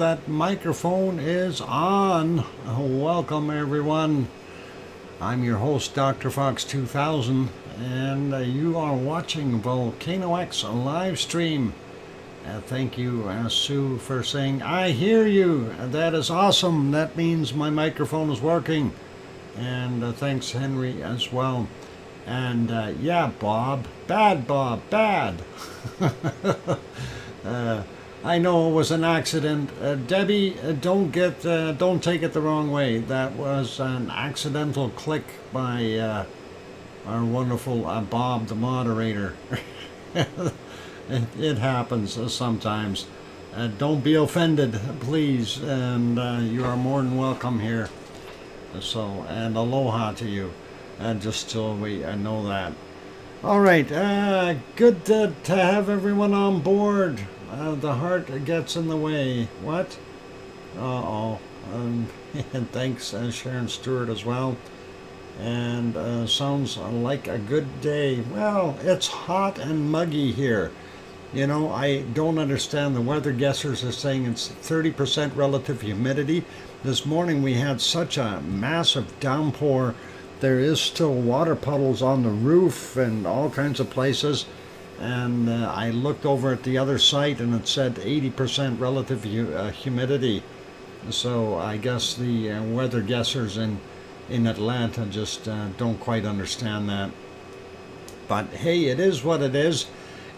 that microphone is on. Welcome everyone. I'm your host, DrFox2000, and you are watching VolcanoX live stream. Thank you, Sue, for saying, I hear you. That is awesome. That means my microphone is working. And thanks, Henry, as well. And yeah, Bob. Bad, Bob. Bad. I know it was an accident. Debbie, don't take it the wrong way. That was an accidental click by our wonderful Bob, the moderator. It happens sometimes. Don't be offended, please, and you are more than welcome here. So, and aloha to you, just so we know that. All right, good to have everyone on board. The heart gets in the way. What? Uh-oh. And thanks, Sharon Stewart, as well. And sounds like a good day. Well, it's hot and muggy here. You know, I don't understand. The weather guessers are saying it's 30% relative humidity. This morning we had such a massive downpour. There is still water puddles on the roof and all kinds of places. And I looked over at the other site and it said 80% relative humidity. So I guess the weather guessers in Atlanta just don't quite understand that. But hey, it is what it is.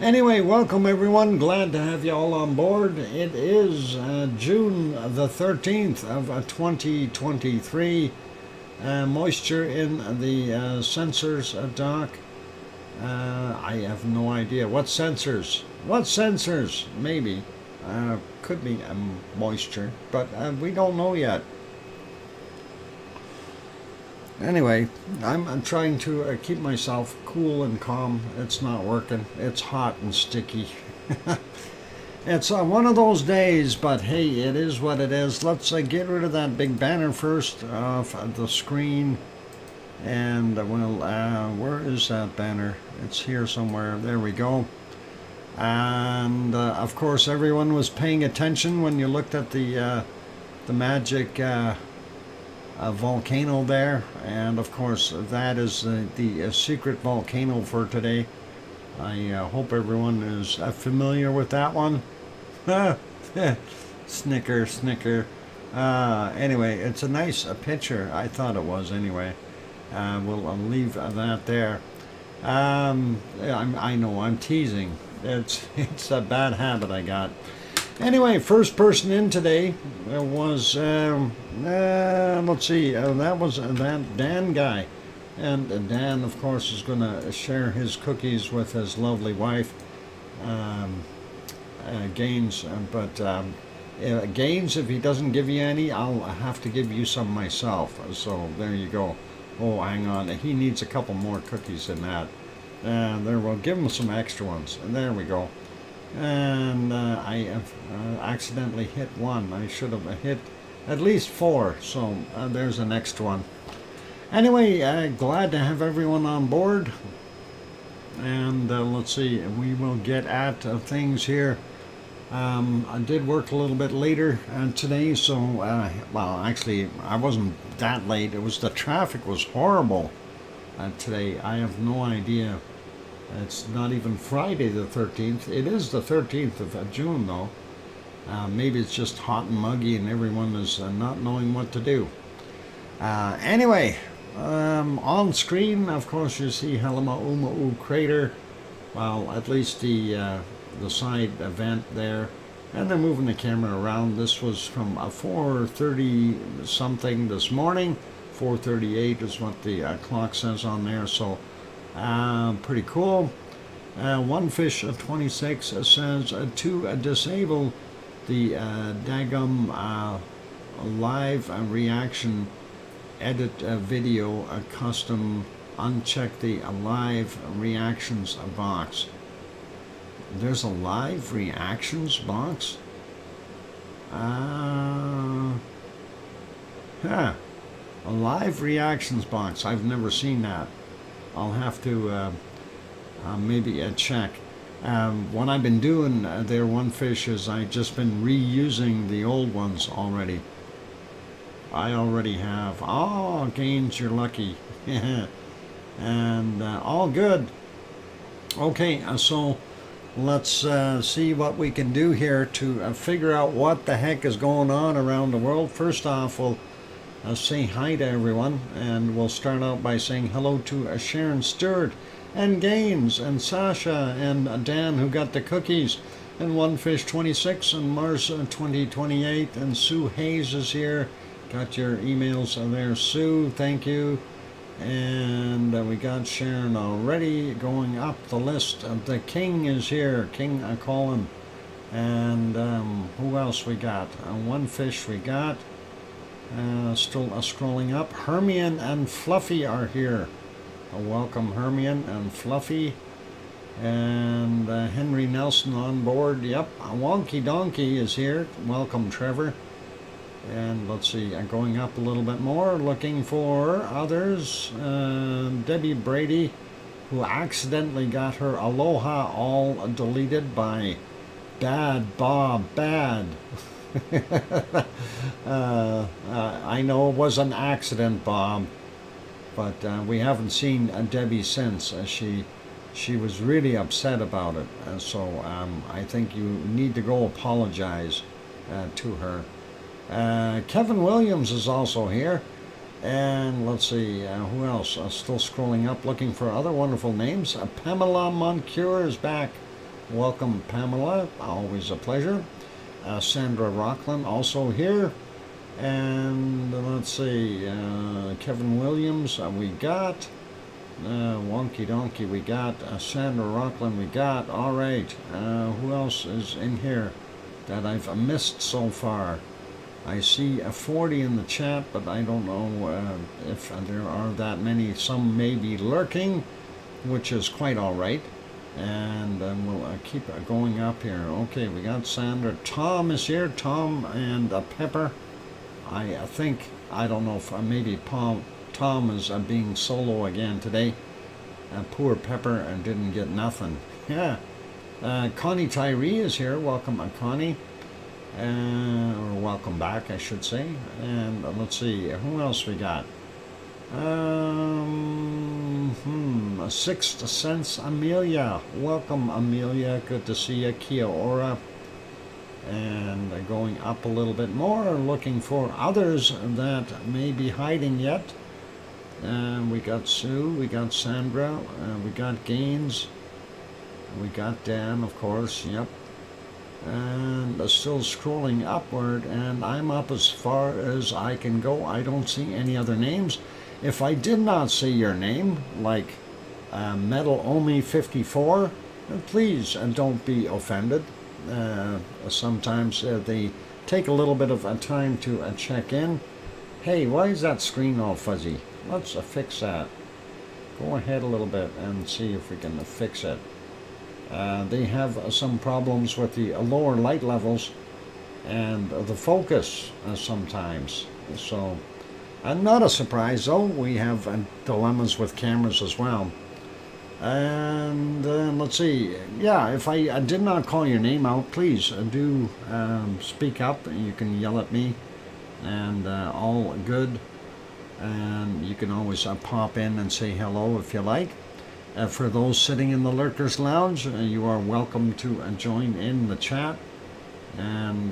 Anyway, welcome everyone. Glad to have you all on board. It is June the 13th of 2023. Moisture in the sensors, Doc. I have no idea. What sensors? What sensors? Maybe. Could be moisture, but we don't know yet. Anyway, I'm trying to keep myself cool and calm. It's not working. It's hot and sticky. It's one of those days, but hey, it is what it is. Let's get rid of that big banner first off the screen. And well, where is that banner? It's here somewhere. There we go. And of course, everyone was paying attention when you looked at the magic volcano there, and of course that is the secret volcano for today. I hope everyone is familiar with that one. Snicker, snicker. Anyway, it's a nice picture. I thought it was anyway. I'll leave that there. I know I'm teasing. It's a bad habit I got. Anyway, first person in today was, let's see, that was that Dan guy. And Dan, of course, is going to share his cookies with his lovely wife, Gaines. But Gaines, if he doesn't give you any, I'll have to give you some myself. So there you go. Oh, hang on. He needs a couple more cookies than that. There, we'll give him some extra ones. And there we go. And I have accidentally hit one. I should have hit at least 4, so there's the next one. Anyway, glad to have everyone on board. And let's see, we will get at things here. I did work a little bit later today, so, well, actually, I wasn't that late. It was the traffic was horrible today. I have no idea. It's not even Friday the 13th. It is the 13th of June, though. Maybe it's just hot and muggy and everyone is not knowing what to do. Anyway, on screen, of course, you see Halemaumau crater. Well, at least the side vent there. And they're moving the camera around. This was from 4:30 something this morning. 4:38 is what the clock says on there. So pretty cool. One fish of 26 says to disable the Dagum live reaction edit video custom, uncheck the live reactions box. There's a live reactions box? A live reactions box. I've never seen that. I'll have to maybe check. What I've been doing there, one fish, is I've just been reusing the old ones already. I already have. Oh, Gaines, you're lucky. And all good. Okay, so let's see what we can do here to figure out what the heck is going on around the world. First off, we'll say hi to everyone, and we'll start out by saying hello to Sharon Stewart and Gaines and Sasha and Dan, who got the cookies, and OneFish26 and Mars 2028, and Sue Hayes is here. Got your emails there, Sue. Thank you. And we got Sharon already going up the list. The King is here, King Colin. And who else we got? One fish we got. Still scrolling up. Hermione and Fluffy are here. Welcome, Hermione and Fluffy. And Henry Nelson on board. Yep. Wonky Donkey is here. Welcome, Trevor. And let's see, going up a little bit more, looking for others. Debbie Brady, who accidentally got her aloha all deleted by Bad Bob Bad. I know it was an accident, Bob, but we haven't seen Debbie since. She was really upset about it, so I think you need to go apologize to her. Kevin Williams is also here. And let's see, who else? Still scrolling up, looking for other wonderful names. Pamela Moncure is back. Welcome, Pamela. Always a pleasure. Sandra Rockland also here. And let's see, Kevin Williams we got. Wonky Donkey we got. Sandra Rockland we got. All right. Who else is in here that I've missed so far? I see 40 in the chat, but I don't know if there are that many. Some may be lurking, which is quite all right. And we'll keep going up here. Okay, we got Sandra. Tom is here. Tom and Pepper. I think, I don't know if maybe Tom is being solo again today. Poor Pepper didn't get nothing. Yeah. Connie Tyree is here. Welcome, Connie. Or welcome back, I should say. And let's see, who else we got? Sixth Sense Amelia. Welcome, Amelia. Good to see you. Kia ora. And going up a little bit more, looking for others that may be hiding yet. And we got Sue, we got Sandra, we got Gaines, we got Dan, of course. Yep. And still scrolling upward, and I'm up as far as I can go. I don't see any other names. If I did not see your name, like Metal Omi 54, please don't be offended. Sometimes they take a little bit of time to check in. Hey, why is that screen all fuzzy? Let's fix that. Go ahead a little bit and see if we can fix it. They have some problems with the lower light levels and the focus sometimes. So, not a surprise though. We have dilemmas with cameras as well. And let's see. Yeah, if I did not call your name out, please do speak up. You can yell at me, and all good. And you can always pop in and say hello if you like. For those sitting in the Lurkers Lounge, you are welcome to join in the chat. And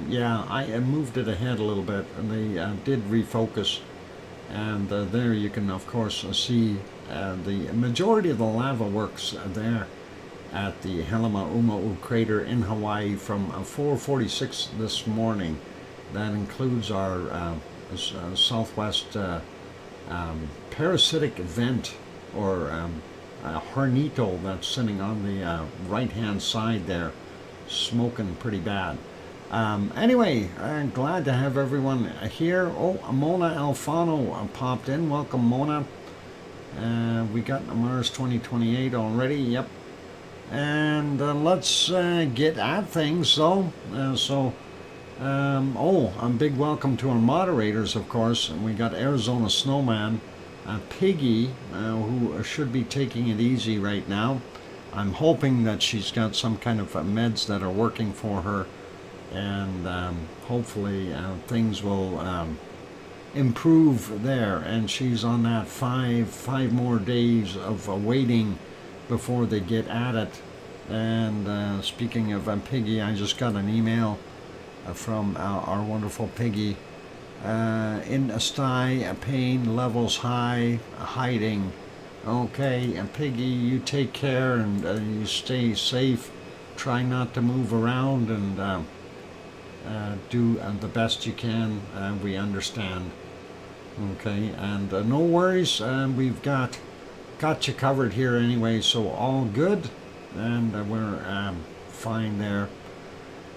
yeah, I moved it ahead a little bit, and they did refocus. And there you can, of course, see the majority of the lava works there at the Helena-Uma'u crater in Hawaii from 4:46 this morning. That includes our southwest parasitic vent, or hornito, that's sitting on the right-hand side there, smoking pretty bad. Anyway, I'm glad to have everyone here. Oh, Mona Alfano popped in. Welcome, Mona. We got Mars 2028 already. Yep. And let's get at things, though. A big welcome to our moderators, of course. We got Arizona Snowman, Piggy, who should be taking it easy right now. I'm hoping that she's got some kind of meds that are working for her, and hopefully things will improve there. And she's on that five more days of waiting before they get at it. And speaking of Piggy, I just got an email from our wonderful Piggy. In a sty, pain levels high, hiding. Okay, and Piggy, you take care, and you stay safe. Try not to move around, and do the best you can. We understand. Okay, and no worries. We've got you covered here anyway, so all good, and we're fine there.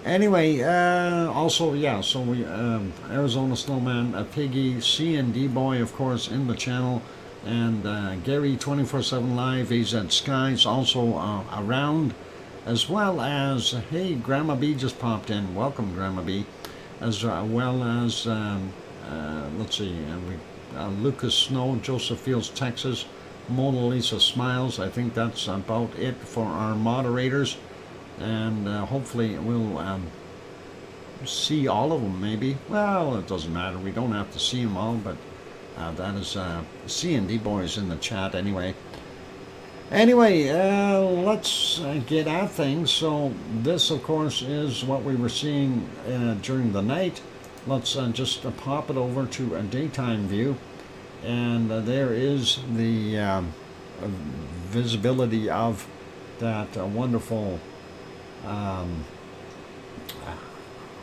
Anyway, also, yeah, so we, Arizona Snowman, Piggy, C&D Boy, of course, in the channel, and Gary 24/7 Live, AZ Skies, also around, as well as, hey, Grandma B just popped in. Welcome, Grandma B. As well as, let's see, Lucas Snow, Joseph Fields, Texas, Mona Lisa Smiles. I think that's about it for our moderators. And hopefully we'll see all of them, maybe. Well, it doesn't matter. We don't have to see them all, but that is C&D Boys in the chat anyway. Anyway, let's get at things. So this, of course, is what we were seeing during the night. Let's just pop it over to a daytime view. And there is the visibility of that wonderful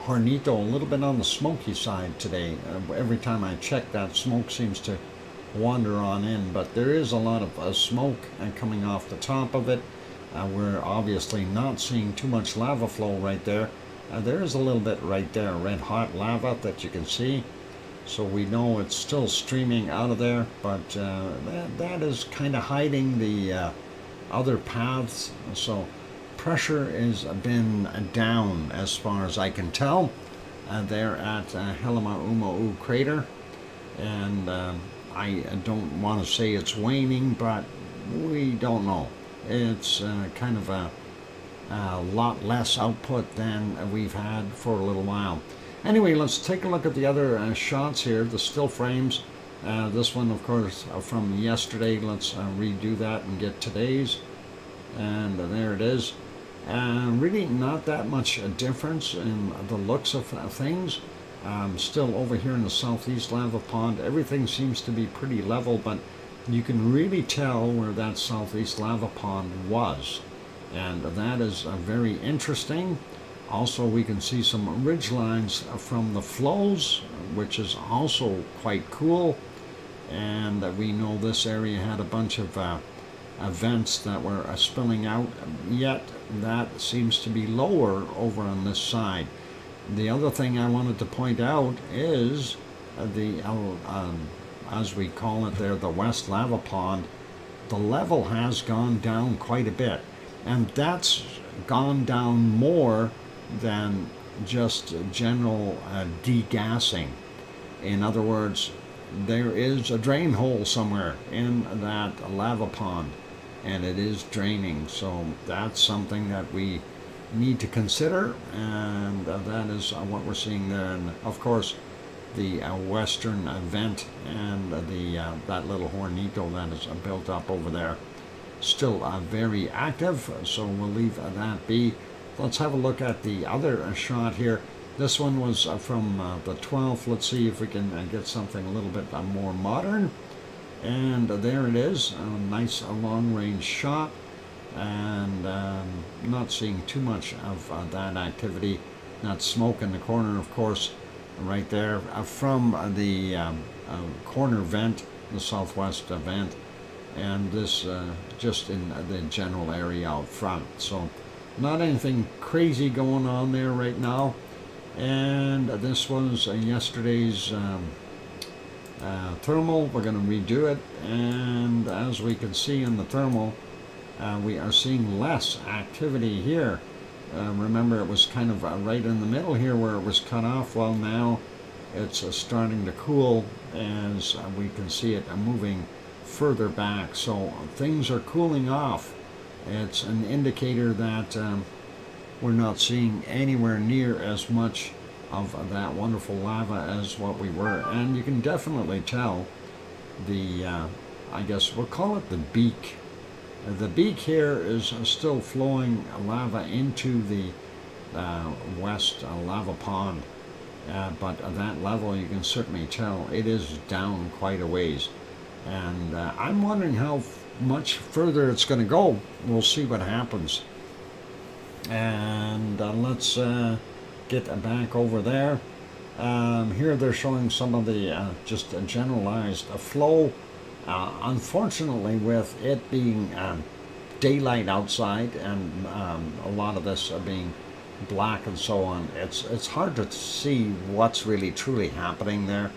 Hornito, a little bit on the smoky side today. Every time I check, that smoke seems to wander on in, but there is a lot of smoke coming off the top of it. We're obviously not seeing too much lava flow right there. There is a little bit right there, red hot lava that you can see. So we know it's still streaming out of there, but that is kind of hiding the other paths. So pressure has been down as far as I can tell. They're at Helima crater, and I don't want to say it's waning, but we don't know. It's kind of a lot less output than we've had for a little while. Anyway, let's take a look at the other shots here, the still frames. This one, of course, from yesterday. Let's redo that and get today's. And there it is. Really not that much difference in the looks of things. Still over here in the southeast lava pond, everything seems to be pretty level, but you can really tell where that southeast lava pond was. And that is very interesting. Also, we can see some ridge lines from the flows, which is also quite cool. And we know this area had a bunch of vents that were spilling out, yet that seems to be lower over on this side. The other thing I wanted to point out is the, as we call it there, the West Lava Pond. The level has gone down quite a bit, and that's gone down more than just general degassing. In other words, there is a drain hole somewhere in that lava pond, and it is draining. So that's something that we need to consider, and that is what we're seeing there. And of course, the western vent and that little hornito that is built up over there, still very active. So we'll leave that be. Let's have a look at the other shot here. This one was from the 12th. Let's see if we can get something a little bit more modern. And there it is, a nice long-range shot, and not seeing too much of that activity. That smoke in the corner, of course, right there from the corner vent, the southwest vent, and this just in the general area out front. So not anything crazy going on there right now. And this was yesterday's thermal. We're going to redo it, and as we can see in the thermal, we are seeing less activity here. Remember, it was kind of right in the middle here where it was cut off. Well, now it's starting to cool, as we can see it moving further back. So things are cooling off, it's an indicator that we're not seeing anywhere near as much of that wonderful lava as what we were. And you can definitely tell the, I guess we'll call it the beak. The beak here is still flowing lava into the west lava pond. But at that level, you can certainly tell it is down quite a ways. And I'm wondering how much further it's going to go. We'll see what happens. And let's get back over there. Here they're showing some of the just a generalized flow. Unfortunately, with it being daylight outside and a lot of this being black and so on, it's hard to see what's really truly happening there.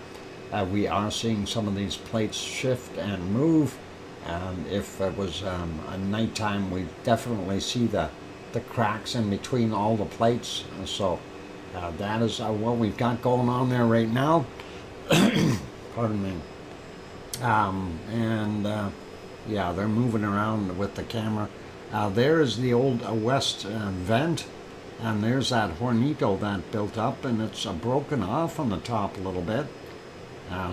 We are seeing some of these plates shift and move, and if it was a nighttime, we definitely see the cracks in between all the plates. So that is what we've got going on there right now. Pardon me. Yeah, they're moving around with the camera. There's the old west vent, and there's that hornito that built up, and it's broken off on the top a little bit.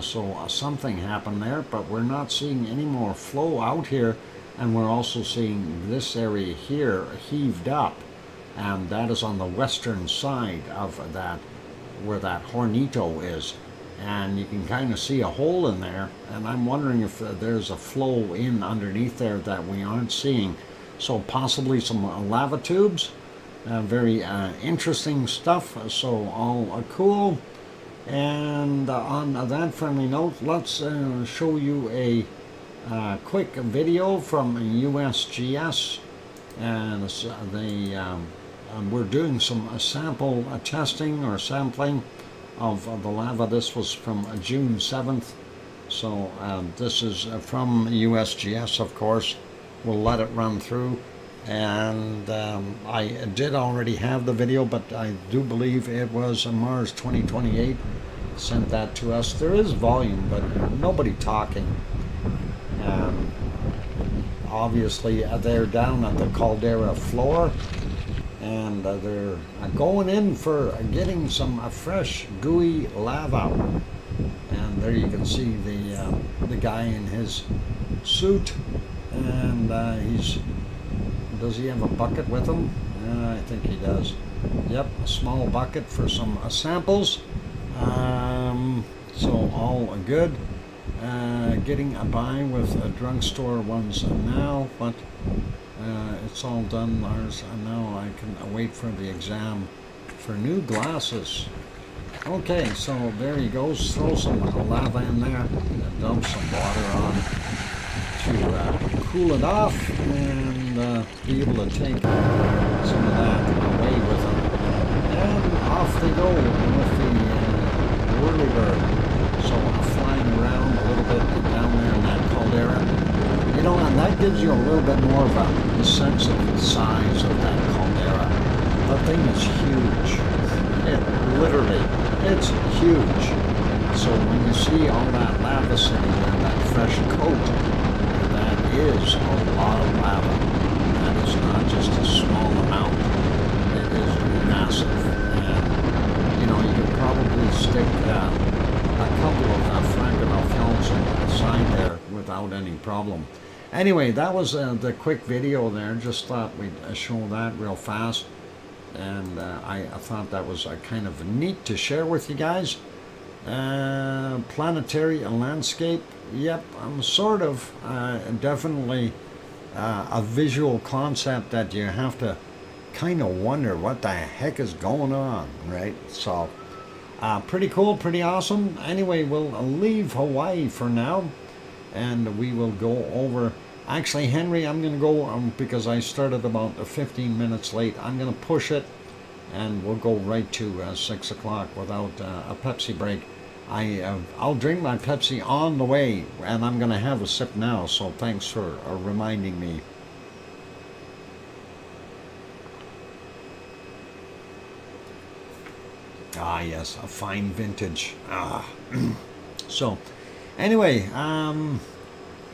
So something happened there, but we're not seeing any more flow out here, and we're also seeing this area here heaved up, and that is on the western side of that, where that hornito is. And you can kind of see a hole in there, and I'm wondering if there's a flow in underneath there that we aren't seeing. So possibly some lava tubes. Very interesting stuff. So all cool. And on that friendly note, let's show you a quick video from USGS. And we're doing some sample testing or sampling of the lava. This was from June 7th. So this is from USGS, of course. We'll let it run through. And I did already have the video, but I do believe it was Mars 2028 sent that to us. There is volume, but nobody talking. Obviously, they're down at the caldera floor, and they're going in for getting some fresh, gooey lava. And there you can see the guy in his suit, and does he have a bucket with him? I think he does. Yep, a small bucket for some samples. So all good. Getting by with drugstore ones now, but it's all done, Lars. And now I can wait for the exam for new glasses. Okay, so there he goes. Throw some lava in there, dump some water on to cool it off, and be able to take some of that away with them. And off they go with the whirlybird. So flying around a little bit down there in that caldera. You know, and that gives you a little bit more of a sense of the size of that caldera. That thing is huge. It's huge. So when you see all that lava sitting there, that fresh coat, that is a lot of lava. That is not just a small amount. It is massive. And, you know, you could probably stick a couple of Frankenau films on the side there without any problem. Anyway, that was the quick video there. Just thought we'd show that real fast. And I thought that was kind of neat to share with you guys. Planetary landscape. Yep, I'm sort of definitely a visual concept that you have to kind of wonder what the heck is going on, right? So pretty cool, pretty awesome. Anyway, we'll leave Hawaii for now, and we will go over. Actually, Henry, I'm going to go because I started about 15 minutes late. I'm going to push it, and we'll go right to 6 o'clock without a Pepsi break. I'll drink my Pepsi on the way, and I'm going to have a sip now, so thanks for reminding me. Ah, yes, a fine vintage. So, anyway,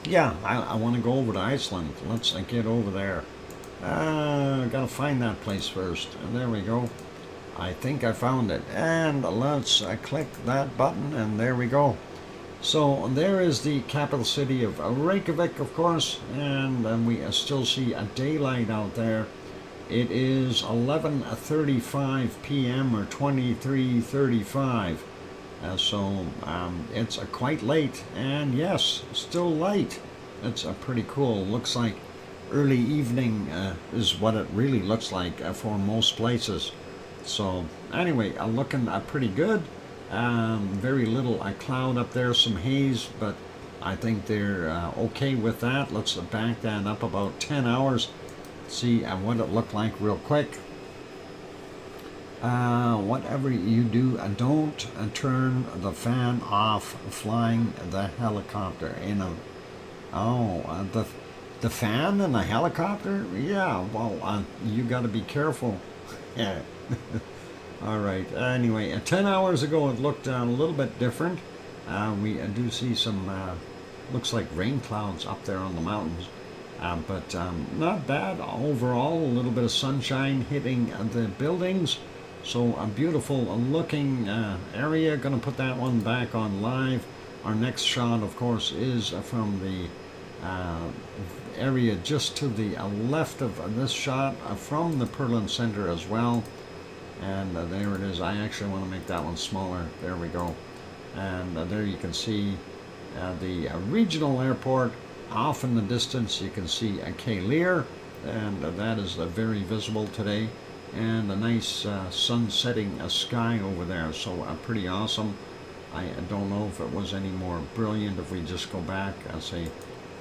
yeah, I want to go over to Iceland. Let's get over there. Gotta find that place first. And there we go. I think I found it. And let's click that button, and there we go. So there is the capital city of Reykjavik, of course, and we still see a daylight out there. It is 11:35 p.m. or 23:35. So it's quite late, and yes, still light. It's pretty cool. Looks like early evening is what it really looks like for most places. So anyway, looking pretty good. Very little cloud up there, some haze, but I think they're okay with that. Let's back that up about 10 hours. See what it looked like real quick. Whatever you do, don't turn the fan off flying the helicopter in a... Oh, the fan in the helicopter? Yeah, well, you got to be careful. Yeah. All right. Anyway, 10 hours ago it looked a little bit different. We do see some, looks like rain clouds up there on the mountains. But not bad overall. A little bit of sunshine hitting the buildings. So a beautiful looking area. Going to put that one back on live. Our next shot, of course, is from the area just to the left of this shot, from the Perlin Center as well. And there it is. I actually want to make that one smaller. There we go. And there you can see the regional airport. Off in the distance you can see Cape Lear, and that is very visible today. And a nice sun setting sky over there. So pretty awesome. I don't know if it was any more brilliant if we just go back, say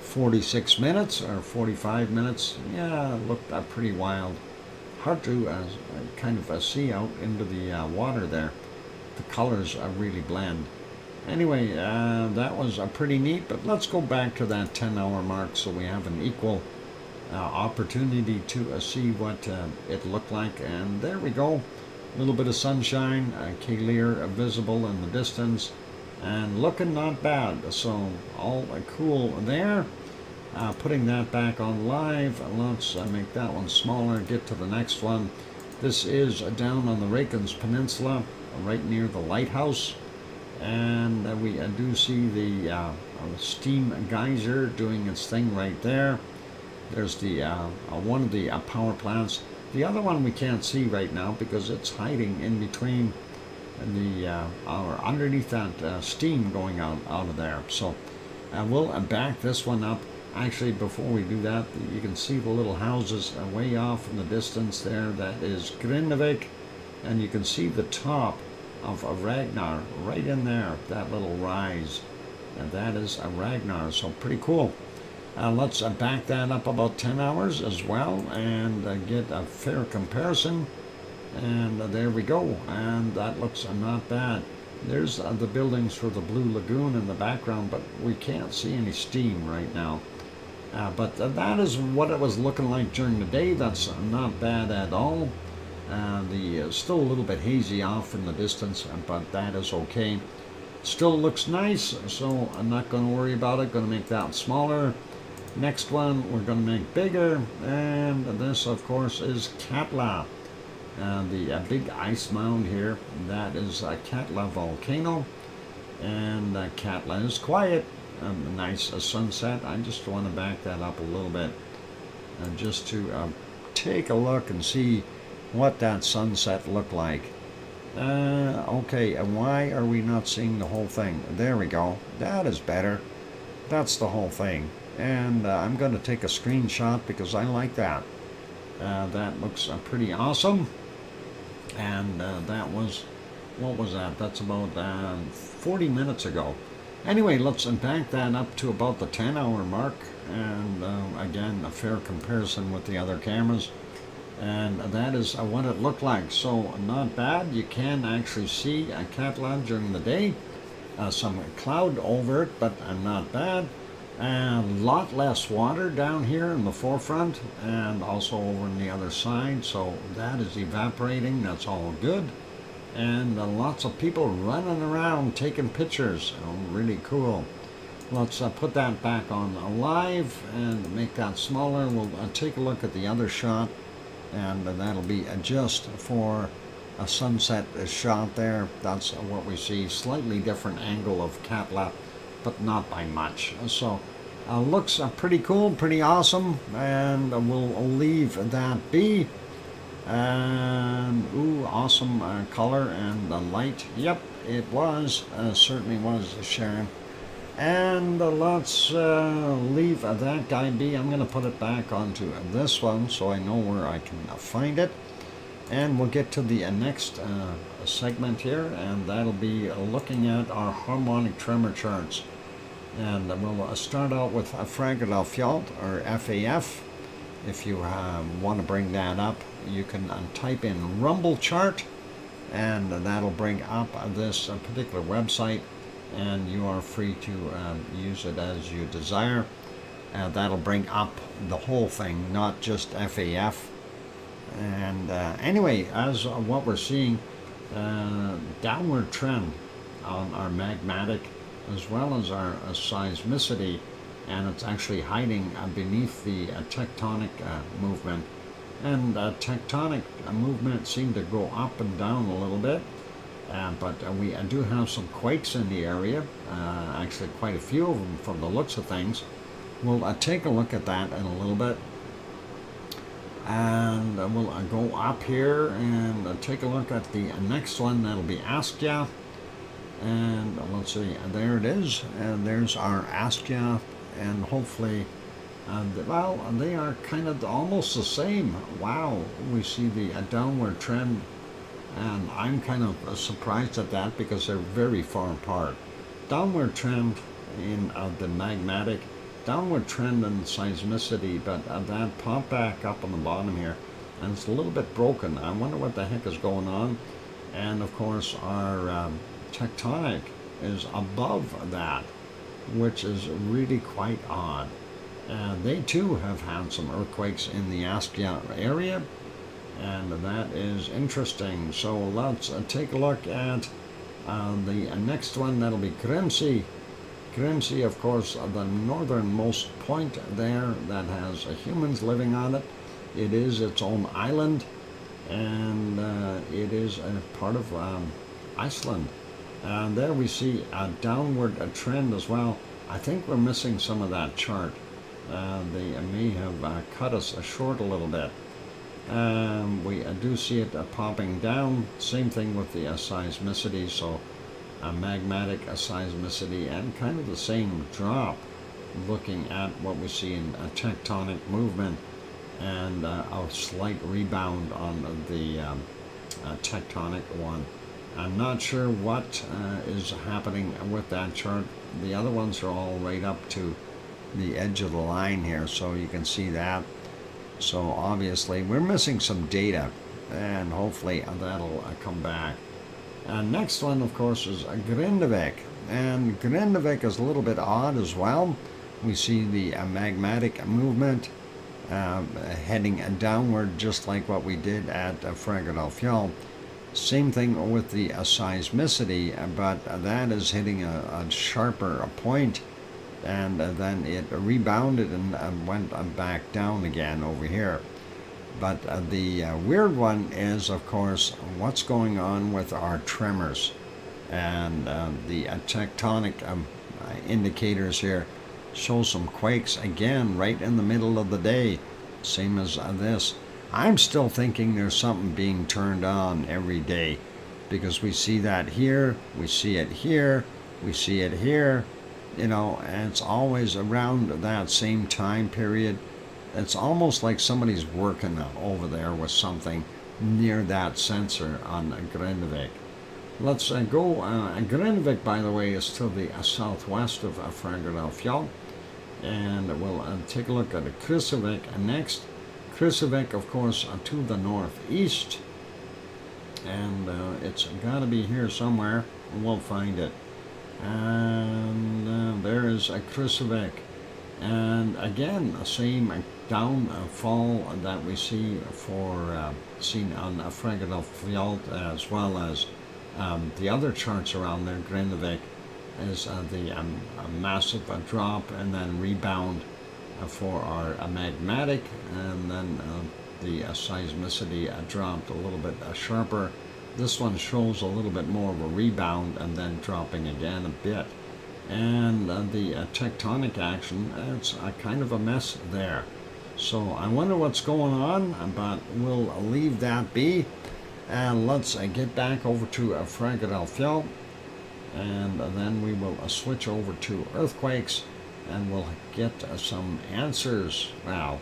46 minutes or 45 minutes. Yeah, it looked pretty wild. Hard to kind of see out into the water there. The colors really blend. Anyway, that was pretty neat, but let's go back to that 10-hour mark so we have an equal opportunity to see what it looked like. And there we go. A little bit of sunshine, Cape Lear visible in the distance, and looking not bad. So all cool there. Putting that back on live. Let's make that one smaller, get to the next one. This is down on the Reykjanes Peninsula, right near the lighthouse. And we do see the steam geyser doing its thing right there. There's the one of the power plants. The other one we can't see right now because it's hiding in between the or underneath that steam going out of there. So we'll back this one up. Actually, before we do that, you can see the little houses way off in the distance there. That is Grindavik, and you can see the top of Ragnar right in there, that little rise, and that is Ragnar. So pretty cool. Let's back that up about 10 hours as well and get a fair comparison. And there we go, and that looks not bad. There's the buildings for the Blue Lagoon in the background, but we can't see any steam right now. But that is what it was looking like during the day. That's not bad at all. Still a little bit hazy off in the distance, but that is okay. Still looks nice, so I'm not going to worry about it. Going to make that smaller. Next one we're going to make bigger, and this of course is Katla. The big ice mound here, that is Katla volcano, and Katla is quiet. Nice sunset. I just want to back that up a little bit just to take a look and see what that sunset looked like. Okay, and why are we not seeing the whole thing? There we go. That is better. That's the whole thing. And I'm going to take a screenshot because I like that. That looks pretty awesome. And that was, what was that? That's about 40 minutes ago. Anyway, let's back that up to about the 10-hour mark. And again, a fair comparison with the other cameras. And that is what it looked like. So not bad. You can actually see Katla during the day. Some cloud over it, but not bad. And a lot less water down here in the forefront and also over on the other side. So that is evaporating. That's all good. And lots of people running around taking pictures. Really cool. Let's put that back on live and make that smaller. We'll take a look at the other shot, and that'll be just for a sunset shot there. That's what we see. Slightly different angle of Katla, but not by much. So looks pretty cool, pretty awesome, and we'll leave that be. And ooh, awesome color and the light. Yep, it was, certainly was, Sharon. And let's leave that guy be. I'm going to put it back onto this one so I know where I can find it. And we'll get to the next segment here, and that'll be looking at our harmonic tremor charts. And we'll start out with a Fragile Fjord, or FAF. If you want to bring that up, you can type in Rumble chart, and that'll bring up this particular website, and you are free to use it as you desire. That'll bring up the whole thing, not just FAF. And anyway, as what we're seeing, downward trend on our magmatic as well as our seismicity, and it's actually hiding beneath the tectonic movement. And tectonic movement seemed to go up and down a little bit, but we do have some quakes in the area, actually quite a few of them from the looks of things. We'll take a look at that in a little bit. And we'll go up here and take a look at the next one. That'll be Askia. And let's see, there it is. And there's our Askia. And hopefully, well, they are kind of almost the same. Wow, we see the downward trend. And I'm kind of surprised at that because they're very far apart. Downward trend in the magmatic. Downward trend in seismicity, but that popped back up on the bottom here, and it's a little bit broken. I wonder what the heck is going on. And of course, our tectonic is above that, which is really quite odd. They too have had some earthquakes in the Askia area, and that is interesting. So let's take a look at the next one. That'll be Grimsey. Grimsey, of course, the northernmost point there that has humans living on it. It is its own island, and it is a part of Iceland. And there we see a downward trend as well. I think we're missing some of that chart. They may have cut us short a little bit. We do see it popping down. Same thing with the seismicity, so a magmatic seismicity, and kind of the same drop, looking at what we see in a tectonic movement, and a slight rebound on the tectonic one. I'm not sure what is happening with that chart. The other ones are all right up to the edge of the line here, so you can see that. So obviously we're missing some data, and hopefully that'll come back. Next one, of course, is Grindavik, and Grindavik is a little bit odd as well. We see the magmatic movement heading downward, just like what we did at Fragile Fjord. Same thing with the seismicity, but that is hitting a sharper point, and then it rebounded and went back down again over here. But the weird one is, of course, what's going on with our tremors. And the tectonic indicators here show some quakes again right in the middle of the day, same as this. I'm still thinking there's something being turned on every day, because we see that here, we see it here, we see it here, you know, and it's always around that same time period. It's almost like somebody's working over there with something near that sensor on Grindavik. Let's go. Grindavik, by the way, is to the southwest of Fragile Fjord. And we'll take a look at Krusevik next. Krusevik, of course, to the northeast. And it's got to be here somewhere. We'll find it. And there is Krusevik. And again, the same downfall that we see for seen on Fragile Fjord, as well as the other charts around there, Grindavik. is the massive drop and then rebound for our magmatic, and then the seismicity dropped a little bit sharper. This one shows a little bit more of a rebound and then dropping again a bit. And the tectonic action, it's kind of a mess there. So I wonder what's going on, but we'll leave that be. And let's get back over to Erupción, and then we will switch over to earthquakes, and we'll get some answers. Well,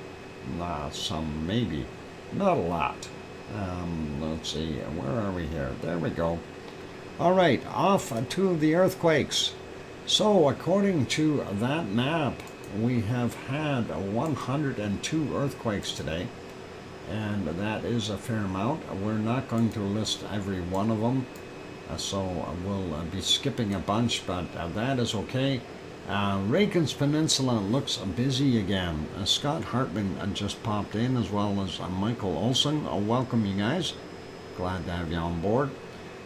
some maybe, not a lot. Let's see, where are we here? There we go. All right, off to the earthquakes. So according to that map, we have had 102 earthquakes today, and that is a fair amount. We're not going to list every one of them, so we'll be skipping a bunch, but that is okay. Reagan's Peninsula looks busy again. Scott Hartman just popped in, as well as Michael Olson. Welcome, you guys. Glad to have you on board.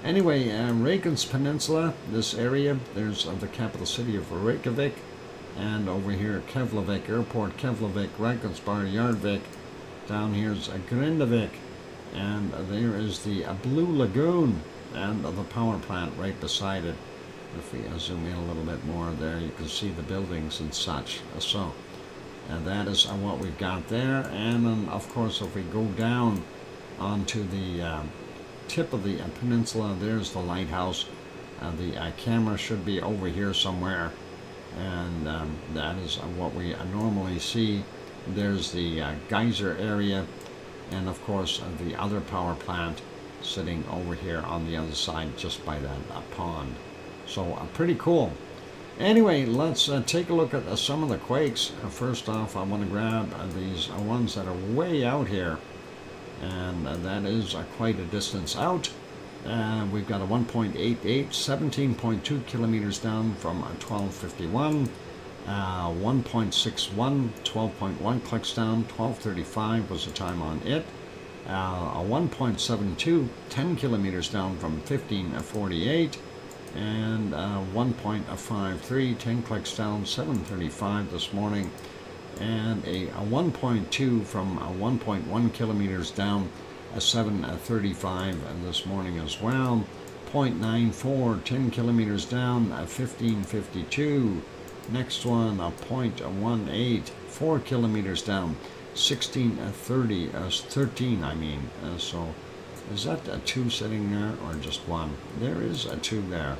Anyway, Reagan's Peninsula, this area, there's the capital city of Reykjavik, and over here Keflavik Airport, Keflavik, Regensburg, Yardvik. Down here's Grindavik, and there is the Blue Lagoon and the power plant right beside it. If we zoom in a little bit more there, you can see the buildings and such. So that is what we've got there. And then, of course, if we go down onto the tip of the peninsula, there's the lighthouse. The camera should be over here somewhere, and that is what we normally see. There's the geyser area, and of course the other power plant sitting over here on the other side, just by that pond. So pretty cool. Anyway, let's take a look at some of the quakes. First off, I want to grab these ones that are way out here, and that is quite a distance out. We've got a 1.88, 17.2 kilometers down from 1251, 1.61, 12.1 clicks down, 1235 was the time on it, a 1.72, 10 kilometers down from 1548, and 1.53, 10 clicks down, 7:35 this morning, and a 1.2 from 1.1 kilometers down, 7:35 this morning as well. 0.94, 10 kilometers down, 15:52. Next one, 0.18, 4 kilometers down, 16:30, 13 I mean. So is that a 2 sitting there or just one? There is a 2 there.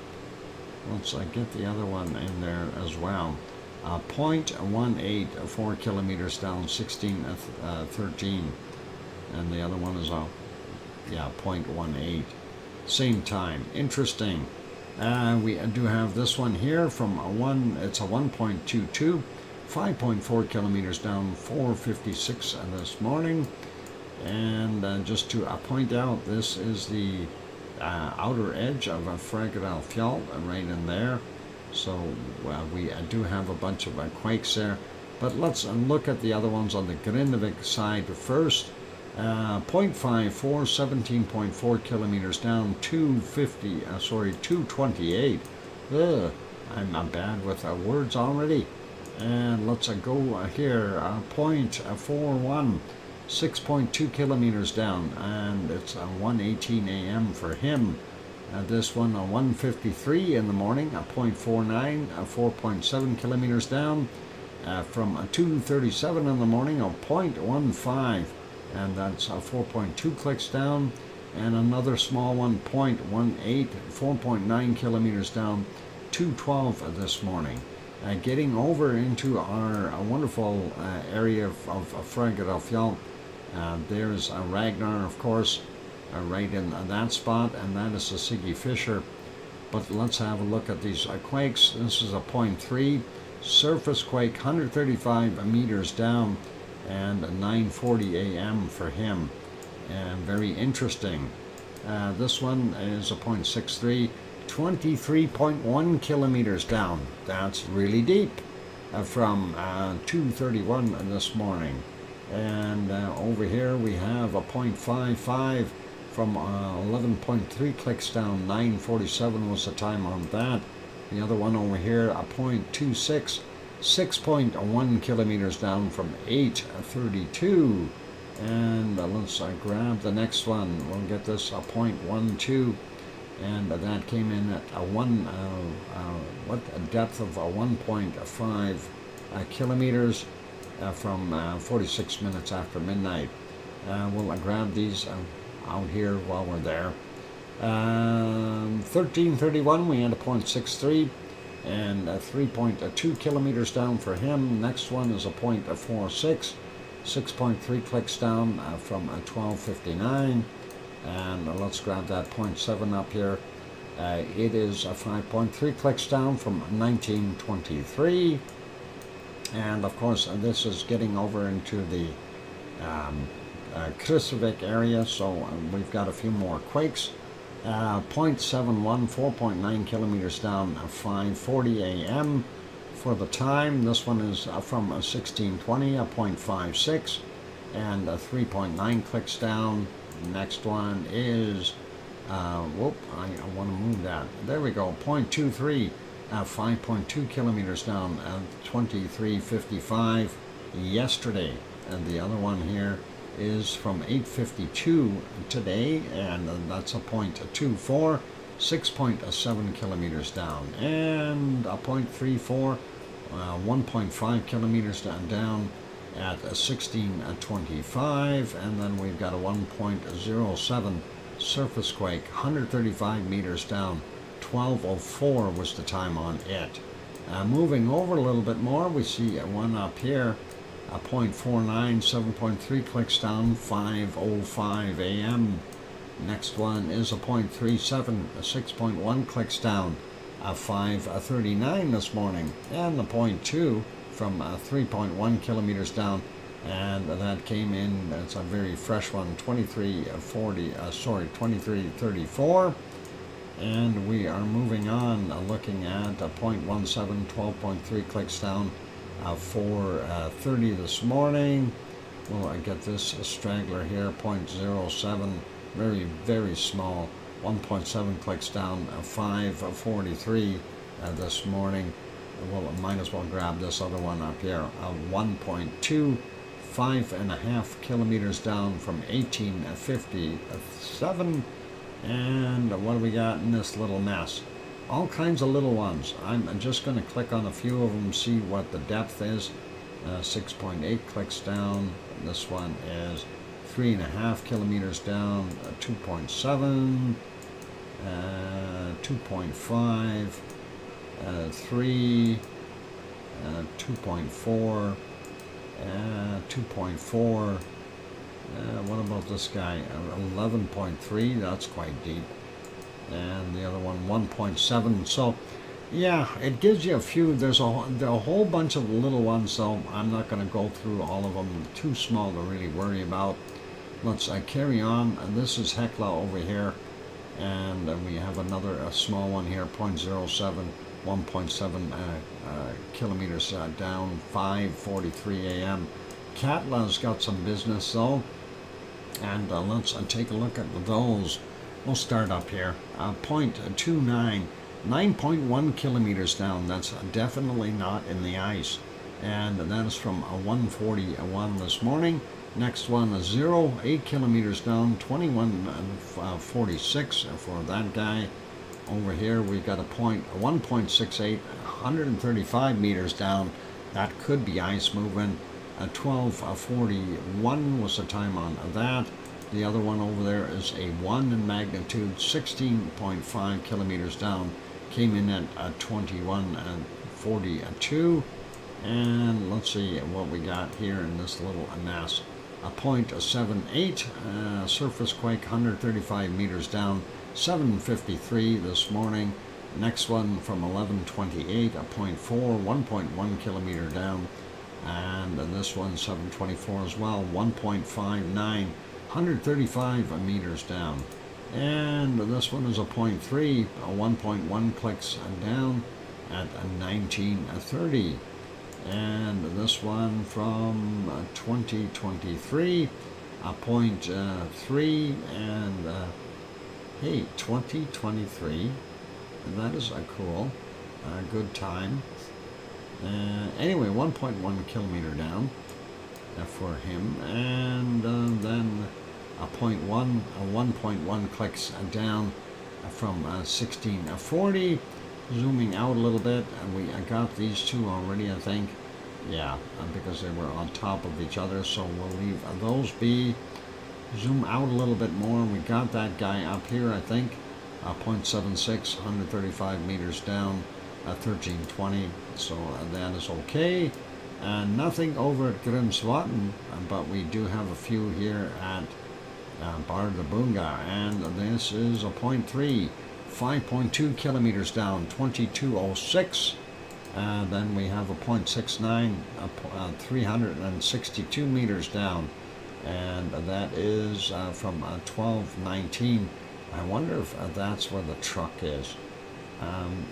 Let's get the other one in there as well. 0.18, 4 kilometers down, 16:13. And the other one is 0.18. Same time. Interesting. We do have this one here from it's a 1.22, 5.4 kilometers down, 4:56 this morning. And just to point out, this is the outer edge of a Erupción right in there. So we do have a bunch of quakes there. But let's look at the other ones on the Grindavik side first. 0.54, 17.4 kilometers down, 228. I'm bad with words already. And let's go here, 0.41, 6.2 kilometers down, and it's 1:18 a.m. for him. This one, 1:53 in the morning, 0.49, 4.7 kilometers down, from 2:37 in the morning, 0.15. And that's 4.2 clicks down, and another small one, 0.18, 4.9 kilometers down, 2:12 this morning. Getting over into our wonderful area of Erupción. There's Ragnar, of course, right in that spot, and that is the Siggy Fisher. But let's have a look at these quakes. This is a 0.3 surface quake, 135 meters down, and 9:40 a.m. for him, and very interesting. This one is a 0.63, 23.1 kilometers down. That's really deep, from 2:31 this morning. And over here we have a 0.55 from 11.3 clicks down, 9:47 was the time on that. The other one over here, a 0.26, 6.1 kilometers down from 832. And let's grab the next one. We'll get this a 0.12, and that came in at a depth of 1.5 kilometers from 46 minutes after midnight. We'll grab these out here while we're there. 1331, we had a 0.63 and 3.2 kilometers down for him. Next one is a 0.46, 6.3 clicks down from 1259. And let's grab that 0.7 up here. It is 5.3 clicks down from 1923. And of course, this is getting over into the Krusevik area, so we've got a few more quakes. 0.71, 4.9 kilometers down, 5:40 a.m. for the time. This one is from 1620, a 0.56, and 3.9 clicks down. Next one is, I want to move that. There we go, 0.23, 5.2 kilometers down, 23:55 yesterday. And the other one here is from 8:52 today, and that's a 0.24, 6.7 kilometers down, and a 0.34, 1.5 kilometers down at 16:25, and then we've got a 1.07 surface quake, 135 meters down, 12:04 was the time on it. Moving over a little bit more, we see one up here, a 0.49, 7.3 clicks down, 5:05 a.m. Next one is a 0.37, 6.1 clicks down, 5:39 this morning, and the 0.2 from 3.1 kilometers down, and that came in, it's a very fresh one, 23:34. And we are moving on, looking at a 0.17, 12.3 clicks down, 4:30 this morning. We'll get this straggler here, 0.07, very, very small, 1.7 clicks down, 5:43 this morning. Well, might as well grab this other one up here, 1.2, 5.5 kilometers down from 1857. And what do we got in this little mess? All kinds of little ones. I'm just going to click on a few of them, see what the depth is. 6.8 clicks down. This one is 3.5 kilometers down, 2.7, 2.5, 3, 2.4, 2.4. What about this guy? 11.3, that's quite deep. And the other one, 1.7. So, yeah, it gives you a few. There's a whole bunch of little ones, so I'm not going to go through all of them. Too small to really worry about. Let's carry on. This is Hecla over here. And we have another small one here, 0.07, 1.7 kilometers down, 5:43 a.m. Katla's got some business, though. And let's take a look at those. We'll start up here. 0.29, 9.1 kilometers down. That's definitely not in the ice. And that is from 1:41 this morning. Next one is 0, 8 kilometers down, 21:46 for that guy. Over here we've got a 1.68, 135 meters down. That could be ice movement. 12:41 was the time on that. The other one over there is a 1 in magnitude, 16.5 kilometers down. Came in at 21:42. And let's see what we got here in this little mess. A 0.78 surface quake, 135 meters down, 7:53 this morning. Next one from 11:28, a 0.4, 1.1 kilometer down. And this one 7:24 as well, 1.59, 135 meters down. And this one is a 0.3, 1.1 clicks down at 19:30. And this one from 2023, a 0.3, and hey, 2023, that is cool. good time. Anyway, 1.1 kilometer down for him, and then a 1.1 clicks down from 1640. Zooming out a little bit, and we got these two already, I think. Yeah, because they were on top of each other, so we'll leave those be. Zoom out a little bit more, and we got that guy up here, I think. 0.76, 135 meters down, 1320, so that is okay. Nothing over at Grimsvatn, but we do have a few here at Bardabunga, and this is a 0.3, 5.2 kilometers down, 2206. Then we have a 0.69, 362 meters down, and that is from 1219. I wonder if that's where the truck is.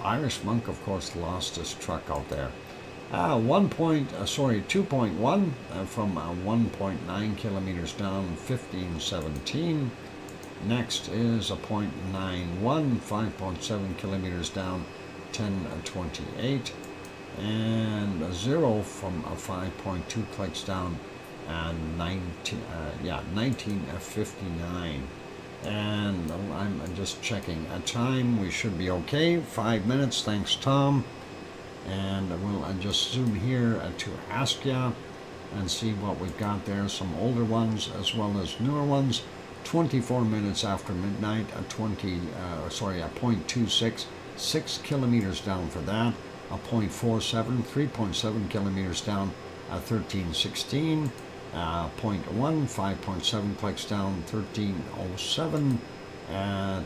Irish Monk, of course, lost his truck out there. 2.1 from 1.9 kilometers down, 1517. Next is a 0.91, 5.7 kilometers down, 1028. And a 0 from 5.2 clicks down, and 1959. And I'm just checking a time. We should be okay. 5 minutes. Thanks, Tom. And we'll just zoom here to Askia and see what we've got there. Some older ones as well as newer ones. 24 minutes after midnight. A 0.26, 6 kilometers down for that. A 0.47, 3.7 kilometers down. 1316. 0.1, 5.7 clicks down, 1307,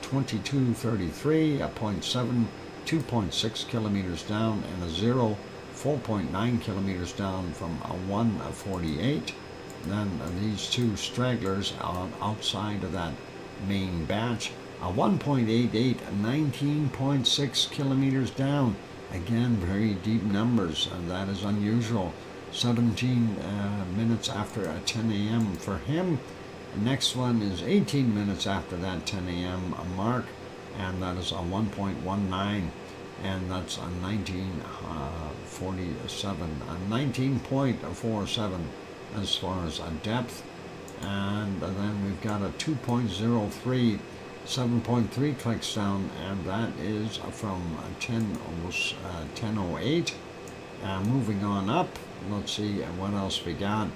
2233, a 0.7, 2.6 kilometers down, and a 0, 4.9 kilometers down from a 148. Then these two stragglers outside of that main batch, a 1.88, 19.6 kilometers down. Again, very deep numbers, and that is unusual. 17 minutes after 10 a.m. for him. The next one is 18 minutes after that 10 a.m. mark, and that is a 1.19, and that's a 1947, a 19.47 as far as depth. And then we've got a 2.03, 7.3 clicks down, and that is from 1008. Moving on up, let's see what else we got.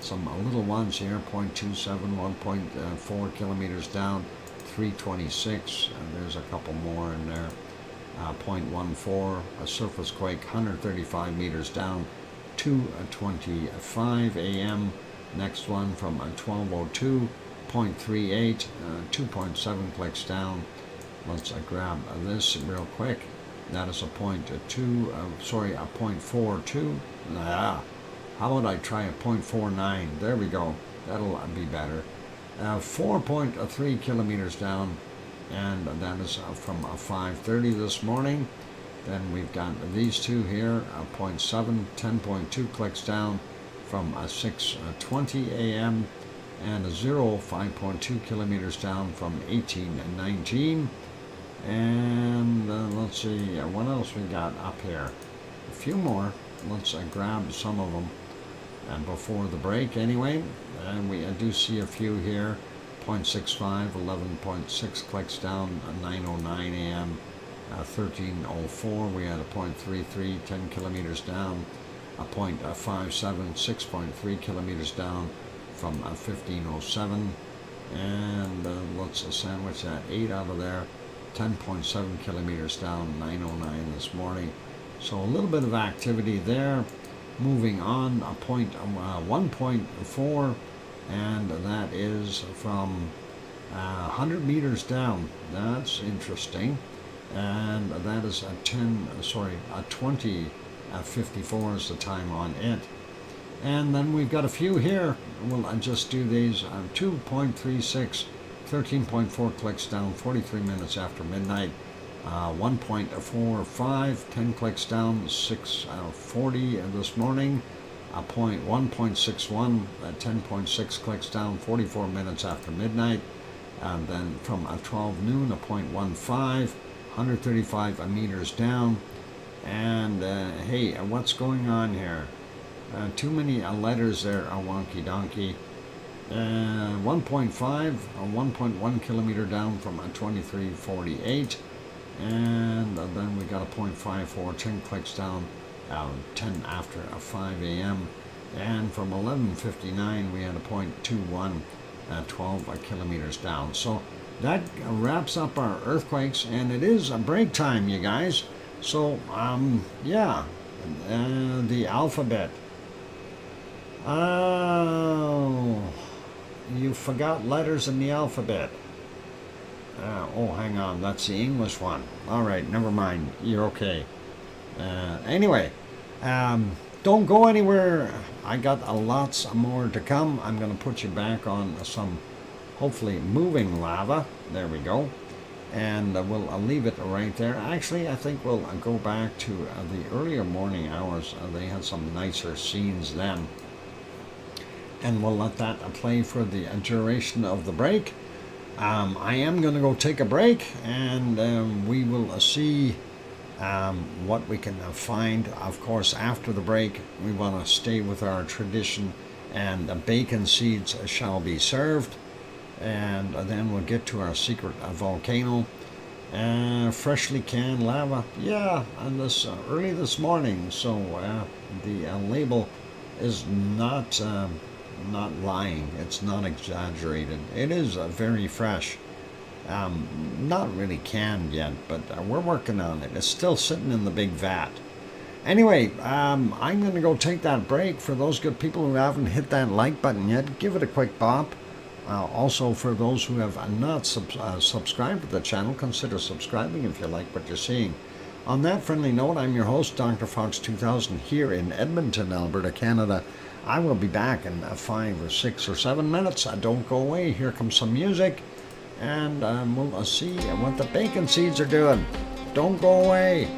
Some little ones here, 0.27, 1.4 kilometers down, 326. There's a couple more in there. 0.14, a surface quake, 135 meters down, 2:25 a.m. Next one from 1202, 0.38, 2.7 clicks down. Let's grab this real quick. That is a 0.42. How would I try a 0.49? There we go. That'll be better. 4.3 kilometers down, and that is from 5:30 this morning. Then we've got these two here, 0.7, 10.2 clicks down from 6:20 a.m. and a 0, 5.2 kilometers down from 18:19. And let's see, what else we got up here? A few more. Let's grab some of them before the break anyway. And we do see a few here. 0.65, 11.6 clicks down, 9:09 a.m. 13:04. We had a 0.33, 10 kilometers down. A 0.57, 6.3 kilometers down from 15:07. And let's sandwich that 8 out of there. 10.7 kilometers down, 9:09 this morning. So a little bit of activity there. Moving on, a 1.4, and that is from 100 meters down. That's interesting. And that is a 20:54 is the time on it. And then we've got a few here. We'll just do these. 2.36. 13.4 clicks down, 43 minutes after midnight. 1.45, 10 clicks down, 6:40 this morning. 1.61, 10.6 clicks down, 44 minutes after midnight. And then from 12 noon, a 0.15, 135 meters down. hey, what's going on here? Too many letters there are wonky donkey. 1.5 1.1 kilometer down from 2348, and then we got a 0.54, 10 clicks down, 10 after 5 a.m. and from 11:59 we had a 0.21, 12 kilometers down. So that wraps up our earthquakes, and it is a break time, you guys. So yeah, the alphabet. Oh, you forgot letters in the alphabet. Oh, hang on, that's the English one. All right, never mind. You're okay. Anyway, don't go anywhere. I got lots more to come. I'm going to put you back on some, hopefully, moving lava. There we go. And we'll leave it right there. Actually, I think we'll go back to the earlier morning hours. They had some nicer scenes then. And we'll let that play for the duration of the break. I am going to go take a break, and we will see what we can find. Of course, after the break, we want to stay with our tradition, and the bacon seeds shall be served. And then we'll get to our secret volcano. Freshly canned lava. Yeah, and this early this morning, so the label is not lying. It's not exaggerated. It is very fresh. Not really canned yet, but we're working on it. It's still sitting in the big vat. Anyway, I'm going to go take that break. For those good people who haven't hit that like button yet, give it a quick bop. Also, for those who have not subscribed to the channel, consider subscribing if you like what you're seeing. On that friendly note, I'm your host, DrFox2000, here in Edmonton, Alberta, Canada. I will be back in 5 or 6 or 7 minutes. Don't go away. Here comes some music, and we'll see what the bacon seeds are doing. Don't go away.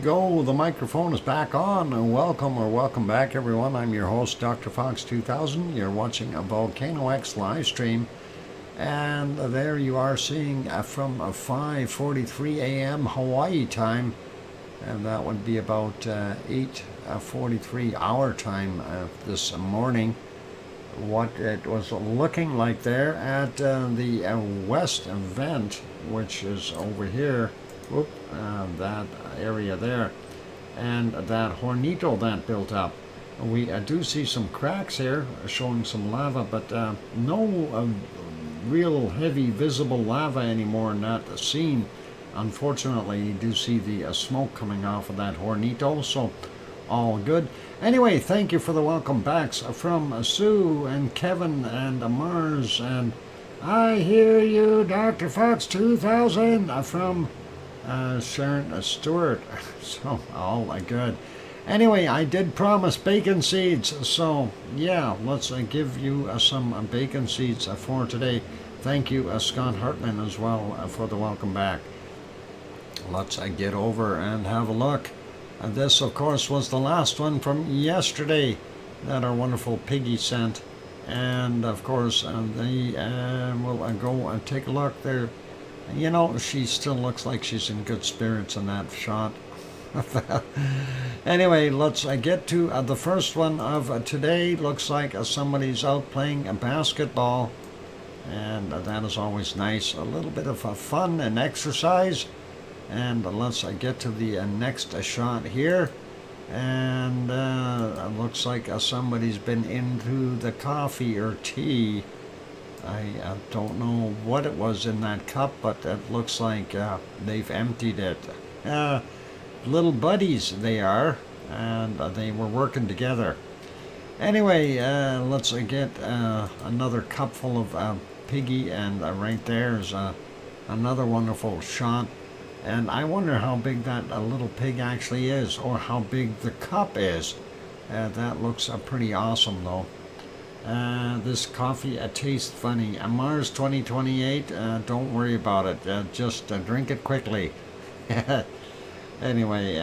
go. The microphone is back on. Welcome or welcome back, everyone. I'm your host, DrFox2000. You're watching a VolcanoX live stream. And there you are seeing from 5:43 a.m. Hawaii time. And that would be about 8:43 our time this morning. What it was looking like there at the west vent, which is over here. Whoop, that area there, and that hornito that built up. We do see some cracks here showing some lava, but no real heavy visible lava anymore, not seen. Unfortunately, you do see the smoke coming off of that hornito, so all good. Anyway, thank you for the welcome backs from Sue and Kevin and Mars, and I hear you, Dr. Fox 2000 from Sharon Stewart. So all good. Anyway, I did promise bacon seeds, so yeah, let's give you some bacon seeds for today. Thank you, Scott Hartman, as well for the welcome back. Let's get over and have a look. This, of course, was the last one from yesterday that our wonderful Piggy sent, and of course they will go and take a look there. You know, she still looks like she's in good spirits in that shot. Anyway, let's get to the first one of today. Looks like somebody's out playing basketball, and that is always nice. A little bit of fun and exercise. And let's get to the next shot here. And it looks like somebody's been into the coffee or tea. I don't know what it was in that cup, but it looks like they've emptied it. Little buddies they are, and they were working together. Anyway, let's get another cup full of Piggy, and right there's another wonderful shot. And I wonder how big that little pig actually is, or how big the cup is. That looks pretty awesome, though. This coffee tastes funny. Mars 2028, don't worry about it. Just drink it quickly. Anyway,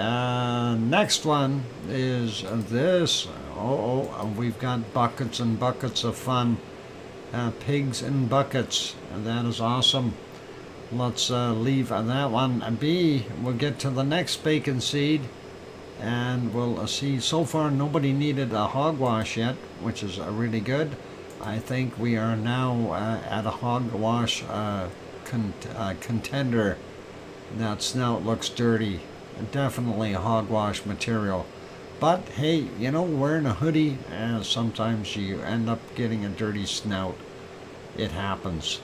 next one is this. We've got buckets and buckets of fun. Pigs in buckets. And that is awesome. Let's leave that one be. We'll get to the next bacon seed, and we'll see. So far, nobody needed a hogwash yet, which is really good. I think we are now at a hogwash contender. That snout looks dirty. Definitely a hogwash material. But hey, you know, wearing a hoodie, sometimes you end up getting a dirty snout. It happens.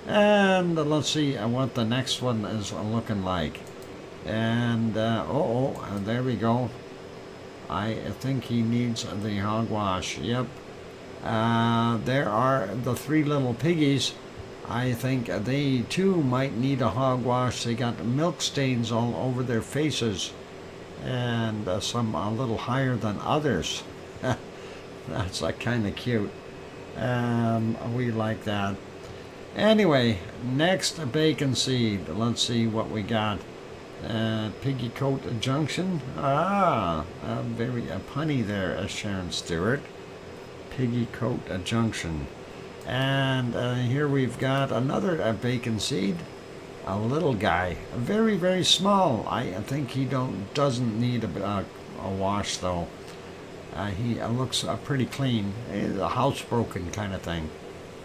And let's see what the next one is looking like. And there we go. I think he needs the hogwash. Yep. There are the three little piggies. I think they too might need a hogwash. They got milk stains all over their faces, and some a little higher than others. That's kind of cute. We like that. Anyway, next bacon seed. Let's see what we got. Piggy Coat Junction. Very punny there, Sharon Stewart. Piggy Coat Junction. And here we've got another bacon seed. A little guy. Very, very small. I think he doesn't need a wash, though. He looks pretty clean. A housebroken kind of thing.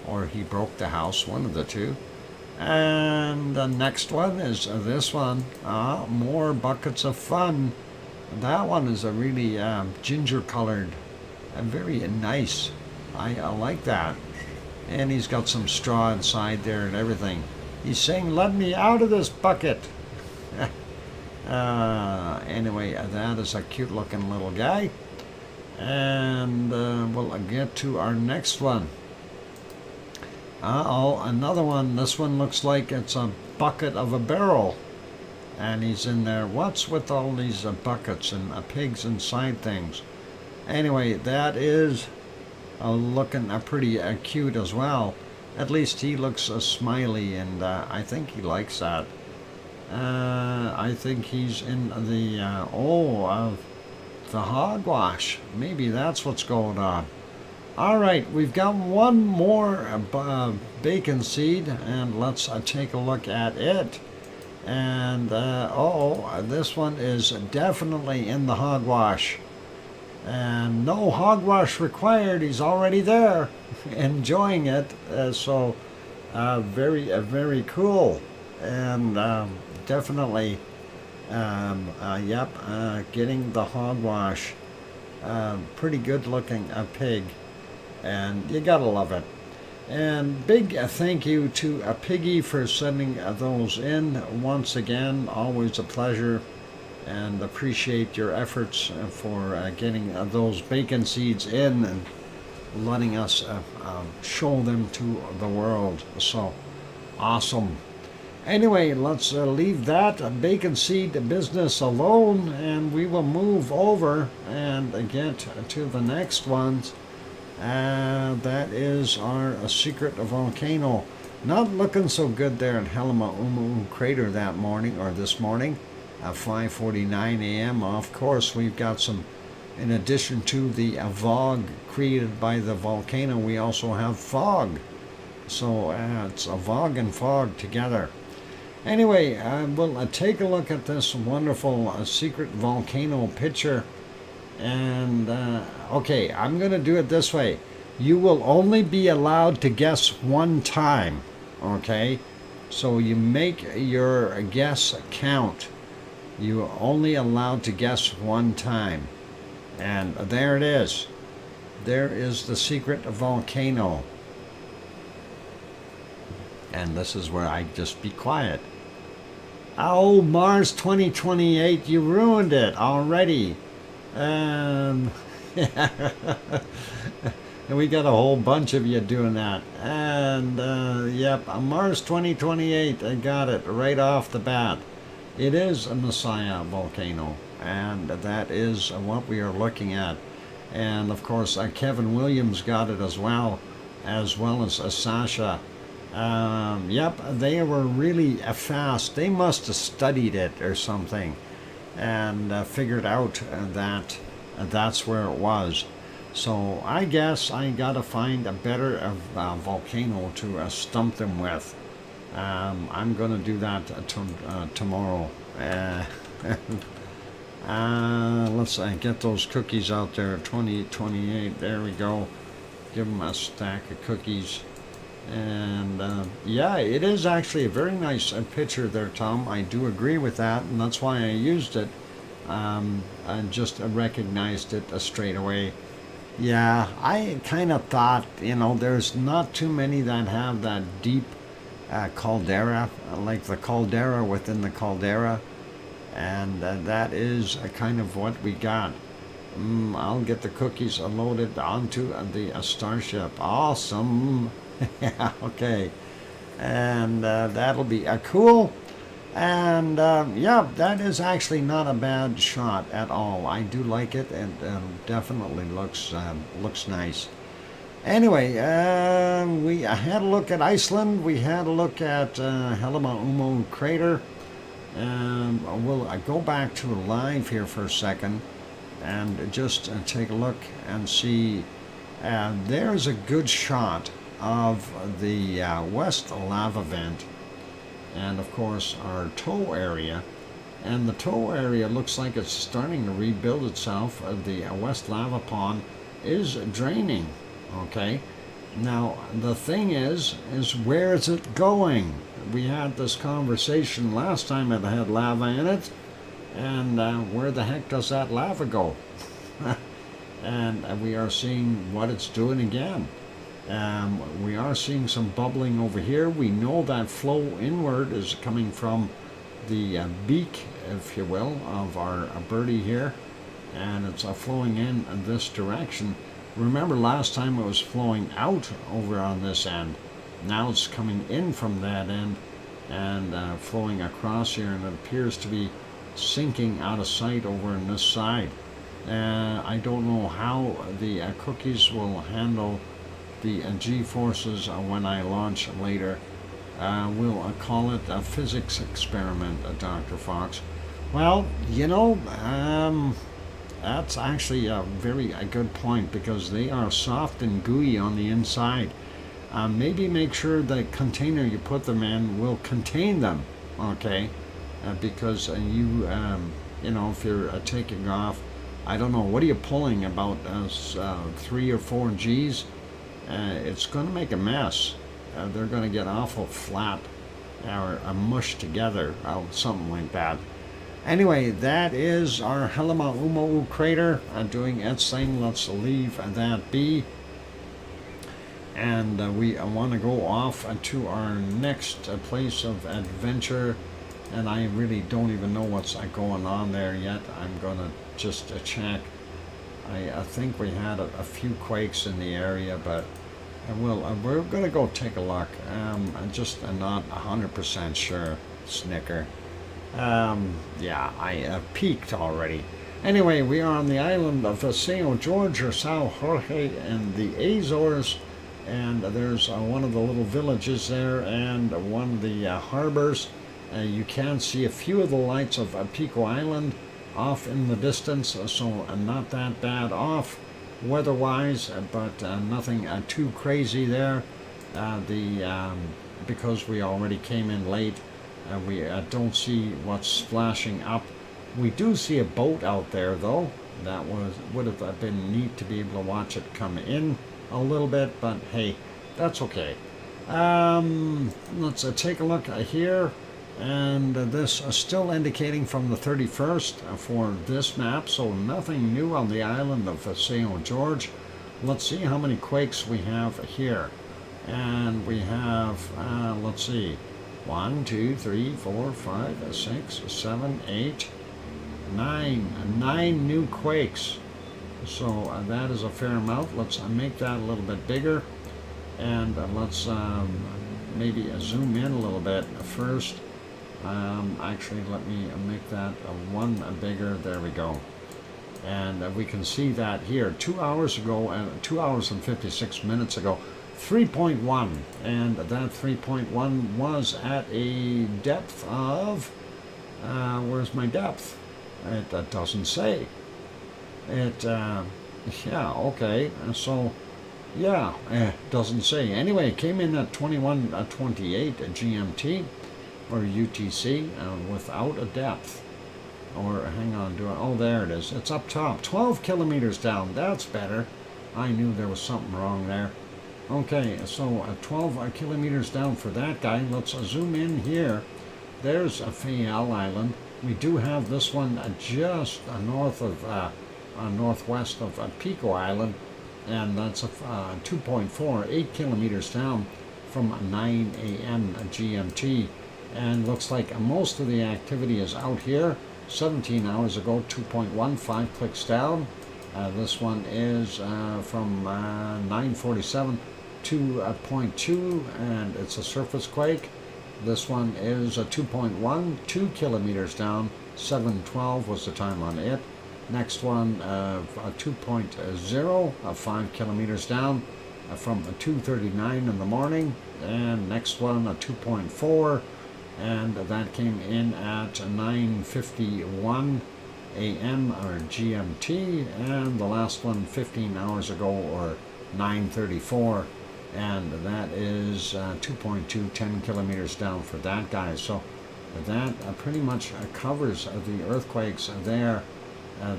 Or he broke the house, one of the two. And the next one is this one. More buckets of fun. That one is a really ginger colored. Very nice. I like that. And he's got some straw inside there and everything. He's saying, let me out of this bucket. Anyway, that is a cute looking little guy. And we'll get to our next one. Another one. This one looks like it's a bucket of a barrel. And he's in there. What's with all these buckets and pigs inside things? Anyway, that is looking pretty cute as well. At least he looks smiley, and I think he likes that. I think he's in the the hogwash. Maybe that's what's going on. All right, we've got one more bacon seed, and let's take a look at it. And this one is definitely in the hogwash. And no hogwash required. He's already there, enjoying it. Very cool. And definitely, getting the hogwash. Pretty good looking pig. And you gotta love it. And big thank you to Piggy for sending those in once again. Always a pleasure, and appreciate your efforts for getting those bacon seeds in and letting us show them to the world. So awesome. Anyway, let's leave that bacon seed business alone, and we will move over and get to the next ones. That is our secret volcano. Not looking so good there at Helma crater that morning, or this morning, at 5:49 a.m. Of course, we've got some, in addition to the fog created by the volcano, we also have fog. So it's a fog and fog together. Anyway, we'll take a look at this wonderful secret volcano picture. And okay, I'm going to do it this way. You will only be allowed to guess one time, okay? So you make your guess count. You are only allowed to guess one time. And there it is. There is the secret volcano. And this is where I just be quiet. Oh, Mars 2028, you ruined it already. And we got a whole bunch of you doing that. And yep, Mars 2028, I got it right off the bat. It is a Messiah volcano, and that is what we are looking at. And of course, Kevin Williams got it as well as Sasha. Yep, they were really fast. They must have studied it or something, and figured out that that's where it was. So I guess I gotta find a better volcano to stump them with. I'm gonna do that tomorrow. Let's get those cookies out there. 2028. There we go. Give them a stack of cookies. And yeah, it is actually a very nice picture there, Tom. I do agree with that, and that's why I used it. I just recognized it straight away. Yeah, I kind of thought, there's not too many that have that deep caldera, like the caldera within the caldera, and that is kind of what we got. I'll get the cookies loaded onto the Starship. Awesome. Yeah, okay. And that'll be cool. And yeah, that is actually not a bad shot at all. I do like it, and definitely looks nice. Anyway, we had a look at Iceland. We had a look at Helma crater. We'll go back to live here for a second and just take a look and see. There's a good shot of the west lava vent, and of course our toe area, and the toe area looks like it's starting to rebuild itself. The west lava pond is draining. Okay, now the thing is where is it going? We had this conversation last time it had lava in it, and where the heck does that lava go? And we are seeing what it's doing again. We are seeing some bubbling over here. We know that flow inward is coming from the beak, if you will, of our birdie here, and it's flowing in this direction. Remember last time it was flowing out over on this end. Now it's coming in from that end and flowing across here, and it appears to be sinking out of sight over on this side. I don't know how the cookies will handle the G-forces when I launch later. We'll call it a physics experiment, Dr. Fox. Well, you know, that's actually a good point because they are soft and gooey on the inside. Maybe make sure the container you put them in will contain them, okay? Because you know, if you're taking off, I don't know, what are you pulling, about 3 or 4 G's? It's going to make a mess. They're going to get awful flat or mushed together, something like that. Anyway, that is our Helima Umau crater doing its thing. Let's leave that be. And we want to go off to our next place of adventure. And I really don't even know what's going on there yet. I'm going to just check. I think we had a few quakes in the area, but we're going to go take a look. I'm just not 100% sure, Snicker. Yeah, I peaked already. Anyway, we are on the island of São Jorge or São Jorge in the Azores, and there's one of the little villages there and one of the harbors. You can see a few of the lights of Pico Island off in the distance, so not that bad off weather-wise, but nothing too crazy there. Because we already came in late, we don't see what's splashing up. We do see a boat out there, though. That would have been neat to be able to watch it come in a little bit, but hey, that's okay. Let's take a look here. And this is still indicating from the 31st for this map, so nothing new on the island of São Jorge. Let's see how many quakes we have here. And we have, let's see, 1, 2, 3, 4, 5, 6, 7, 8, 9 new quakes. So that is a fair amount. Let's make that a little bit bigger. And let's maybe zoom in a little bit first. Actually, let me make that one bigger. There we go. And we can see that here 2 hours ago, 2 hours and 56 minutes ago, 3.1, and that 3.1 was at a depth of, where's my depth? It doesn't say. It, yeah, okay, so, yeah, it doesn't say. Anyway, it came in at 21:28 GMT, or UTC, without a depth. Or, hang on, oh, there it is. It's up top, 12 kilometers down. That's better. I knew there was something wrong there. Okay, so 12 kilometers down for that guy. Let's zoom in here. There's a Fayal Island. We do have this one just north of, northwest of Pico Island, and that's a 2.4, 8 kilometers down from 9 a.m. GMT. And looks like most of the activity is out here. 17 hours ago, 2.15 clicks down. This one is from 9:47 to 0.2, and it's a surface quake. This one is a 2.1, 2 kilometers down. 7:12 was the time on it. Next one, 2.0, 5 kilometers down from 2:39 in the morning. And next one, a 2.4. And that came in at 9:51 a.m. or GMT, and the last one 15 hours ago, or 9:34, and that is 2.2, 10 kilometers down for that guy. So that pretty much covers the earthquakes there.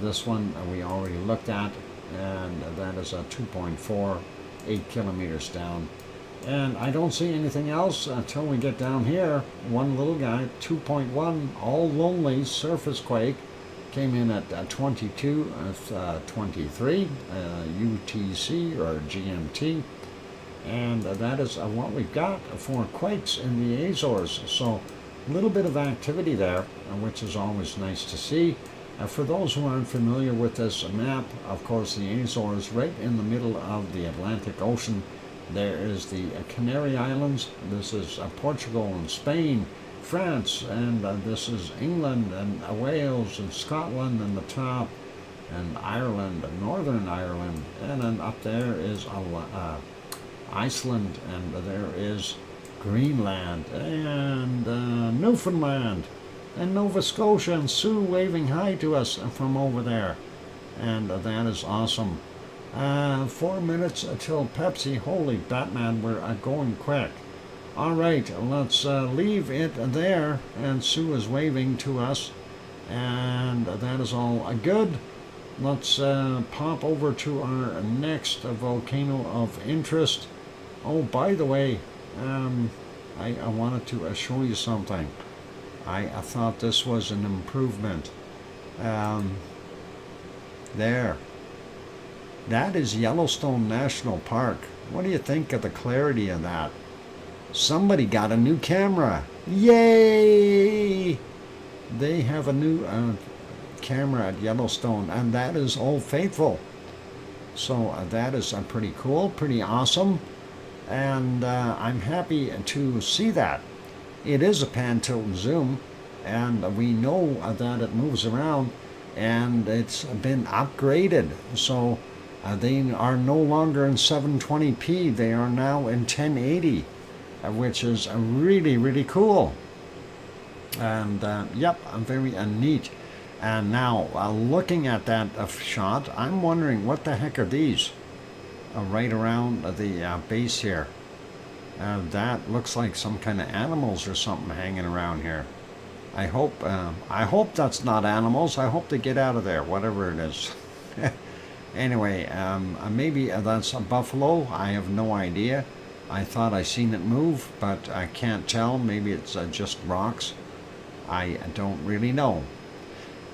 This one we already looked at, and that is a 2.4, 8 kilometers down. And I don't see anything else until we get down here. One little guy, 2.1, all lonely surface quake, came in at 22:23 UTC or GMT, and that is what we've got for quakes in the Azores. So a little bit of activity there, which is always nice to see. For those who aren't familiar with this map, of course, the Azores, right in the middle of the Atlantic Ocean. There is the Canary Islands. This is Portugal and Spain, France, and this is England and Wales and Scotland in the top, and Ireland, Northern Ireland, and then up there is Iceland, and there is Greenland, and Newfoundland, and Nova Scotia, and Sue waving hi to us from over there. And that is awesome. 4 minutes till Pepsi. Holy Batman, we're going quick. All right, let's leave it there. And Sue is waving to us. And that is all good. Let's pop over to our next volcano of interest. Oh, by the way, I wanted to show you something. I thought this was an improvement. There. That is Yellowstone National Park. What do you think of the clarity of that? Somebody got a new camera. Yay! They have a new camera at Yellowstone, and that is Old Faithful. So that is pretty cool, pretty awesome, and I'm happy to see that. It is a pan, tilt, and zoom, and we know that it moves around, and it's been upgraded. So they are no longer in 720p. They are now in 1080, which is really, really cool. And yep, very neat. And now, looking at that shot, I'm wondering what the heck are these right around the base here. That looks like some kind of animals or something hanging around here. I hope that's not animals. I hope they get out of there, whatever it is. Anyway, maybe that's a buffalo. I have no idea. I thought I seen it move, but I can't tell. Maybe it's just rocks. I don't really know.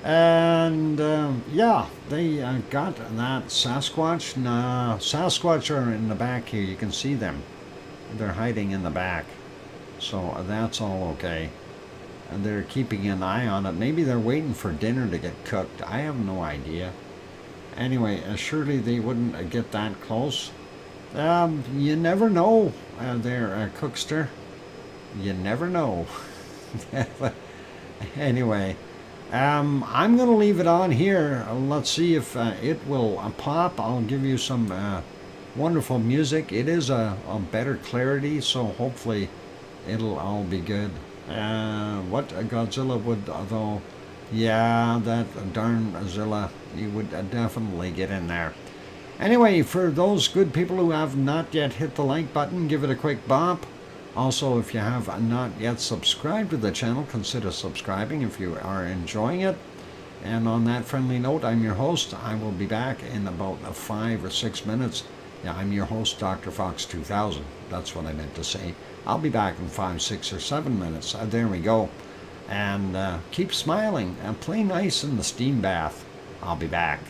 And yeah, they got that Sasquatch. Nah, Sasquatch are in the back here. You can see them. They're hiding in the back. So that's all okay. And they're keeping an eye on it. Maybe they're waiting for dinner to get cooked. I have no idea. Anyway, surely they wouldn't get that close. You never know there, Cookster. You never know. Anyway, I'm going to leave it on here. Let's see if it will pop. I'll give you some wonderful music. It is a better clarity, so hopefully it'll all be good. What Godzilla would, though, yeah, that darn Zilla, you would definitely get in there. Anyway, for those good people who have not yet hit the like button, give it a quick bop. Also, if you have not yet subscribed to the channel, consider subscribing if you are enjoying it. And on that friendly note, I'm your host. I will be back in about 5 or 6 minutes. Yeah, I'm your host, DrFox2000. That's what I meant to say. I'll be back in 5, 6, or 7 minutes. There we go. And keep smiling and play nice in the steam bath. I'll be back.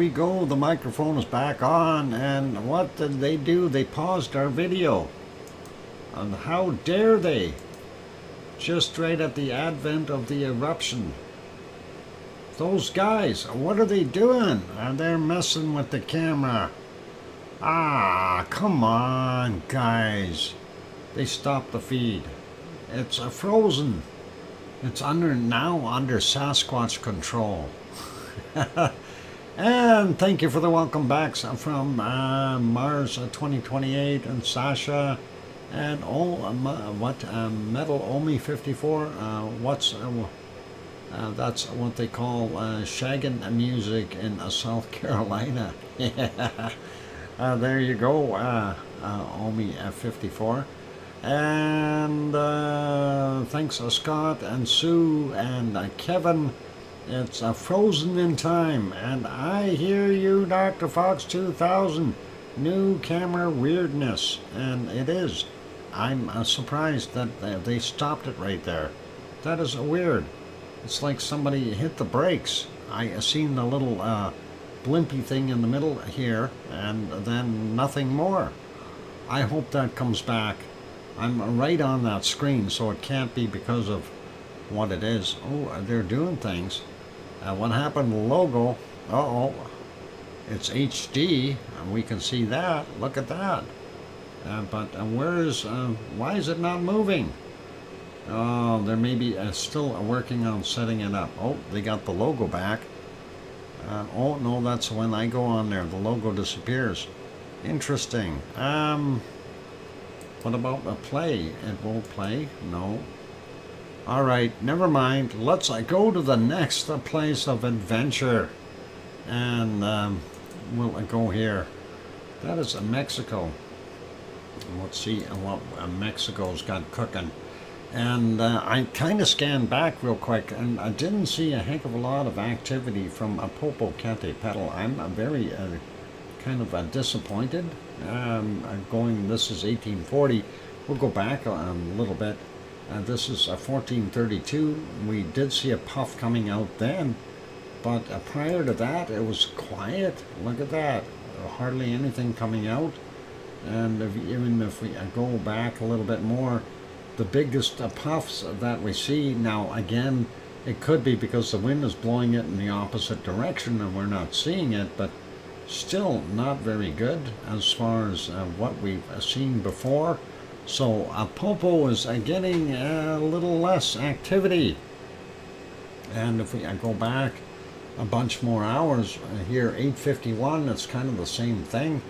we go. The microphone is back on. And what did they do? They paused our video. And how dare they? Just right at the advent of the eruption. Those guys, what are they doing? They're messing with the camera. Ah, come on, guys. They stopped the feed. It's frozen. It's now under Sasquatch control. And thank you for the welcome backs from Mars 2028 and Sasha and Metal Omi 54. That's what they call shaggin' music in South Carolina. There you go, Omi 54. And thanks Scott and Sue and Kevin. It's frozen in time. And I hear you, DrFox2000. New camera weirdness. And it is. I'm surprised that they stopped it right there. That is weird. It's like somebody hit the brakes. I seen the little blimpy thing in the middle here, and then nothing more. I hope that comes back. I'm right on that screen, so it can't be because of what it is. Oh, they're doing things. What happened to the logo? Uh-oh. It's HD, and we can see that. Look at that. But why is it not moving? Oh, they're maybe still working on setting it up. Oh, they got the logo back. Oh, no, that's when I go on there. The logo disappears. Interesting. What about a play? It won't play? No. Alright, never mind. Let's go to the next place of adventure. And we'll go here. That is Mexico. Let's see what Mexico's got cooking. And I kind of scanned back real quick, and I didn't see a heck of a lot of activity from Popocatépetl. I'm very kind of disappointed. This is 1840. We'll go back a little bit. This is 1432. We did see a puff coming out then, but prior to that, it was quiet. Look at that. Hardly anything coming out. And even if we go back a little bit more, the biggest puffs that we see now, again, it could be because the wind is blowing it in the opposite direction and we're not seeing it, but still not very good as far as what we've seen before. So Popo is getting a little less activity. And if we go back a bunch more hours here, 8:51, it's kind of the same thing.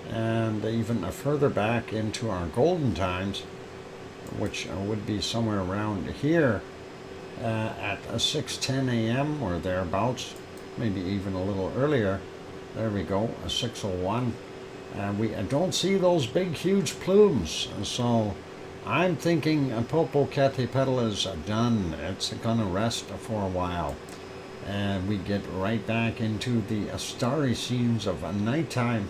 And even further back into our golden times, which would be somewhere around here at 6:10 a.m. or thereabouts, maybe even a little earlier. There we go, 6:01. We don't see those big, huge plumes. So I'm thinking Popocatépetl is done. It's going to rest for a while. And we get right back into the starry scenes of nighttime.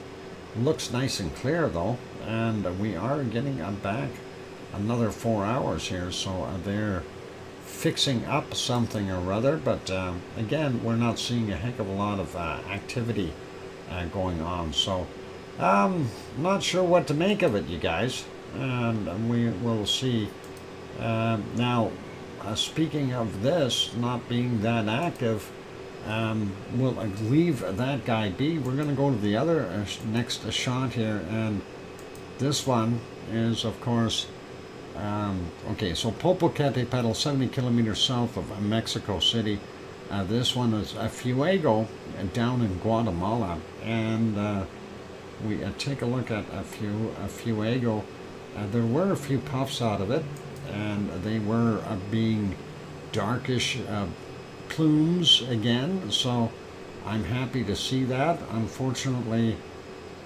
Looks nice and clear though. And we are getting back another 4 hours here. So they're fixing up something or other. But again, we're not seeing a heck of a lot of activity going on. So not sure what to make of it, you guys, and we will see. Now, speaking of this not being that active, we'll leave that guy be. We're going to go to the other next shot here, and this one is, of course, okay, so Popocatépetl, 70 kilometers south of Mexico City. This one is Fuego down in Guatemala, and we take a look at Fuego. There were a few puffs out of it, and they were being darkish plumes again, so I'm happy to see that. Unfortunately,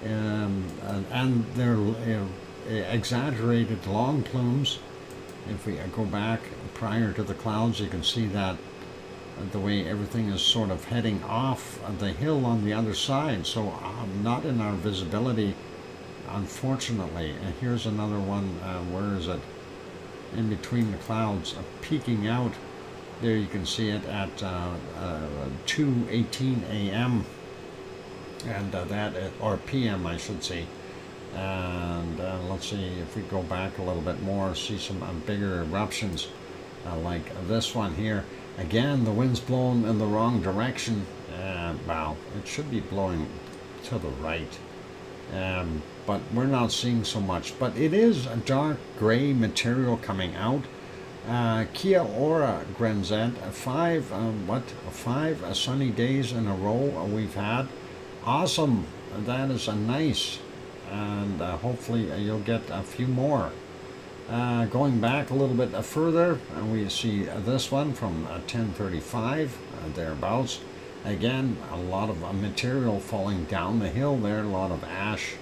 and they're exaggerated long plumes. If we go back prior to the clouds, you can see that the way everything is sort of heading off the hill on the other side, so not in our visibility, unfortunately. And here's another one. Where is it? In between the clouds, peeking out. There you can see it at 2:18 a.m. and or PM I should say. And let's see if we go back a little bit more, see some bigger eruptions like this one here. Again, the wind's blowing in the wrong direction. Well, it should be blowing to the right, but we're not seeing so much. But it is a dark gray material coming out. Kia ora, Grenzet, five sunny days in a row we've had. Awesome, that is a nice, and hopefully you'll get a few more. Going back a little bit further, we see this one from 1035, thereabouts. Again, a lot of material falling down the hill there, a lot of ash,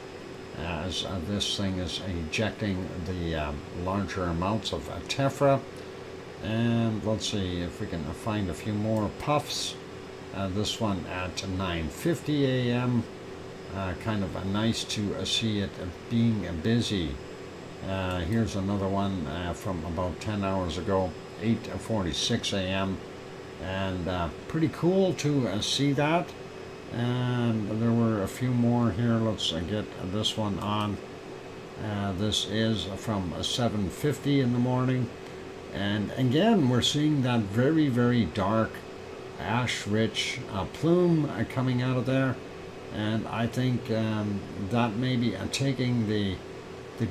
as this thing is ejecting the larger amounts of tephra. And let's see if we can find a few more puffs. This one at 9:50 a.m. Kind of nice to see it being busy. Here's another one from about 10 hours ago, 8:46 a.m. And pretty cool to see that. And there were a few more here. Let's get this one on. This is from 7:50 in the morning. And again, we're seeing that very, very dark, ash-rich plume coming out of there. And I think that may be taking the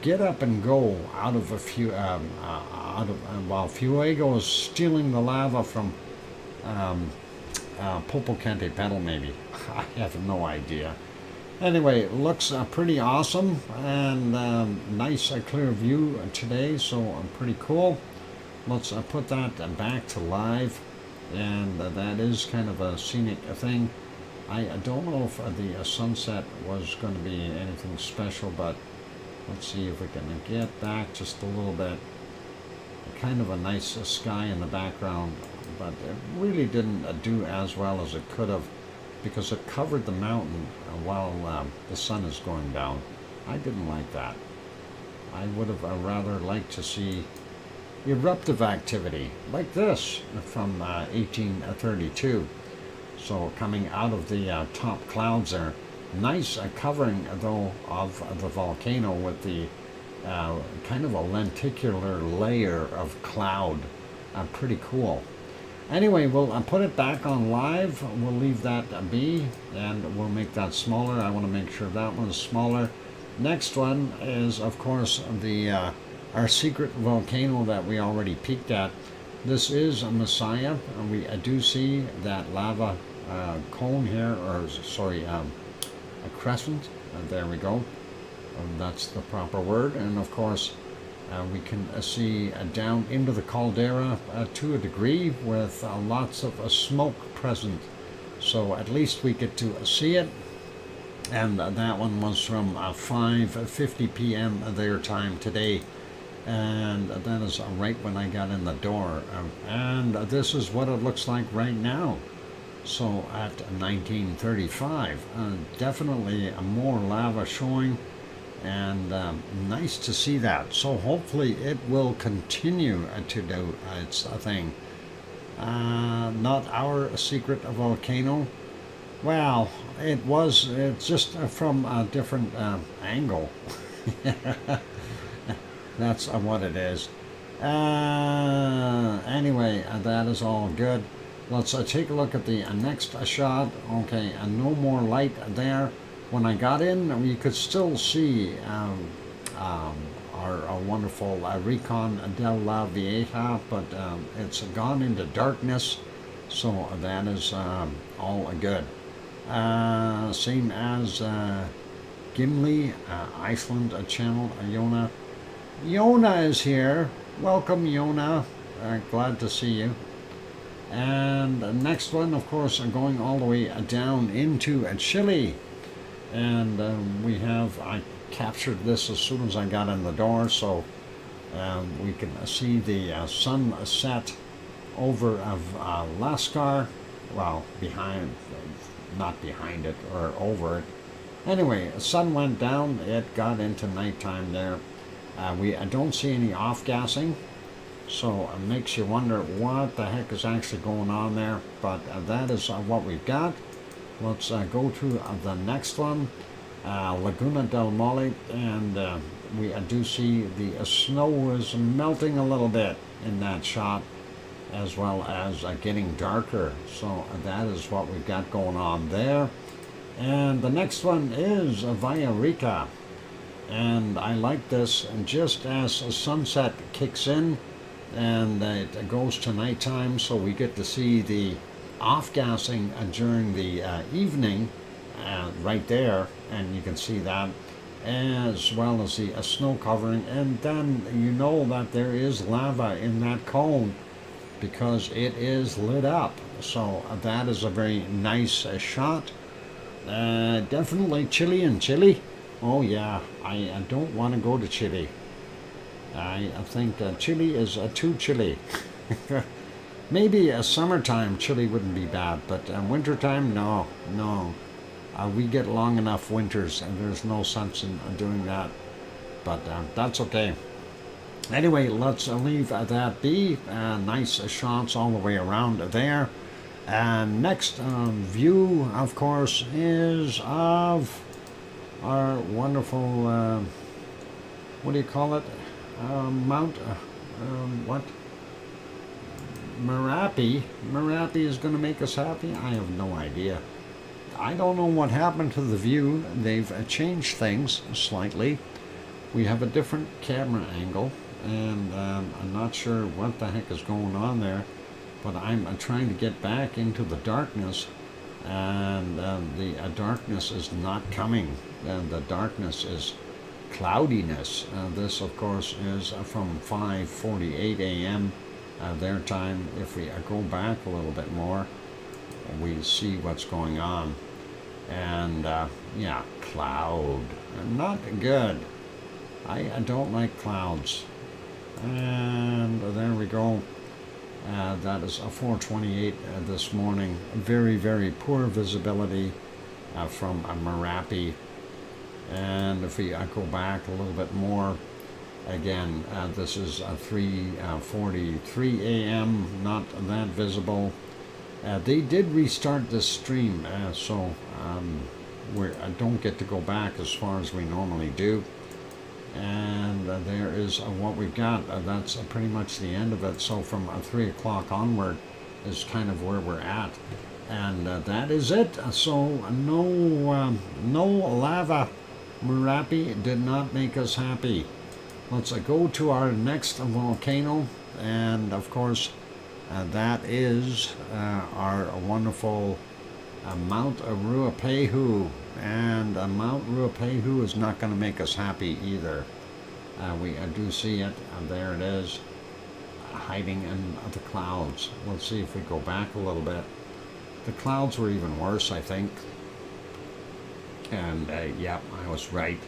get up and go out of a few, while Fuego is stealing the lava from Popocatépetl, maybe. I have no idea. Anyway, it looks pretty awesome, and nice clear view today, so pretty cool. Let's put that back to live, and that is kind of a scenic thing. I don't know if the sunset was going to be anything special, but let's see if we can get back just a little bit. Kind of a nice sky in the background, but it really didn't do as well as it could have, because it covered the mountain while the sun is going down. I didn't like that. I would have rather liked to see eruptive activity like this from 1832. So coming out of the top clouds there. Nice covering though of the volcano with the kind of a lenticular layer of cloud. Pretty cool. Anyway, we'll put it back on live. We'll leave that be, and we'll make that smaller. I want to make sure that one's smaller. Next one is, of course, the our secret volcano that we already peeked at. This is a Messiah, and we do see that lava cone here, or sorry, a crescent. There we go. That's the proper word. And of course, we can see down into the caldera to a degree, with lots of smoke present. So at least we get to see it. And that one was from 5:50 p.m. their time today. And that is right when I got in the door. And this is what it looks like right now. So at 1935, definitely more lava showing, and nice to see that. So hopefully it will continue to do its thing. Not our secret volcano. Well, it's just from a different angle. That's what it is. Anyway, that is all good. Let's take a look at the next shot. Okay, and no more light there. When I got in, you could still see our wonderful Recon de la Vieja, but it's gone into darkness, so that is all good. Same as Gimli, Iceland channel, Yona. Yona is here. Welcome, Yona. Glad to see you. And the next one, of course, going all the way down into Chile. And I captured this as soon as I got in the door, so we can see the sunset over of Lascar. Well, not behind it, or over it. Anyway, the sun went down, it got into nighttime there. We don't see any off-gassing, so it makes you wonder what the heck is actually going on there, but that is what we've got. let's go to the next one, Laguna del Mole, and we do see the snow is melting a little bit in that shot, as well as getting darker. So that is what we've got going on there. And the next one is Villarrica, and I like this. And just as sunset kicks in and it goes to nighttime, so we get to see the off-gassing during the evening right there, and you can see that, as well as the snow covering. And then you know that there is lava in that cone because it is lit up. So that is a very nice shot. Definitely Chile. Oh yeah, I don't want to go to Chile. I think Chile is too chilly. Maybe a summertime Chile wouldn't be bad, but wintertime, no. We get long enough winters, and there's no sense in doing that. But that's okay. Anyway, let's leave that be. Nice shots all the way around there. And next view, of course, is of our wonderful, what do you call it? Mount, what? Merapi. Merapi is going to make us happy? I have no idea. I don't know what happened to the view. They've changed things slightly. We have a different camera angle, and I'm not sure what the heck is going on there, but I'm trying to get back into the darkness, and the darkness is not coming. And the darkness is cloudiness. This, of course, is from 5:48 a.m. Their time. If we go back a little bit more, we see what's going on. And yeah, cloud. Not good. I don't like clouds. And there we go. That is a 4:28 this morning. Very, very poor visibility from Merapi. And if we go back a little bit more, again, this is 3:43 a.m. Not that visible. They did restart this stream, so we don't get to go back as far as we normally do. And there is what we've got. That's pretty much the end of it. So from 3 o'clock onward is kind of where we're at. And that is it. So no lava. Merapi did not make us happy. Let's go to our next volcano. And of course, that is our wonderful Mount Ruapehu. And Mount Ruapehu is not going to make us happy either. We do see it. There it is, hiding in the clouds. Let's see if we go back a little bit. The clouds were even worse, I think. And yeah, I was right.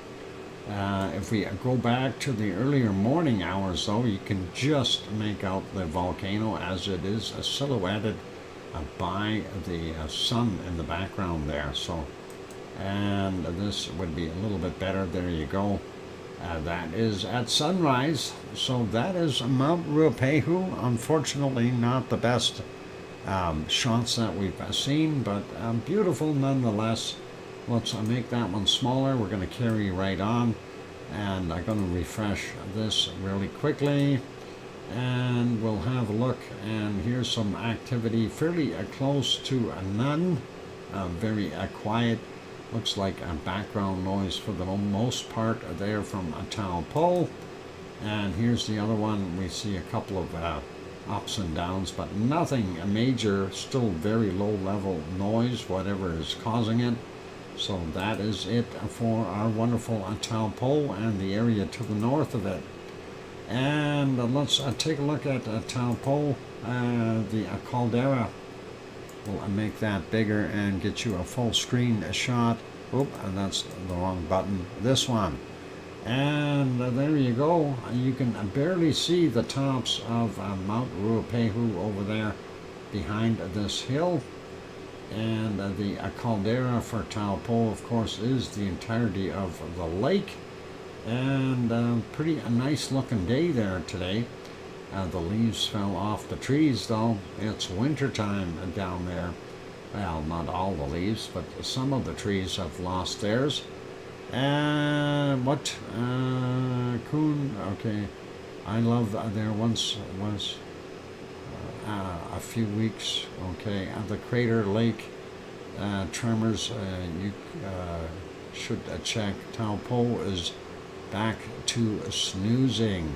If we go back to the earlier morning hours, though, you can just make out the volcano as it is silhouetted by the sun in the background there. So, and this would be a little bit better. There you go. That is at sunrise. So that is Mount Ruapehu. Unfortunately, not the best shots that we've seen, but beautiful nonetheless. Let's make that one smaller. We're going to carry right on, and I'm going to refresh this really quickly, and we'll have a look. And here's some activity fairly close to none. Very quiet. Looks like a background noise for the most part there from Taupo. And here's the other one. We see a couple of ups and downs, but nothing major. Still very low level noise, whatever is causing it. So that is it for our wonderful Taupo and the area to the north of it. And let's take a look at Taupo, the caldera. We'll make that bigger and get you a full screen shot. Oop, and that's the wrong button. This one. And there you go. You can barely see the tops of Mount Ruapehu over there behind this hill. And the caldera for Taupo, of course, is the entirety of the lake. And pretty nice looking day there today. The leaves fell off the trees, though. It's winter time down there. well, not all the leaves, but some of the trees have lost theirs. And what? Coon, okay. I love there once was a few weeks, okay, at the Crater Lake tremors. You should check. Taupo is back to snoozing.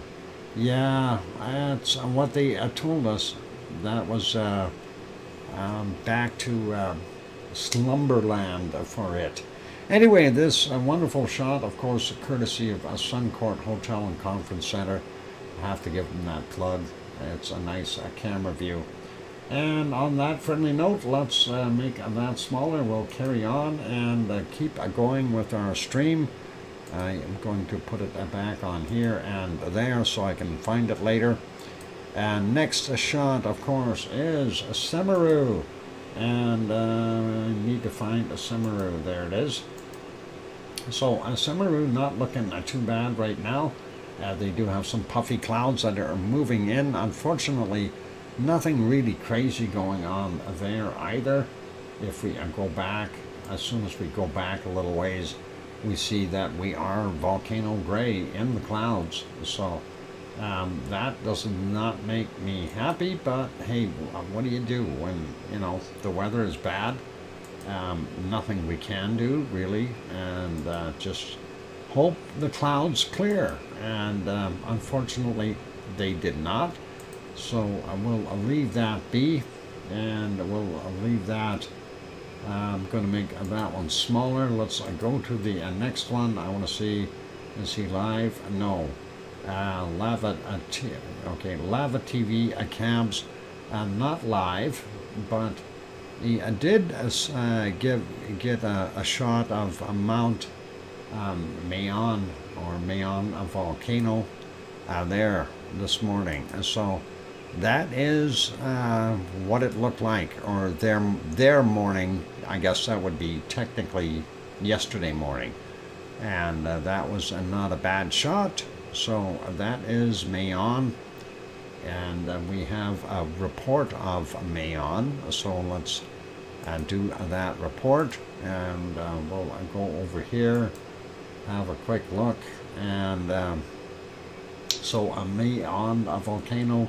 Yeah, that's what they told us. That was back to slumberland for it. Anyway, this wonderful shot, of course, courtesy of Suncourt Hotel and Conference Center. I have to give them that plug. It's a nice camera view. And on that friendly note, let's make that smaller. We'll carry on and keep going with our stream. I am going to put it back on here and there so I can find it later. And next shot, of course, is a Semeru. And I need to find a Semeru. There it is. So a Semeru not looking too bad right now. They do have some puffy clouds that are moving in. Unfortunately, nothing really crazy going on there either. If we go back, as soon as we go back a little ways, we see that we are volcano gray in the clouds. So that does not make me happy, but hey, what do you do when, you know, the weather is bad? Nothing we can do really, and just hope the clouds clear. And unfortunately they did not, so I will leave that be, and we'll leave that. I'm going to make that one smaller. Let's go to the next one. I want to see, is he live? No. Lava TV cabs, not live, but he did get a shot of Mount Mayon, or Mayon volcano there this morning. And so that is what it looked like, or their morning. I guess that would be technically yesterday morning, and that was not a bad shot. So that is Mayon, and we have a report of Mayon. So let's do that report, and we'll go over here, have a quick look. And so Mayon, a volcano,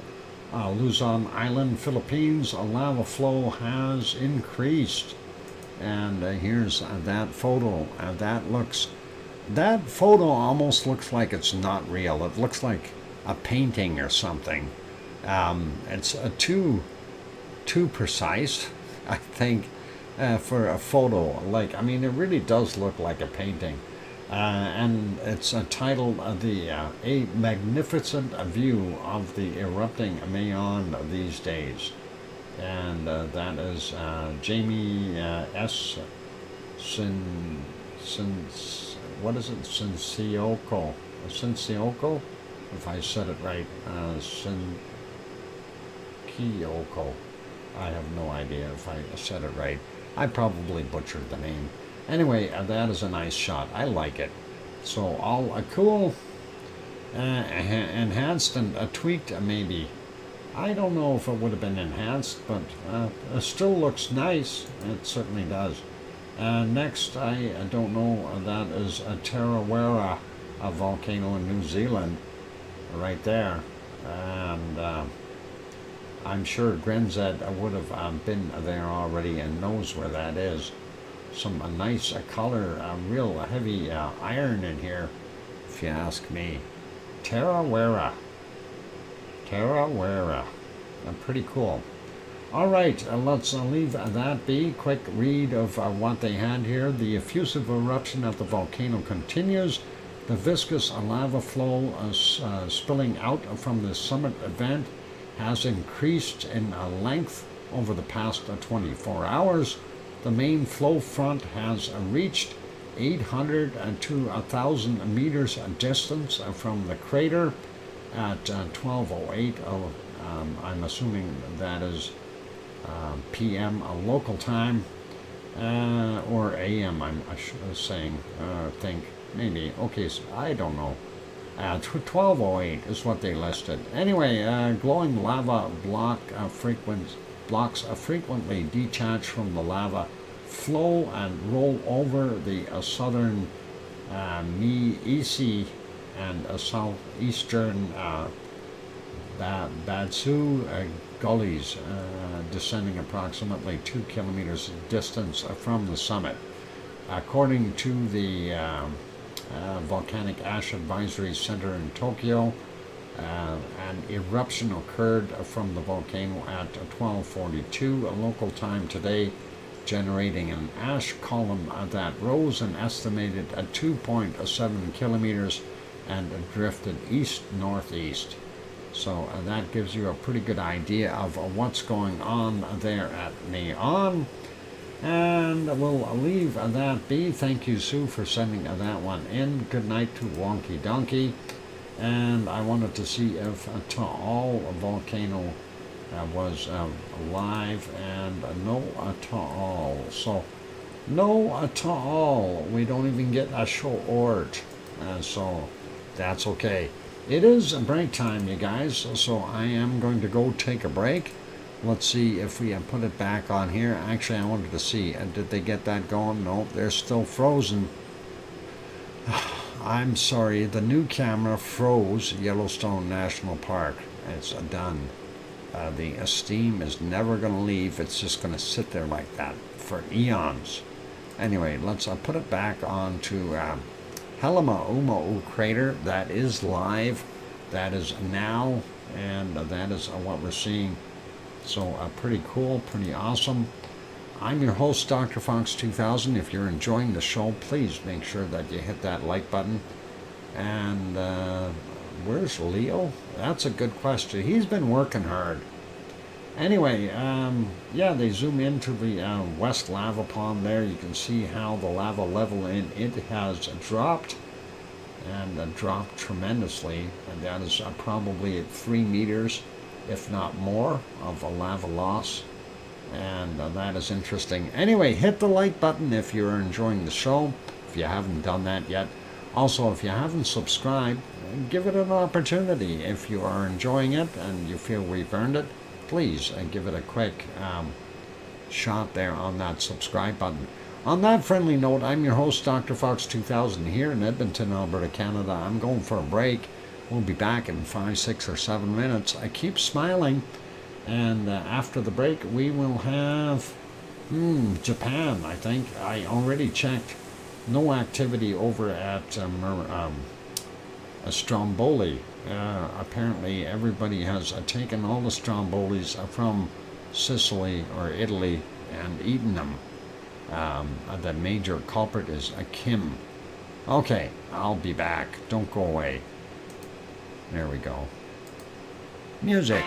Luzon Island, Philippines, a lava flow has increased. And here's that photo. That photo almost looks like it's not real. It looks like a painting or something. It's too precise, I think, for a photo. Like, I mean, it really does look like a painting. And it's titled A Magnificent View of the Erupting Mayon These Days. And that is Jamie S. What is it? Sincioko, if I said it right. Sincioko. I have no idea if I said it right. I probably butchered the name. Anyway, that is a nice shot. I like it. So all cool, enhanced and tweaked maybe. I don't know if it would have been enhanced, but it still looks nice. It certainly does. Next, I don't know, that is a Tarawera, a volcano in New Zealand, right there. And I'm sure Grenzed would have been there already and knows where that is. Some nice color, real heavy iron in here, if you ask me. Tarawera. Pretty cool. All right, let's leave that be. Quick read of what they had here. The effusive eruption of the volcano continues. The viscous lava flow spilling out from the summit event has increased in length over the past 24 hours. The main flow front has reached 800 to 1,000 meters distance from the crater at 12:08. I'm assuming that is PM local time, or AM. I'm saying, think maybe. Okay, so I don't know. 12:08 is what they listed. Anyway, glowing lava block blocks frequently detach from the lava, flow and roll over the southern Miisi and southeastern Badsu gullies, descending approximately 2 kilometers distance from the summit. According to the Volcanic Ash Advisory Center in Tokyo, an eruption occurred from the volcano at 12:42 local time today, generating an ash column that rose an estimated 2.7 kilometers and drifted east-northeast. So that gives you a pretty good idea of what's going on there at Neon. And we'll leave that be. Thank you, Sue, for sending that one in. Good night to Wonky Donkey. And I wanted to see if Taal volcano was live, and no Taal. So no Taal. We don't even get a show ort. So that's okay. It is break time, you guys, so I am going to go take a break. Let's see if we put it back on here. Actually, I wanted to see, did they get that going? No, they're still frozen. I'm sorry, the new camera froze Yellowstone National Park. It's done. The steam is never going to leave. It's just going to sit there like that for eons. Anyway, let's put it back on to Halema crater. That is live. That is now, and that is what we're seeing. So pretty cool, pretty awesome. I'm your host, DrFox2000. If you're enjoying the show, please make sure that you hit that like button. And where's Leo? That's a good question. He's been working hard. Anyway, yeah, they zoom into the West Lava Pond there. You can see how the lava level in it has dropped, and dropped tremendously. And that is probably at 3 meters, if not more, of a lava loss. And that is interesting. Anyway, hit the like button if you're enjoying the show, if you haven't done that yet. Also, if you haven't subscribed, give it an opportunity. If you are enjoying it and you feel we've earned it, please give it a quick shot there on that subscribe button. On that friendly note, I'm your host, DrFox2000, here in Edmonton, Alberta, Canada. I'm going for a break. We'll be back in 5, 6, or 7 minutes. I keep smiling. And after the break, we will have Japan, I think. I already checked. No activity over at Stromboli. Apparently, everybody has taken all the Strombolis from Sicily or Italy and eaten them. The major culprit is Kim. Okay, I'll be back. Don't go away. There we go. Music.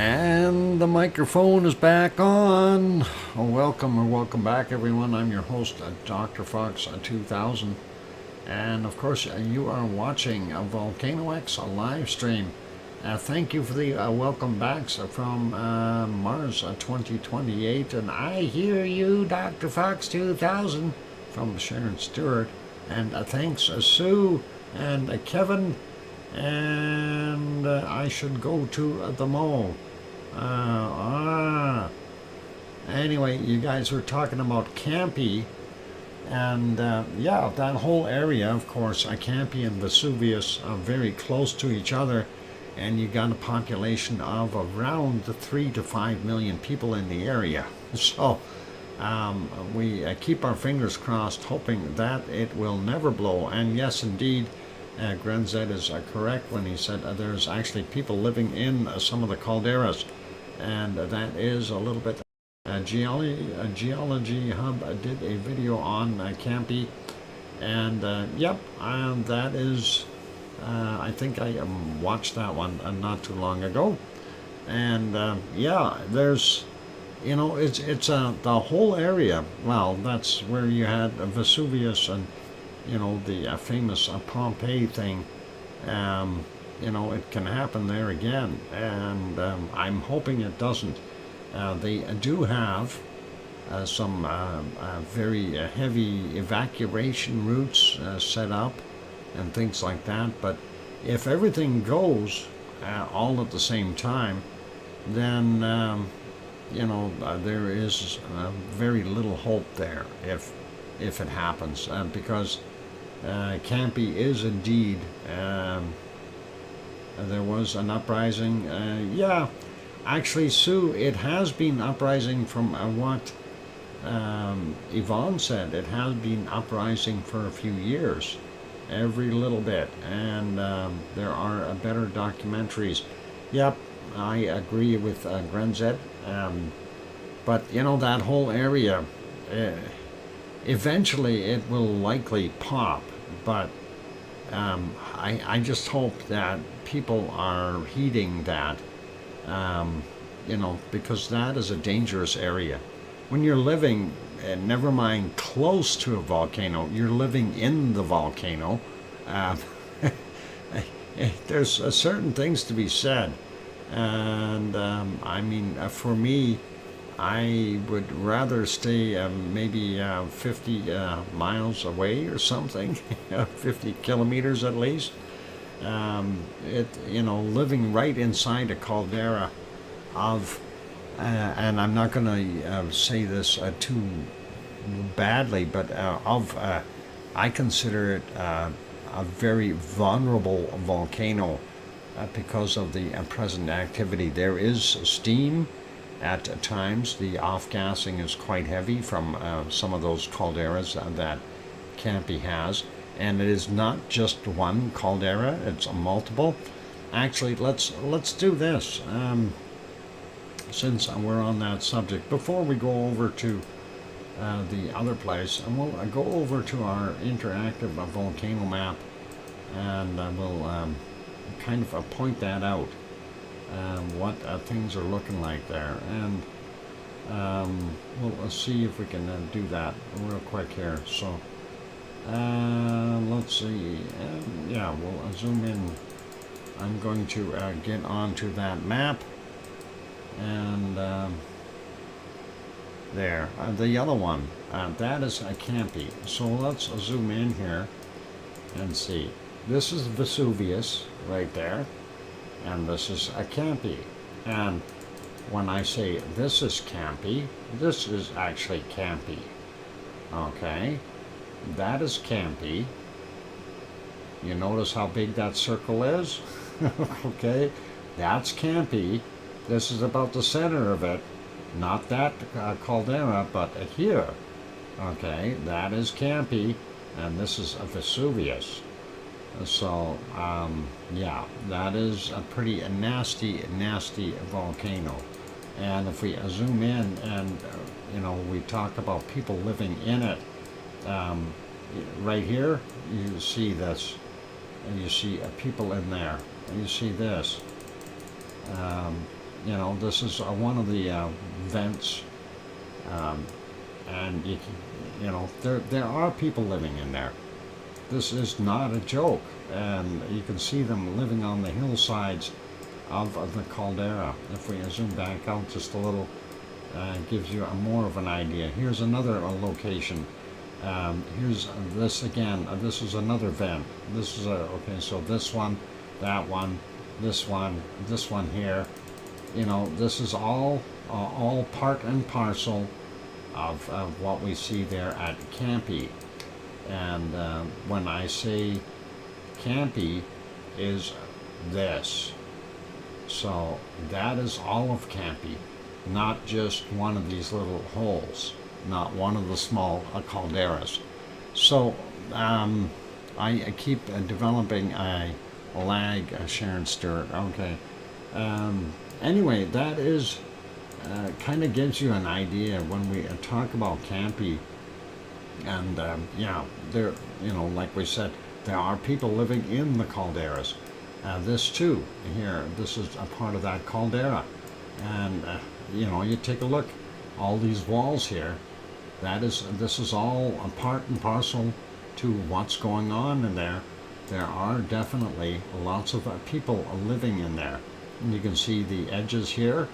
And the microphone is back on. Welcome back, everyone. I'm your host, DrFox2000. And of course, you are watching a VolcanoX live stream. Thank you for the welcome backs from Mars 2028. And I hear you, DrFox2000, from Sharon Stewart. And thanks, Sue and Kevin. And I should go to the mall. Anyway, you guys were talking about Campi, and yeah, that whole area, of course, Campi and Vesuvius are very close to each other, and you got a population of around 3 to 5 million people in the area. So we keep our fingers crossed, hoping that it will never blow. And yes, indeed, Grenzed is correct when he said there's actually people living in some of the calderas, and that is a little bit. Geology Hub did a video on Campi, and yep, that is. I think I watched that one not too long ago, and yeah, there's, it's the whole area. Well, that's where you had Vesuvius and the famous Pompeii thing. It can happen there again, and I'm hoping it doesn't. They do have some very heavy evacuation routes set up and things like that, but if everything goes all at the same time, then there is very little hope there if it happens, because Campi is indeed there was an uprising. Yeah, actually, Sue, it has been uprising from what Yvonne said. It has been uprising for a few years, every little bit, and there are better documentaries. Yep, I agree with Grenzed, but that whole area, eventually it will likely pop, but I just hope that people are heeding that, because that is a dangerous area. When you're living, never mind close to a volcano, you're living in the volcano. There's certain things to be said, and I mean, for me, I would rather stay maybe 50 miles away or something, 50 kilometers at least. Living right inside a caldera of, and I'm not going to say this too badly, but I consider it a very vulnerable volcano because of the present activity. There is steam at times. The off-gassing is quite heavy from some of those calderas that Campi has. And it is not just one caldera, it's multiple. Actually, let's do this, since we're on that subject. Before we go over to the other place, and we'll go over to our interactive volcano map, and we'll kind of point that out, what things are looking like there. And we'll see if we can do that real quick here. So let's see. Yeah, we'll zoom in. I'm going to get onto that map, and there, the yellow one, that is Campi. So let's zoom in here and see. This is Vesuvius right there, and this is Campi. And when I say this is Campi, this is actually Campi. Okay, that is Campi. You notice how big that circle is? Okay, that's Campi. This is about the center of it, not that caldera, but here. Okay, that is Campi, and this is Vesuvius. So, yeah, that is a pretty nasty volcano. And if we zoom in and, we talk about people living in it, right here, you see this, and you see people in there, and you see this. you know, this is one of the vents, um, and you know, there are people living in there. This is not a joke, and you can see them living on the hillsides of the caldera. If we zoom back out just a little, gives you more of an idea. Here's another location. Here's this again. This is another vent. This is okay. So this one, that one, this one here. You know, this is all part and parcel of what we see there at Campi. And when I say Campi, is this. So that is all of Campi, not just one of these little holes, not one of the small calderas. So I keep developing a lag, Sharon Stewart. Okay. Anyway, that is kind of gives you an idea when we talk about Campi. And yeah, there, you know, like we said, there are people living in the calderas. This too, here, this is a part of that caldera. And you know, you take a look, all these walls here, this is all a part and parcel to what's going on in there. There are definitely lots of people living in there. And you can see the edges here.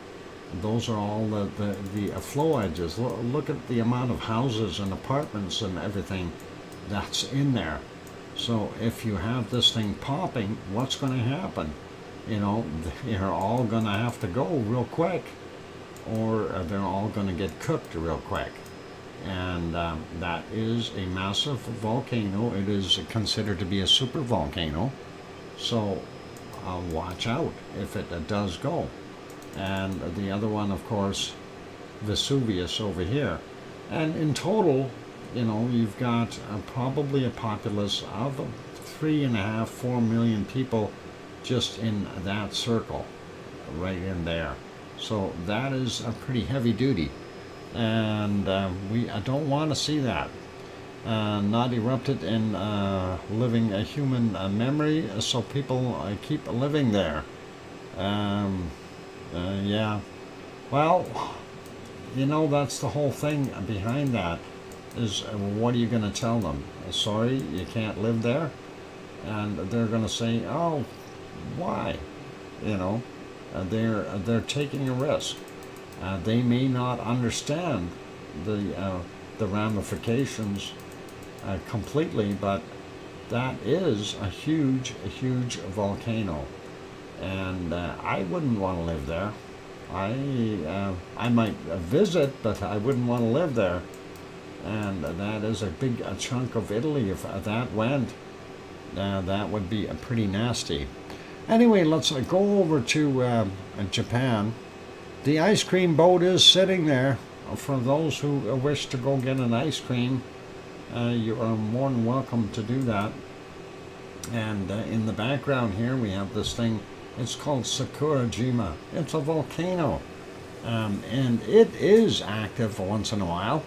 Those are all the flow edges. Look at the amount of houses and apartments and everything that's in there. So if you have this thing popping, what's going to happen? You know, they're all going to have to go real quick, or they're all going to get cooked real quick. And that is a massive volcano. It is considered to be a super volcano. So watch out if it does go. And the other one, of course, Vesuvius over here. And in total, you know, you've got probably a populace of 3.5, 4 million people just in that circle, right in there. So that is a pretty heavy duty. And I don't want to see that. Not erupted in living a human memory, so people keep living there. Yeah, well, you know, that's the whole thing behind that, is what are you going to tell them? Sorry, you can't live there? And they're going to say, oh, why? You know, they're taking a risk. They may not understand the ramifications completely, but that is a huge volcano. And I wouldn't want to live there. I might visit, but I wouldn't want to live there. And that is a big chunk of Italy. If that went, that would be pretty nasty. Anyway, let's go over to Japan. The ice cream boat is sitting there. For those who wish to go get an ice cream, you are more than welcome to do that. And in the background here, we have this thing. It's called Sakurajima. It's a volcano, and it is active once in a while.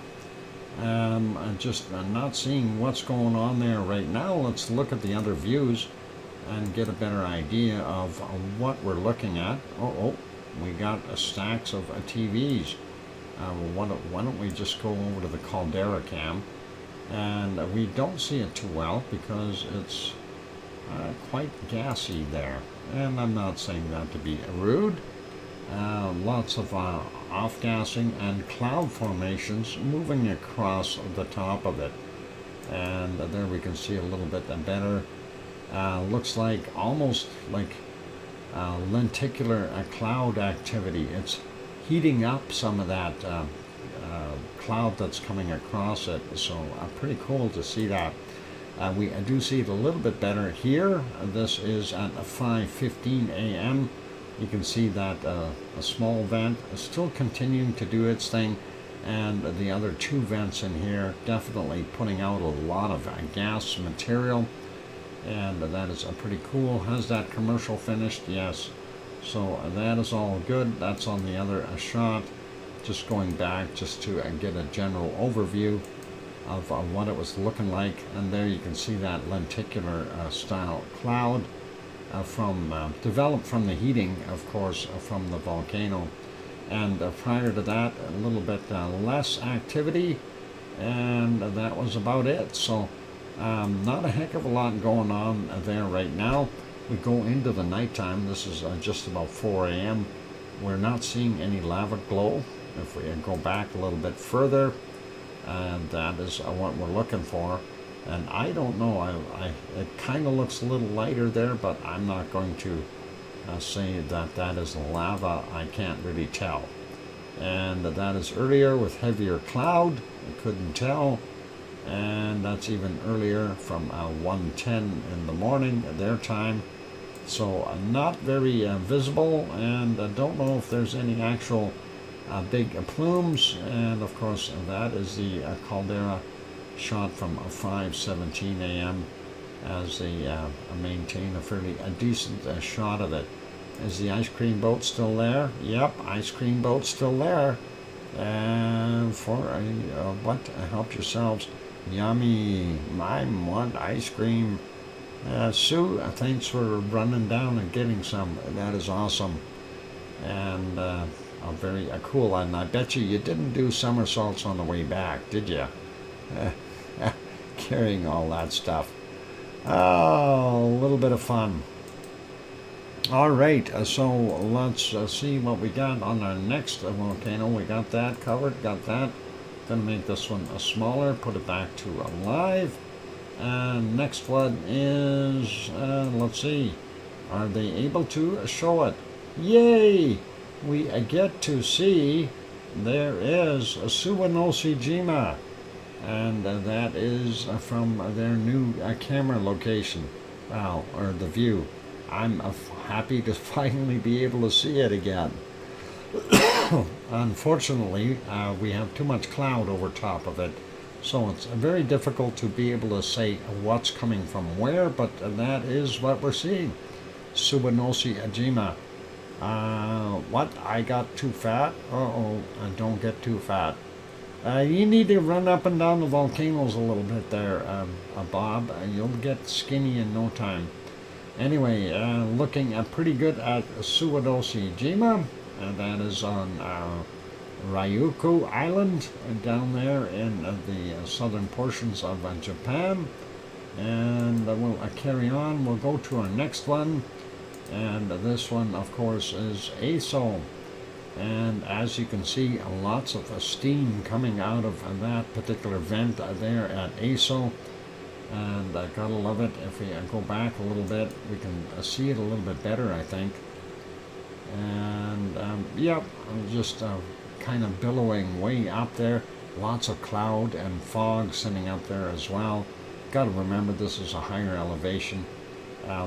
I'm just not seeing what's going on there right now. Let's look at the other views and get a better idea of what we're looking at. Oh, we got stacks of TVs. Why don't we just go over to the caldera cam? And we don't see it too well because it's quite gassy there. And I'm not saying that to be rude. Lots of off-gassing and cloud formations moving across the top of it. And there we can see a little bit better. Looks like almost like lenticular cloud activity. It's heating up some of that cloud that's coming across it. So pretty cool to see that. We do see it a little bit better here. This is at 5:15 a.m. You can see that a small vent is still continuing to do its thing, and the other two vents in here definitely putting out a lot of gas material, and that is pretty cool. Has that commercial finished? Yes. So that is all good. That's on the other shot. Just going back just to get a general overview of what it was looking like, and there you can see that lenticular style cloud. developed from the heating, of course, from the volcano. And prior to that, a little bit less activity, and that was about it. So not a heck of a lot going on there right now. We go into the nighttime. This is just about 4 a.m. We're not seeing any lava glow. If we go back a little bit further, and that is what we're looking for. And I don't know, it kind of looks a little lighter there, but I'm not going to say that that is lava. I can't really tell. And that is earlier with heavier cloud. I couldn't tell. And that's even earlier from 1:10 in the morning, their time. So not very visible, and I don't know if there's any actual big plumes. And of course, that is the caldera shot from 5:17 a.m. as they maintain a decent shot of it. Is the ice cream boat still there? Yep, ice cream boat still there. And for what? Help yourselves. Yummy. I want ice cream. Sue, thanks for running down and getting some. That is awesome. And very cool. And I bet you didn't do somersaults on the way back, did you? Carrying all that stuff. Oh, a little bit of fun. All right, so let's see what we got on our next volcano. We got that covered, got that. Gonna make this one smaller, put it back to alive. And next one is, let's see, are they able to show it? Yay! We get to see there is a Suwanoshijima, and that is from their new camera location, or the view. I'm happy to finally be able to see it again. Unfortunately, we have too much cloud over top of it, so it's very difficult to be able to say what's coming from where, but that is what we're seeing. Suwanoshijima. What? I got too fat? Uh-oh, don't get too fat. You need to run up and down the volcanoes a little bit there, Bob. You'll get skinny in no time. Anyway, looking pretty good at Suwanoshijima, and that is on Ryukyu Island, down there in the southern portions of Japan. And we'll carry on. We'll go to our next one, and this one, of course, is Aso. And as you can see, lots of steam coming out of that particular vent there at Aso. And gotta love it. If we go back a little bit, we can see it a little bit better, I think. And yep, just kind of billowing way up there. Lots of cloud and fog sitting up there as well. Gotta remember, this is a higher elevation.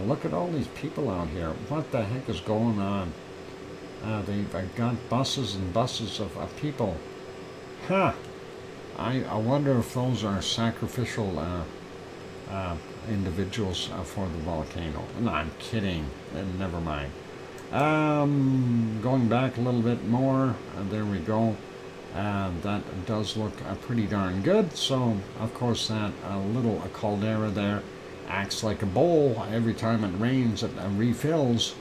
Look at all these people out here. What the heck is going on? They've got buses and buses of people. Huh. I wonder if those are sacrificial individuals for the volcano. No, I'm kidding. Never mind. Going back a little bit more, there we go. That does look pretty darn good. So, of course, that little caldera there acts like a bowl. Every time it rains, it refills,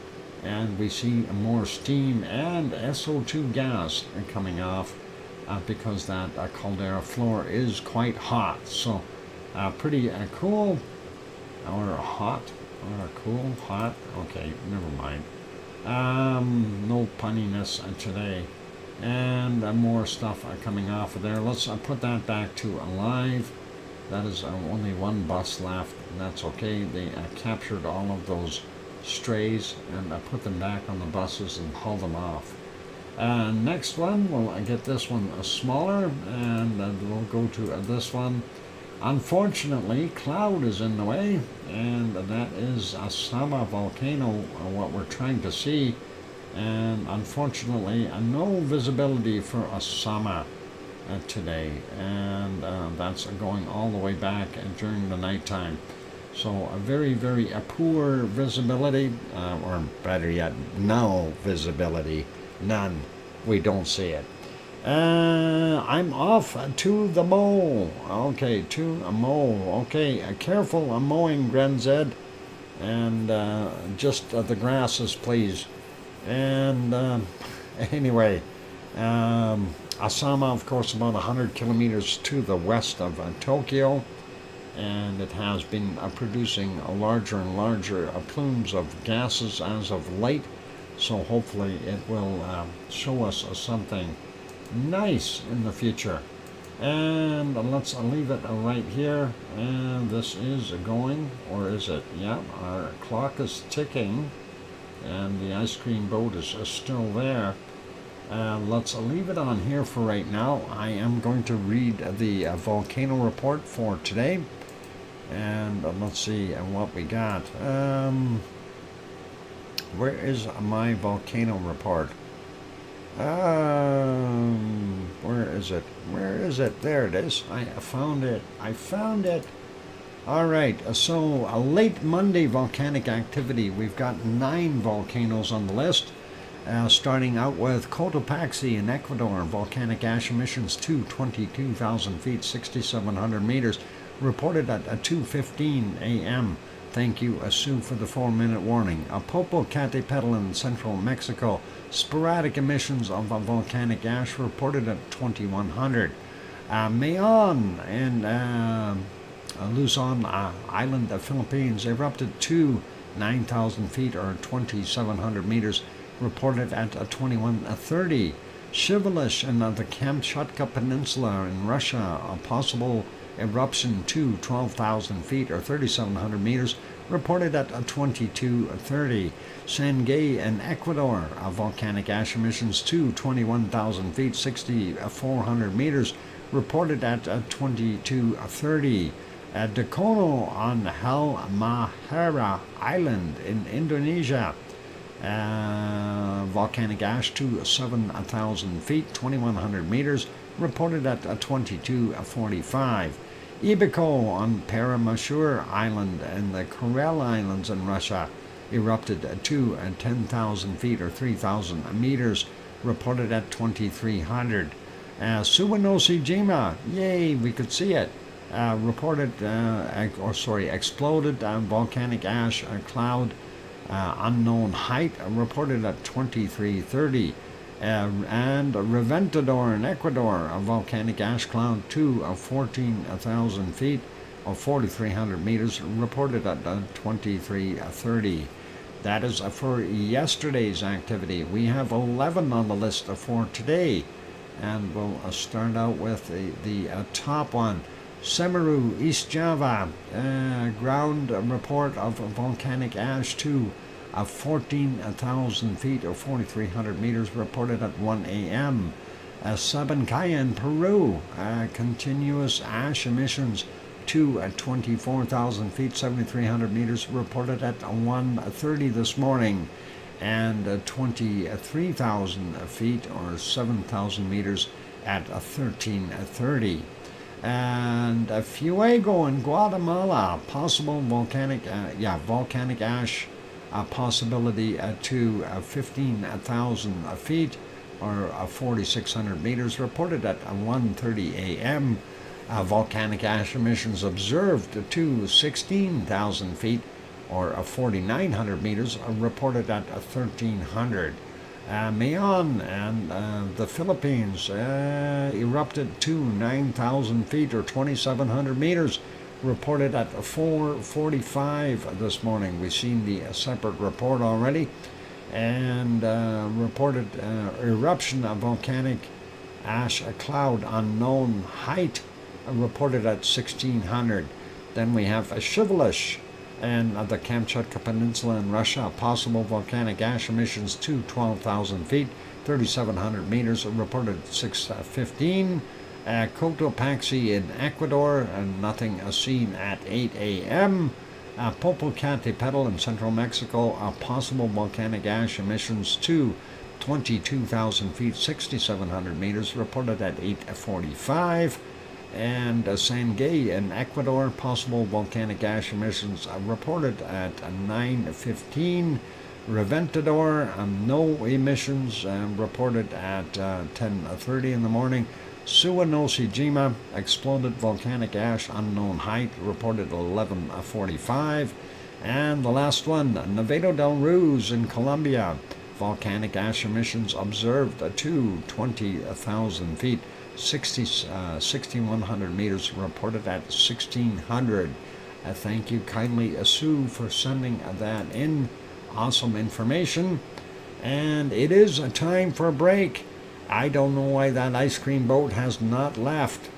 and we see more steam and SO2 gas coming off because that caldera floor is quite hot. So, pretty cool, or hot, or cool, hot. Okay, never mind. No punniness today. And more stuff coming off of there. Let's put that back to alive. That is only one bus left, and that's okay. They captured all of those strays and put them back on the buses and haul them off. Next one, we'll get this one smaller, and we'll go to this one. Unfortunately, cloud is in the way, and that is a Sama volcano, what we're trying to see. And unfortunately, no visibility for a Sama today, and that's going all the way back during the nighttime. So a very, very poor visibility, or better yet, no visibility, none. We don't see it. I'm off to the mow. Okay, to a mow. Okay, careful mowing, Grenzed. and just the grasses, please. And anyway, Asama, of course, about 100 kilometers to the west of Tokyo, and it has been producing larger and larger plumes of gases as of late. So hopefully it will show us something nice in the future. And let's leave it right here. And this is going, or is it? Yeah, our clock is ticking, and the ice cream boat is still there. Let's leave it on here for right now. I am going to read the volcano report for today. And let's see what we got. Where is my volcano report? Where is it? Where is it? There it is. I found it. I found it. All right. So a late Monday volcanic activity. We've got 9 volcanoes on the list. Starting out with Cotopaxi in Ecuador. Volcanic ash emissions to 22,000 feet, 6,700 meters. Reported at 2:15 a.m. Thank you, Sue, for the 4-minute warning. Popocatépetl in central Mexico. Sporadic emissions of volcanic ash reported at 2100. Mayon in Luzon Island, the Philippines, erupted to 9,000 feet or 2,700 meters. Reported at 2130. Shivalish in the Kamchatka Peninsula in Russia. A possible eruption to 12,000 feet or 3,700 meters, reported at 2230. Sangay in Ecuador, volcanic ash emissions to 21,000 feet, 6,400 meters, reported at 2230. Dakono on Halmahera Island in Indonesia, volcanic ash to 7,000 feet, 2,100 meters, reported at 2245. Ibico on Paramashur Island and the Kuril Islands in Russia erupted to 10,000 feet or 3,000 meters, reported at 2,300. Suwanoshijima, yay, we could see it. Exploded volcanic ash cloud, unknown height, reported at 2330. And Reventador in Ecuador, a volcanic ash cloud to 14,000 feet or 4,300 meters, reported at 2330. That is for yesterday's activity. We have 11 on the list for today, and we'll start out with the top one. Semeru, East Java, ground report of volcanic ash to 14,000 feet or 4,300 meters, reported at 1 a.m. Sabancaya in Peru, continuous ash emissions to 24,000 feet, 7,300 meters, reported at 1:30 this morning, and 23,000 feet or 7,000 meters at 13:30. And Fuego in Guatemala, possible volcanic ash possibility to 15,000 feet or 4,600 meters, reported at 1:30 a.m. Volcanic ash emissions observed to 16,000 feet or 4,900 meters, reported at 1,300. Mayon and the Philippines erupted to 9,000 feet or 2,700 meters, reported at 4:45 this morning. We've seen the separate report already, and reported eruption of volcanic ash cloud, unknown height, reported at 1,600. Then we have Shivalish and the Kamchatka Peninsula in Russia, possible volcanic ash emissions to 12,000 feet, 3,700 meters, reported at 6:15. Cotopaxi in Ecuador, nothing seen at 8 a.m. Popocatépetl in central Mexico, possible volcanic ash emissions to 22,000 feet, 6,700 meters, reported at 8:45. And Sangay in Ecuador, possible volcanic ash emissions reported at 9:15. Reventador, no emissions reported at 10:30 in the morning. Suwanoshijima, exploded volcanic ash, unknown height, reported 11:45. And the last one, Nevado del Ruiz in Colombia. Volcanic ash emissions observed to 20,000 feet, 6,100 meters, reported at 1,600. Thank you kindly, Sue, for sending that in. Awesome information. And it is a time for a break. I don't know why that ice cream boat has not left.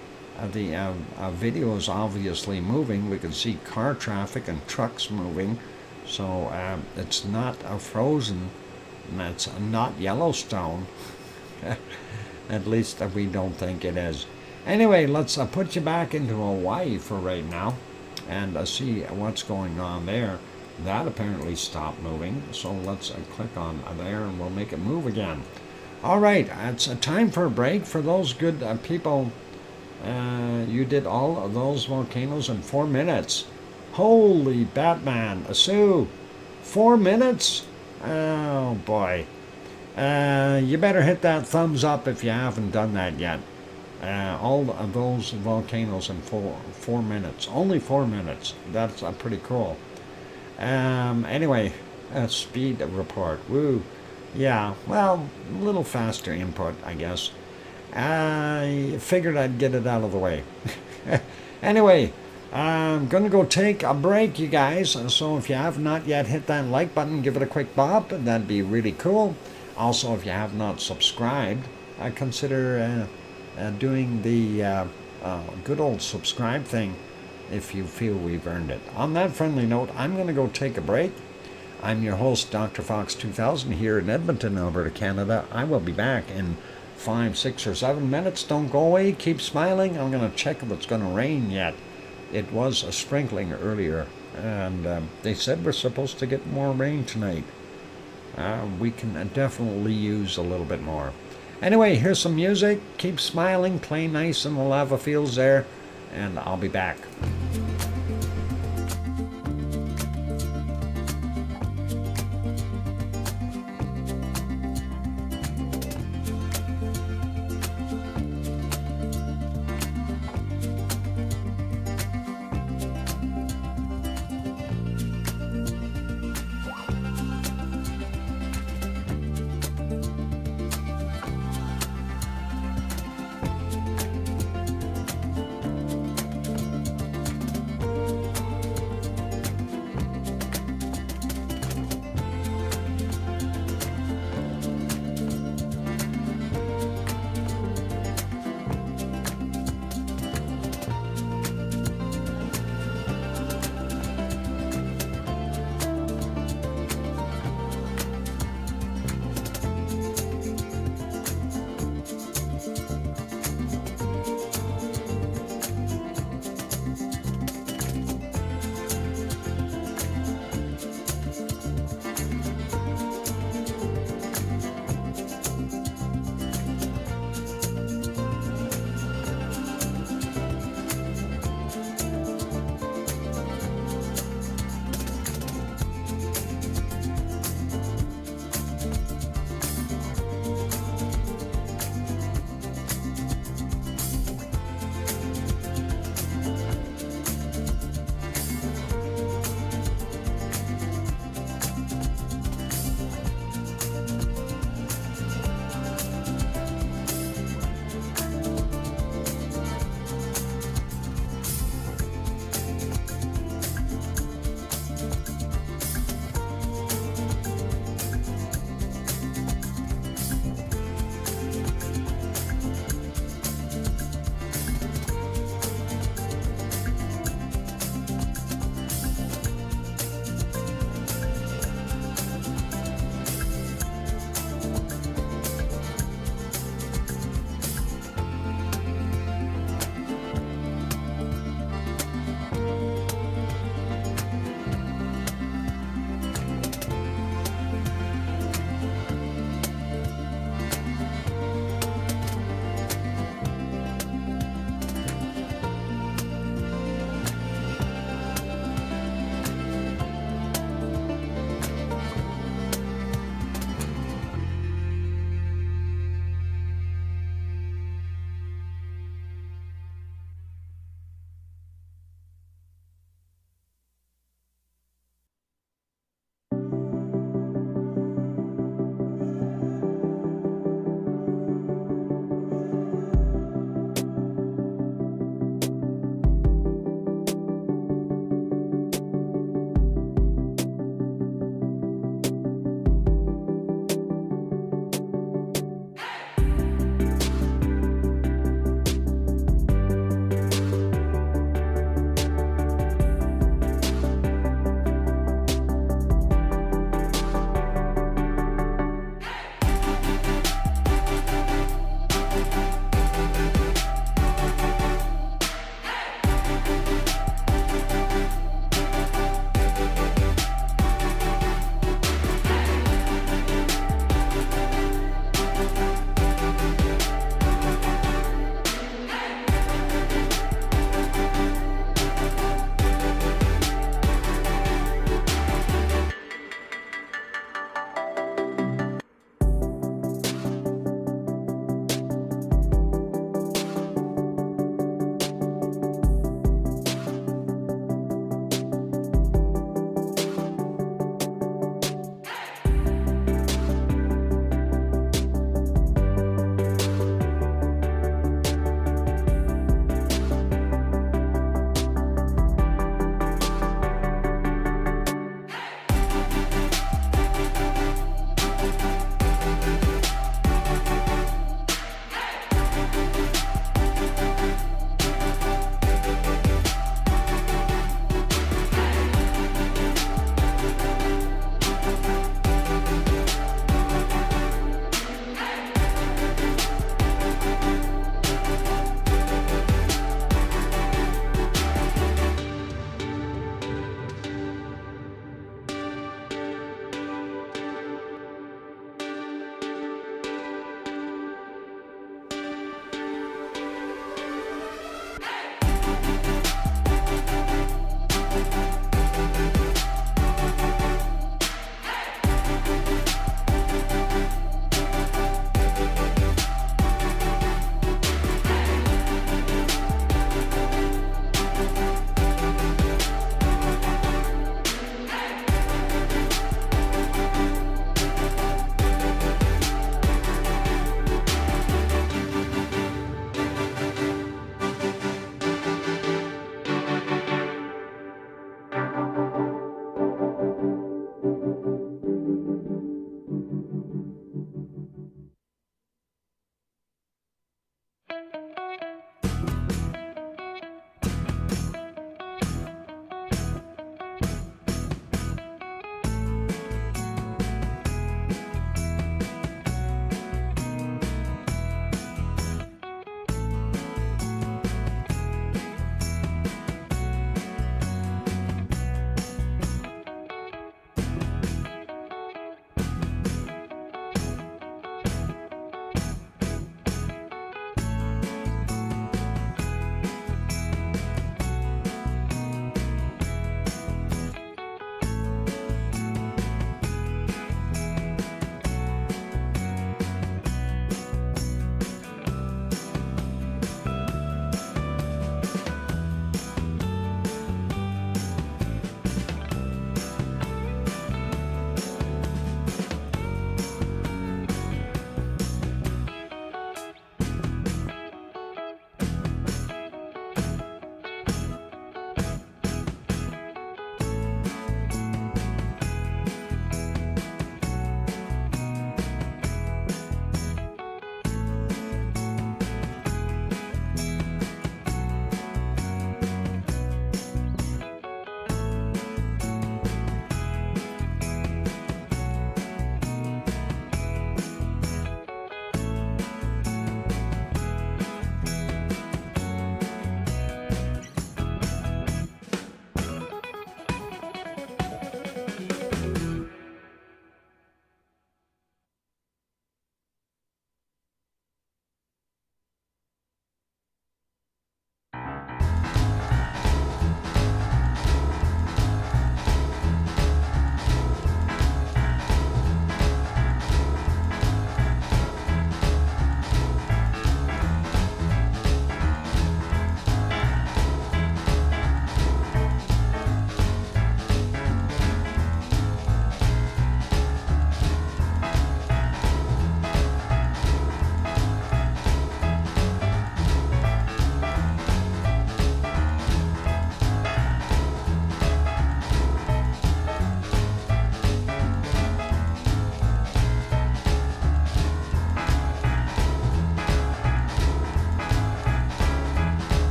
The video is obviously moving. We can see car traffic and trucks moving. So it's not frozen. It's not Yellowstone. At least we don't think it is. Anyway, let's put you back into Hawaii for right now and see what's going on there. That apparently stopped moving, so let's click on there and we'll make it move again. All right, it's time for a break. For those good people, you did all of those volcanoes in 4 minutes. Holy Batman, Sue, 4 minutes? Oh boy. You better hit that thumbs up if you haven't done that yet. All of those volcanoes in 4 minutes. Only 4 minutes. That's pretty cool. Anyway, speed report. Woo. Yeah, well, a little faster input, I guess. I figured I'd get it out of the way. Anyway, I'm going to go take a break, you guys. So if you have not yet hit that like button, give it a quick bop. That'd be really cool. Also, if you have not subscribed, I consider doing the good old subscribe thing if you feel we've earned it. On that friendly note, I'm going to go take a break. I'm your host, DrFox2000, here in Edmonton, Alberta, Canada. I will be back in 5, 6, or 7 minutes. Don't go away. Keep smiling. I'm going to check if it's going to rain yet. It was a sprinkling earlier, and they said we're supposed to get more rain tonight. We can definitely use a little bit more. Anyway, here's some music. Keep smiling. Play nice in the lava fields there, and I'll be back.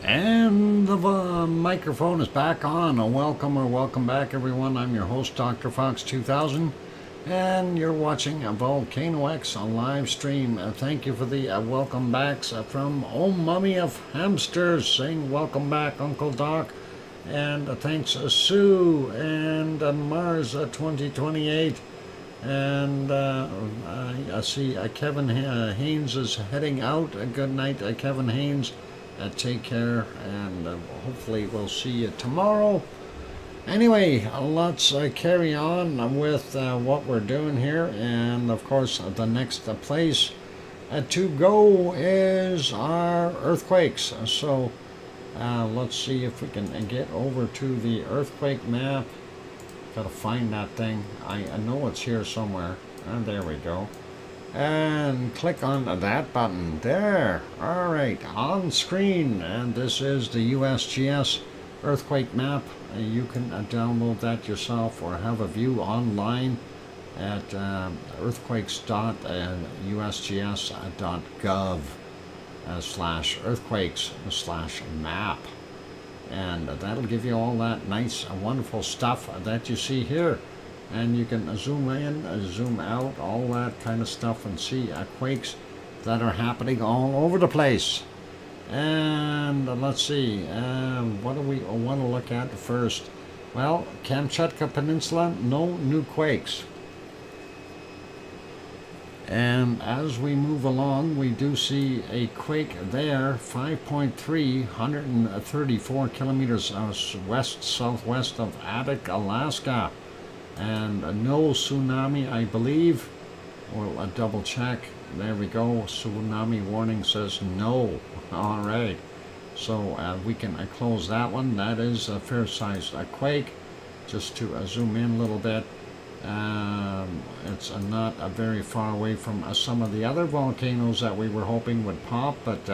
And the microphone is back on. Welcome back, everyone. I'm your host, DrFox2000, and you're watching a VolcanoX live stream. Thank you for the welcome backs from Mummy of Hamsters saying welcome back, Uncle Doc. And thanks, Sue and Mars 2028. And I see Kevin Haynes is heading out. Good night, Kevin Haynes. Take care, and hopefully we'll see you tomorrow. Anyway, let's carry on with what we're doing here. And of course, the next place to go is our earthquakes. So let's see if we can get over to the earthquake map. Gotta find that thing. I know it's here somewhere. And there we go. And click on that button there. Alright, on screen, and this is the USGS earthquake map. You can download that yourself or have a view online at earthquakes.usgs.gov/earthquakes/map, and that'll give you all that nice wonderful stuff that you see here. And you can zoom in, zoom out, all that kind of stuff, and see quakes that are happening all over the place. And let's see, what do we want to look at first? Well, Kamchatka Peninsula, no new quakes. And as we move along, we do see a quake there, 5.3, 134 kilometers west-southwest of Adak, Alaska. And no tsunami, I believe. We'll double check. There we go. Tsunami warning says no. All right. So we can close that one. That is a fair-sized quake. Just to zoom in a little bit. It's not very far away from some of the other volcanoes that we were hoping would pop. But,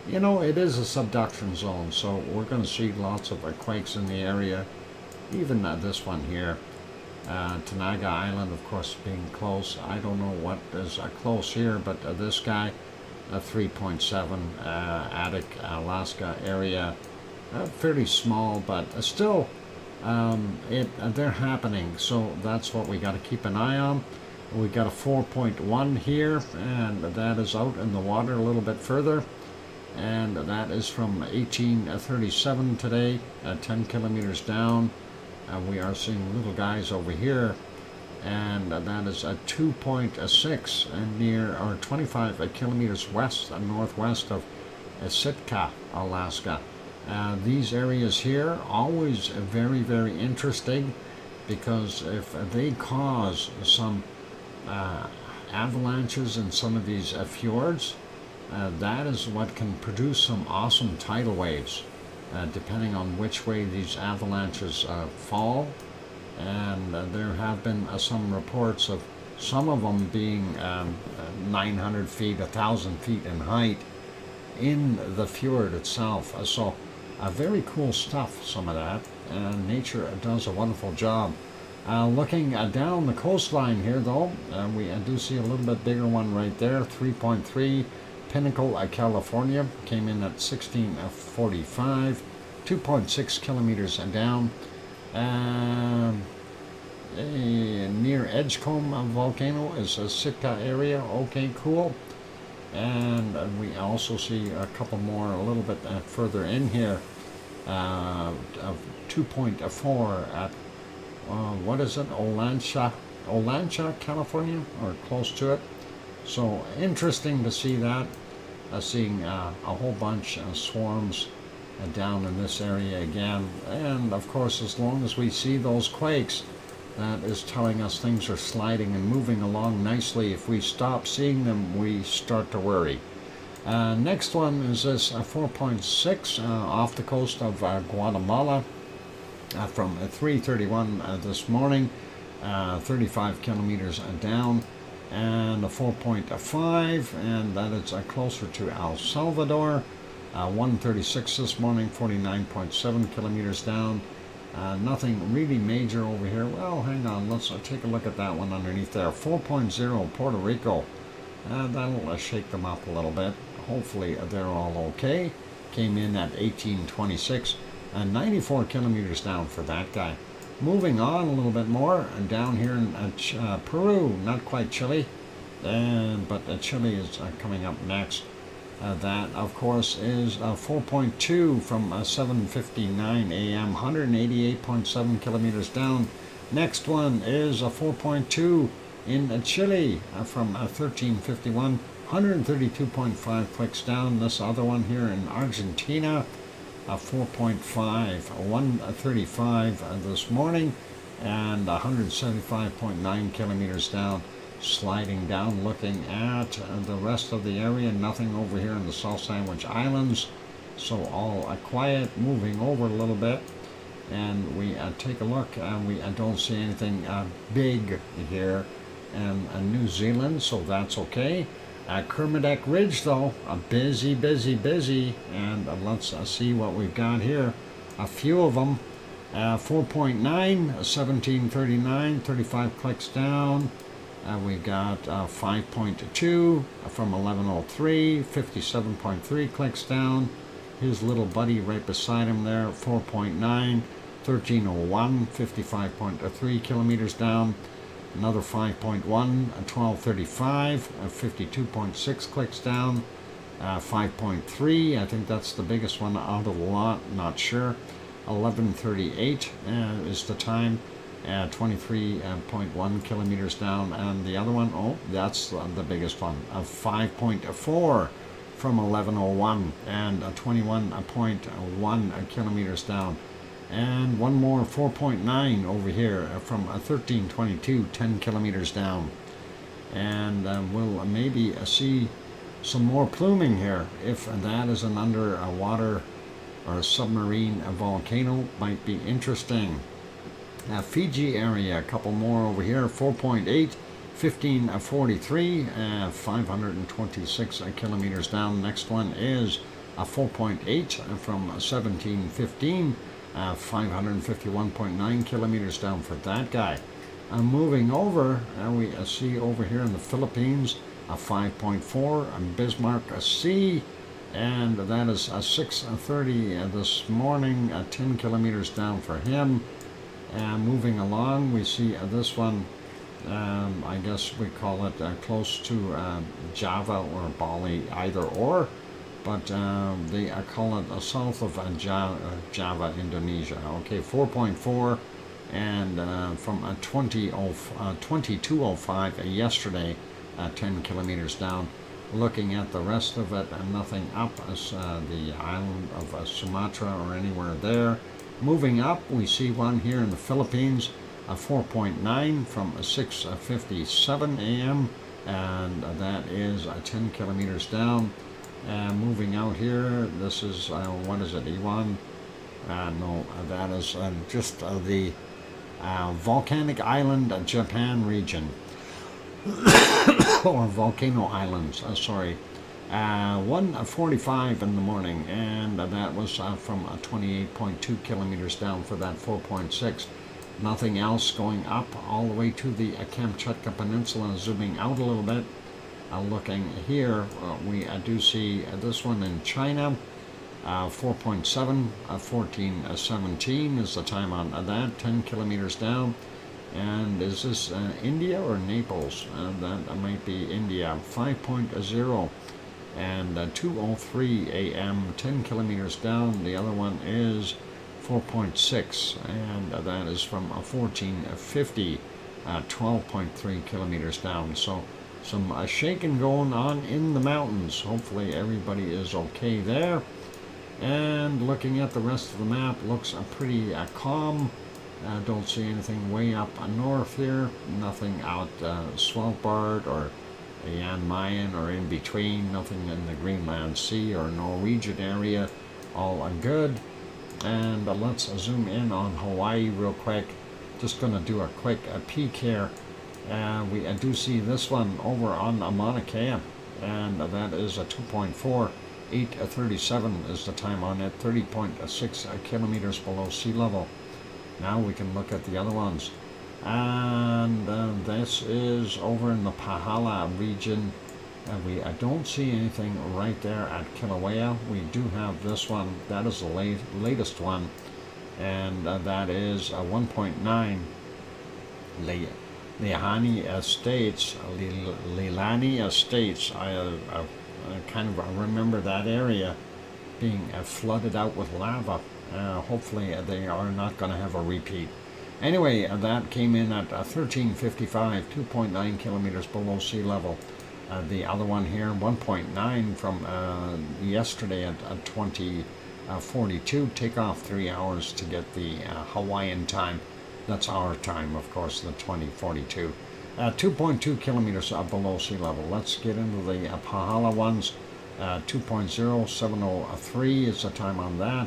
you know, it is a subduction zone. So we're going to see lots of quakes in the area. Even this one here. Tanaga Island, of course, being close. I don't know what is close here, but this guy, 3.7, Adak, Alaska area, fairly small, but still, they're happening. So that's what we got to keep an eye on. We got a 4.1 here, and that is out in the water a little bit further. And that is from 1837 today, 10 kilometers down. We are seeing little guys over here, and that is a 2.6 near, or 25 kilometers west and northwest of Sitka, Alaska. These areas here always very, very interesting, because if they cause some avalanches in some of these fjords, that is what can produce some awesome tidal waves. Depending on which way these avalanches fall. And there have been some reports of some of them being 900 feet, 1,000 feet in height in the fjord itself. So very cool stuff, some of that. And nature does a wonderful job. Looking down the coastline here, though, we do see a little bit bigger one right there, 3.3. Pinnacle, California, came in at 1645, 2.6 kilometers down. Near Edgecombe volcano is a Sitka area. Okay, cool. And we also see a couple more a little bit further in here. 2.4 at what is it? Olancha, California, or close to it. So interesting to see that. Seeing a whole bunch of swarms down in this area again. And of course, as long as we see those quakes, that is telling us things are sliding and moving along nicely. If we stop seeing them, we start to worry. Next one is this 4.6 off the coast of Guatemala from 3:31 this morning, 35 kilometers down. And a 4.5, and that is closer to El Salvador. 1:36 this morning, 49.7 kilometers down. Nothing really major over here. Well, hang on, let's take a look at that one underneath there. 4.0, Puerto Rico. That'll shake them up a little bit. Hopefully they're all okay. came in at 1826, 94 kilometers down for that guy. Moving on a little bit more, down here in Peru, not quite Chile, but Chile is coming up next. That, of course, is 4.2 from 7:59 a.m., 188.7 kilometers down. Next one is 4.2 in Chile from 13:51, 132.5 clicks down. This other one here in Argentina, 4.5, 135 this morning, and 175.9 kilometers down. Sliding down, looking at the rest of the area, nothing over here in the South Sandwich Islands, so all quiet. Moving over a little bit, and we take a look, and we don't see anything big here in New Zealand, so that's okay. Kermadec Ridge, though, busy, and let's see what we've got here. A few of them, 4.9, 1739, 35 clicks down. We've got 5.2 from 1103, 57.3 clicks down. His little buddy right beside him there, 4.9, 1301, 55.3 kilometers down. Another 5.1, 1235, 52.6 clicks down. 5.3, I think that's the biggest one out of the lot, not sure. 1138 is the time. 23.1 kilometers down, and the other one, oh, that's the biggest one, 5.4 from 1101, and 21.1 kilometers down. And one more, 4.9 over here from 1322, 10 kilometers down. And we'll maybe see some more pluming here, if that is an underwater or a submarine volcano. Might be interesting. Fiji area, a couple more over here, 4.8, 1543, 526 kilometers down. Next one is 4.8 from 1715, 551.9 kilometers down for that guy. Moving over, we see over here in the Philippines, 5.4, Bismarck Sea, and that is 6:30 this morning, 10 kilometers down for him. And moving along, we see this one, I guess we call it close to Java or Bali, either or, but they call it south of Java, Indonesia. Okay, 4.4, and from 2205 yesterday, 10 kilometers down. Looking at the rest of it, nothing up as the island of Sumatra or anywhere there. Moving up, we see one here in the Philippines, 4.9 from 6:57 a.m., and that is 10 kilometers down. Moving out here, this is, what is it, Iwan? No, that is just the volcanic island, Japan region, or volcano islands, sorry. 1:45 in the morning, and that was from 28.2 kilometers down for that 4.6. Nothing else going up all the way to the Kamchatka Peninsula. Zooming out a little bit, looking here, we do see this one in China, 4.7, 14:17 is the time on that, 10 kilometers down. And is this India or Naples? That might be India, 5.0. And 2:03 a.m., 10 kilometers down. The other one is 4.6, and that is from 1450, 12.3 kilometers down. So some shaking going on in the mountains. Hopefully everybody is okay there. And looking at the rest of the map, looks pretty calm. Don't see anything way up north here. Nothing out Svalbard or Jan Mayen or in between. Nothing in the Greenland Sea or Norwegian area. All good. And let's zoom in on Hawaii real quick. Just going to do a quick peek here. We do see this one over on Mauna Kea, and that is a 2.4. 8:37 is the time on it, 30.6 kilometers below sea level. Now we can look at the other ones. And this is over in the Pahala region, I don't see anything right there at Kilauea. We do have this one. That is the latest one, and that is 1.9. Leilani Estates. Leilani Estates. I kind of remember that area being flooded out with lava. Hopefully they are not going to have a repeat. Anyway, that came in at 1355, 2.9 kilometers below sea level. The other one here, 1.9 from yesterday at 2042. Take off 3 hours to get the Hawaiian time. That's our time, of course, the 2042. 2.2 kilometers below sea level. Let's get into the Pahala ones. 2.0703 is the time on that.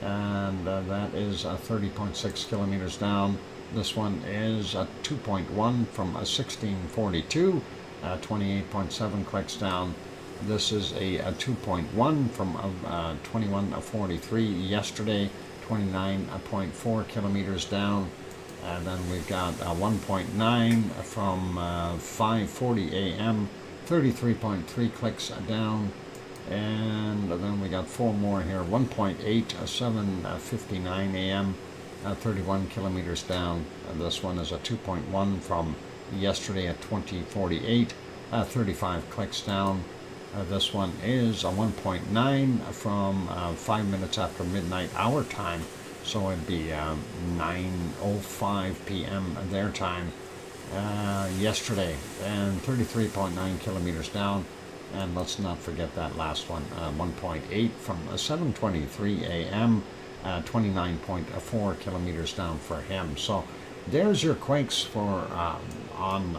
And that is 30.6 kilometers down. This one is 2.1 from 1642. 28.7 clicks down. This is a 2.1 from 2143 yesterday, 29.4 kilometers down. And then we've got 1.9 from 5:40 a.m., 33.3 clicks down. And then we got 4 more here, 1.8, 7:59 a.m., 31 kilometers down. This one is a 2.1 from yesterday at 2048, 35 clicks down. This one is a 1.9 from 5 minutes after midnight our time, so it'd be 9:05 p.m. their time yesterday, and 33.9 kilometers down. And let's not forget that last one, 1.8 from 7:23 a.m., 29.4 kilometers down for him. So there's your quakes for on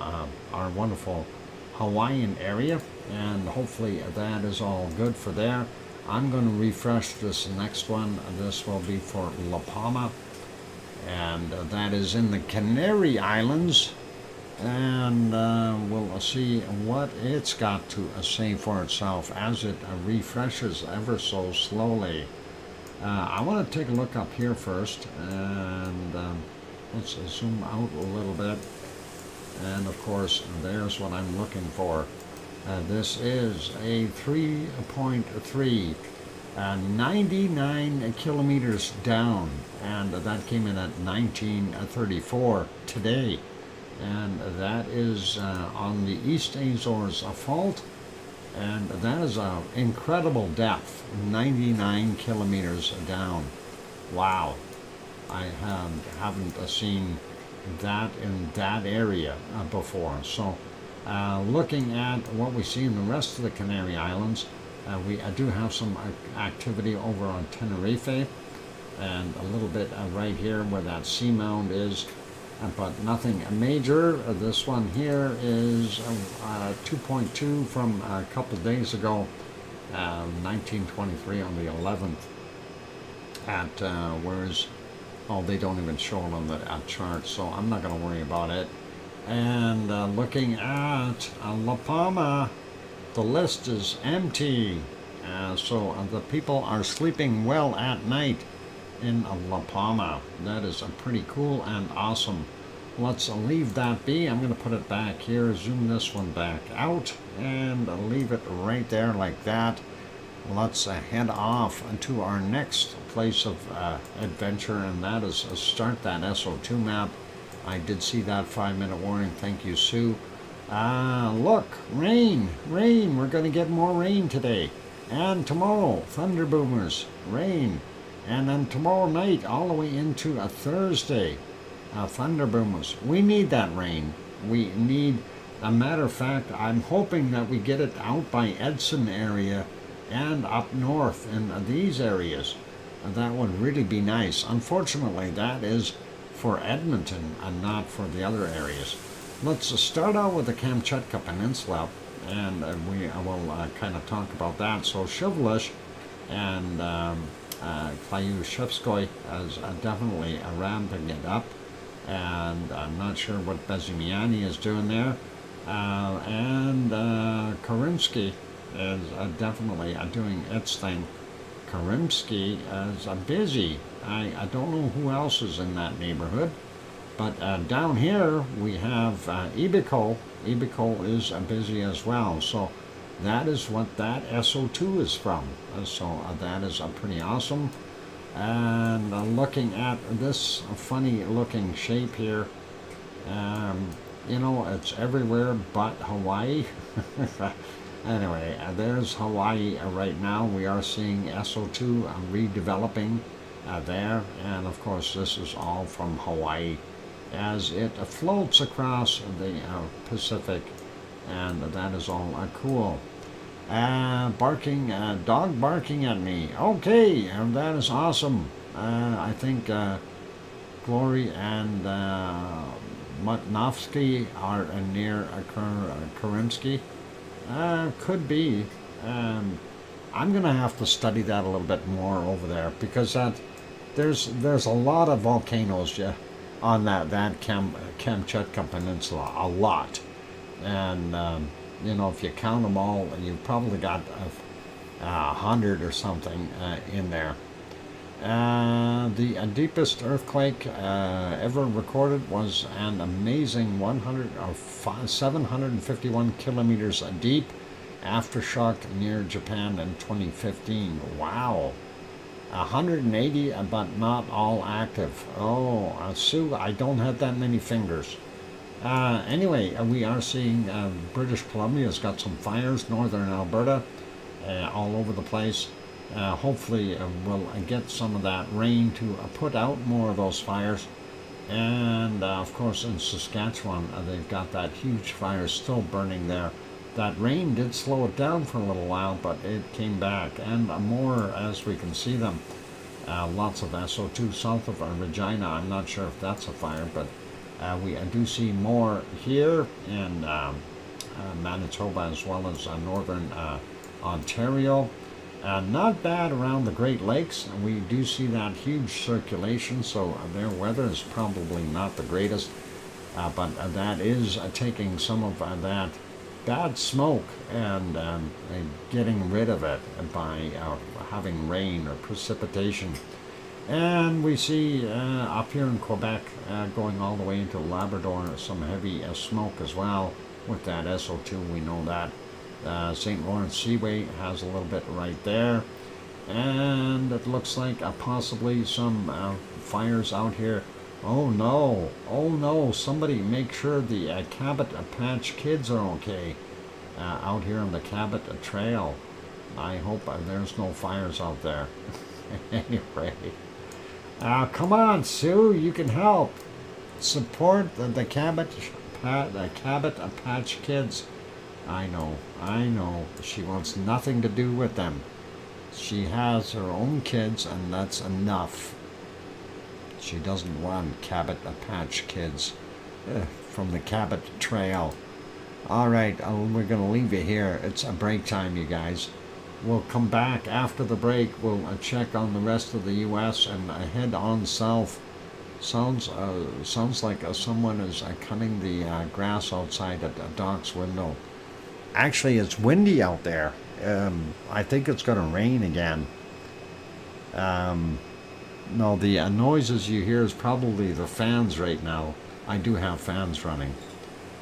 our wonderful Hawaiian area, and hopefully that is all good for there. I'm going to refresh this next one. This will be for La Palma, and that is in the Canary Islands, and we'll see what it's got to say for itself as it refreshes ever so slowly. I want to take a look up here first, and let's zoom out a little bit. And of course, there's what I'm looking for. This is a 3.3, 99 kilometers down, and that came in at 1934 today. And that is on the East Azores fault, and that is an incredible depth, 99 kilometers down. Wow, I haven't seen that in that area before. So looking at what we see in the rest of the Canary Islands, we do have some activity over on Tenerife, and a little bit right here where that seamound is, but nothing major. This one here is 2.2 from a couple days ago, 1923 on the 11th at where's, oh, they don't even show it on the chart, so I'm not going to worry about it. And looking at La Palma, the list is empty, so the people are sleeping well at night in La Palma. That is pretty cool and awesome. Let's leave that be. I'm going to put it back here, zoom this one back out, and leave it right there like that. Let's head off to our next place of adventure, and that is start that SO2 map. I did see that 5-minute warning. Thank you, Sue. Look, rain. We're going to get more rain today. And tomorrow, thunder boomers, rain. And then tomorrow night, all the way into a Thursday, thunder boomers. We need that rain. We need, a matter of fact, I'm hoping that we get it out by Edson area and up north in these areas. That would really be nice. Unfortunately, that is for Edmonton and not for the other areas. Let's start out with the Kamchatka Peninsula, and we will kind of talk about that. So Shivlish and Klyushevskoy is definitely ramping it up, and I'm not sure what Bezimiani is doing there. And Karimsky is definitely doing its thing. Karimsky is busy. I don't know who else is in that neighborhood, but down here we have Ibiko. Ibiko is busy as well. So that is what that SO2 is from. So that is pretty awesome. And looking at this funny looking shape here, you know, it's everywhere but Hawaii. Anyway, there's Hawaii right now. We are seeing SO2 redeveloping there, and of course this is all from Hawaii as it floats across the Pacific, and that is all cool. Barking, dog barking at me. Okay, that is awesome. I think Glory and Mutnovsky are near Karimsky. Could be. I'm gonna have to study that a little bit more over there because there's a lot of volcanoes, yeah, on that Kamchatka Peninsula, a lot, and you know, if you count them all, you've probably got 100 or something in there. The deepest earthquake ever recorded was an amazing 751 kilometers deep aftershock near Japan in 2015. Wow. 180, but not all active. Oh, Sue, I don't have that many fingers. Anyway, we are seeing British Columbia's got some fires, northern Alberta, all over the place. Hopefully, we'll get some of that rain to put out more of those fires. And of course, in Saskatchewan, they've got that huge fire still burning there. That rain did slow it down for a little while, but it came back, and more as we can see them. Lots of SO2 south of Regina. I'm not sure if that's a fire, but we do see more here in Manitoba as well as northern Ontario. Not bad around the Great Lakes. We do see that huge circulation, so their weather is probably not the greatest, but that is taking some of that bad smoke and getting rid of it by having rain or precipitation. And we see up here in Quebec, going all the way into Labrador, some heavy smoke as well with that SO2. We know that. St. Lawrence Seaway has a little bit right there. And it looks like possibly some fires out here. Oh no, somebody make sure the Cabot Patch Kids are okay out here on the Cabot Trail. I hope there's no fires out there. Anyway, come on, Sue, you can help. Support the Cabot Patch Kids. I know, she wants nothing to do with them. She has her own kids, and that's enough. She doesn't want Cabot Patch Kids from the Cabot Trail. All right, we're going to leave you here. It's a break time, you guys. We'll come back after the break. We'll check on the rest of the U.S. and head on south. Sounds like someone is cutting the grass outside at Doc's window. Actually, it's windy out there. I think it's going to rain again. No, the noises you hear is probably the fans right now. I do have fans running.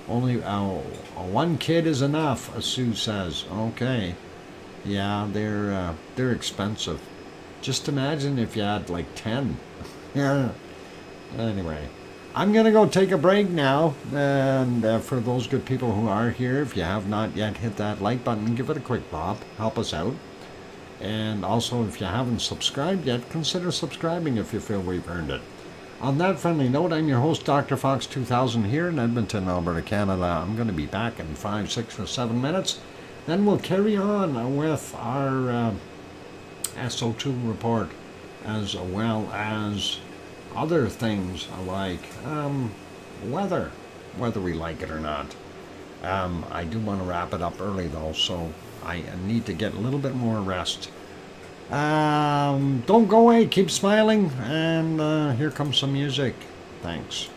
Only one kid is enough, Sue says. Okay. Yeah, they're expensive. Just imagine if you had like 10. Yeah. Anyway, I'm going to go take a break now. And for those good people who are here, if you have not yet hit that like button, give it a quick bop. Help us out. And also, if you haven't subscribed yet, consider subscribing if you feel we've earned it. On that friendly note, I'm your host, DrFox2000, here in Edmonton, Alberta, Canada. I'm going to be back in 5, 6, or 7 minutes. Then we'll carry on with our SO2 report, as well as other things like weather, whether we like it or not. I do want to wrap it up early, though, so I need to get a little bit more rest. Don't go away, keep smiling, and here comes some music. Thanks.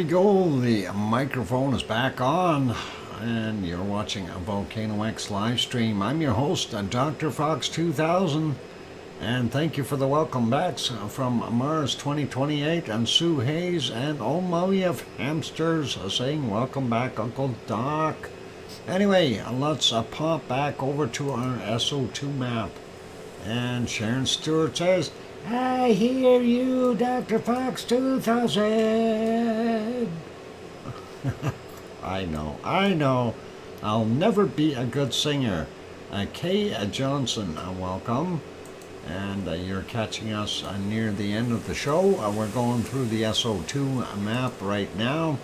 we go. The microphone is back on, and you're watching a VolcanoX live stream. I'm your host, DrFox2000, and thank you for the welcome backs from Mars 2028 and Sue Hayes and Olmowie of Hamsters saying welcome back, Uncle Doc. Anyway, let's pop back over to our SO2 map. And Sharon Stewart says, I hear you, Dr. Fox 2000. I know. I'll never be a good singer. Kay Johnson, welcome. And you're catching us near the end of the show. We're going through the SO2 map right now.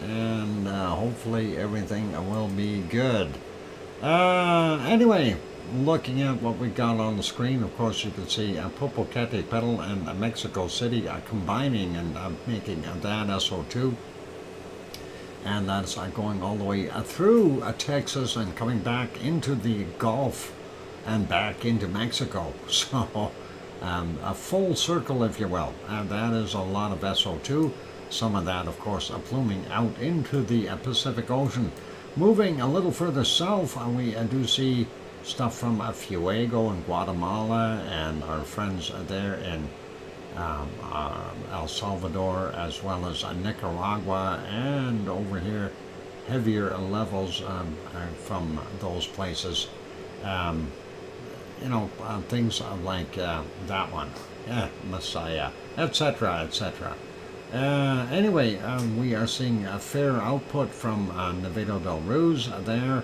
And hopefully everything will be good. Anyway, looking at what we got on the screen, of course, you can see Popocatépetl and Mexico City combining and making that SO2. And that's going all the way through Texas and coming back into the Gulf and back into Mexico. So a full circle, if you will. And that is a lot of SO2. Some of that, of course, pluming out into the Pacific Ocean. Moving a little further south, we do see stuff from Fuego in Guatemala and our friends there in El Salvador, as well as Nicaragua, and over here heavier levels from those places. Things like that one, Messiah, etc., etc. Anyway, we are seeing a fair output from Nevado del Ruz there.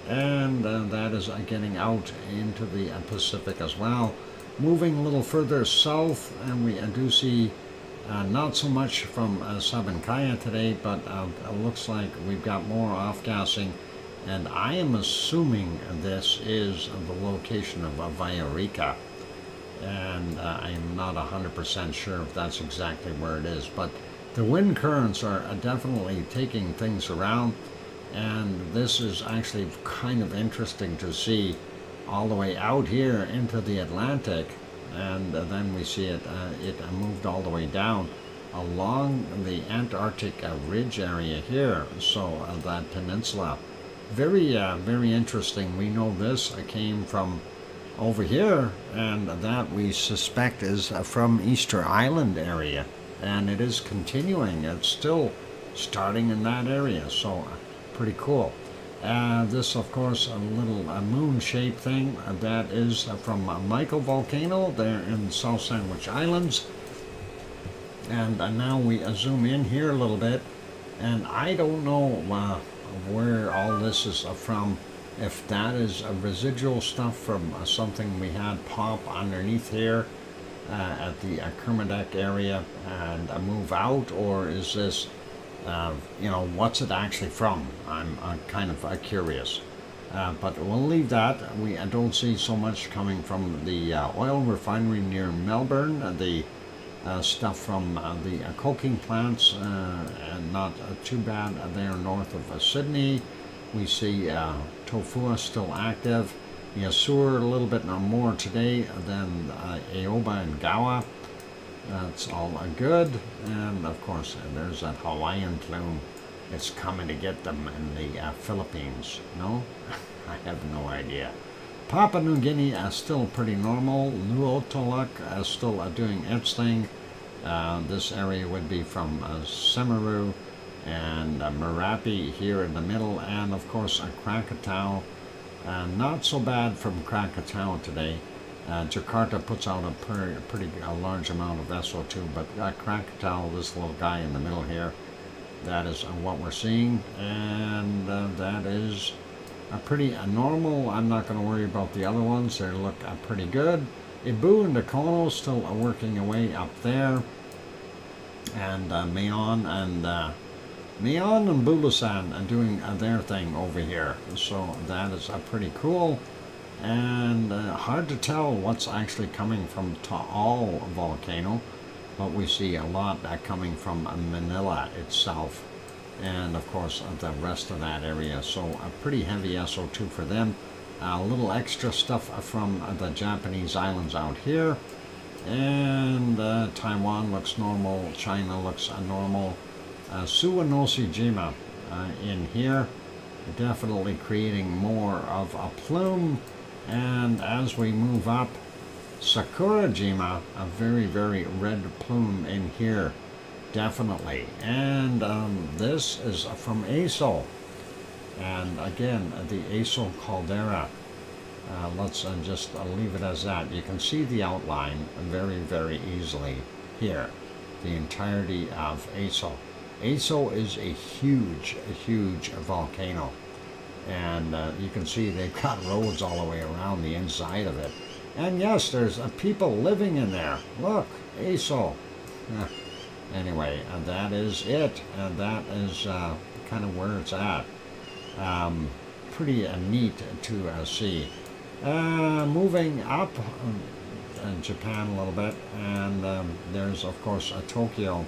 And that is getting out into the Pacific as well. Moving a little further south, and we do see not so much from Sabancaya today, but it looks like we've got more off-gassing. And I am assuming this is the location of Villarrica. And I am not 100% sure if that's exactly where it is. But the wind currents are definitely taking things around. And this is actually kind of interesting to see all the way out here into the Atlantic. And then we see it moved all the way down along the Antarctic ridge area here. So that peninsula. Very, very interesting. We know this came from over here, and that we suspect is from Easter Island area. And it is continuing. It's still starting in that area. So pretty cool. This, of course, a little moon-shaped thing that is from Michael Volcano there in South Sandwich Islands. And now we zoom in here a little bit, and I don't know where all this is from. If that is residual stuff from something we had pop underneath here at the Kermadec area and move out, or is this what's it actually from? I'm kind of curious. But we'll leave that. We don't see so much coming from the oil refinery near Melbourne. The stuff from the coking plants, and not too bad there north of Sydney. We see Tofua still active. Yasur a little bit more today than Aoba and Gawa. That's all good. And of course, there's that Hawaiian plume. It's coming to get them in the Philippines. No? I have no idea. Papua New Guinea is still pretty normal. Nuotoluk is still doing its thing. This area would be from Semeru and Merapi here in the middle. And of course, Krakatau. Not so bad from Krakatau today. Jakarta puts out a pretty large amount of SO2, but Krakatau, this little guy in the middle here, that is what we're seeing, and that is pretty normal. I'm not going to worry about the other ones. They look pretty good. Ibu and Dakono still working away up there, and Mayon and Bulasan are doing their thing over here. So that is pretty cool. And hard to tell what's actually coming from Taal volcano, but we see a lot coming from Manila itself, and of course the rest of that area. So a pretty heavy SO2 for them. A little extra stuff from the Japanese islands out here, and Taiwan looks normal. China looks normal. Suwanoshijima in here, definitely creating more of a plume. And as we move up, Sakurajima, a very, very red plume in here, definitely. And this is from Aso. And again, the Aso caldera. Let's just leave it as that. You can see the outline very, very easily here. The entirety of Aso. Aso is a huge volcano. And you can see they've got roads all the way around the inside of it. And yes, there's people living in there. Look, Aso. Anyway, that is it. And that is kind of where it's at. Pretty neat to see. Moving up in Japan a little bit, and there's of course Tokyo,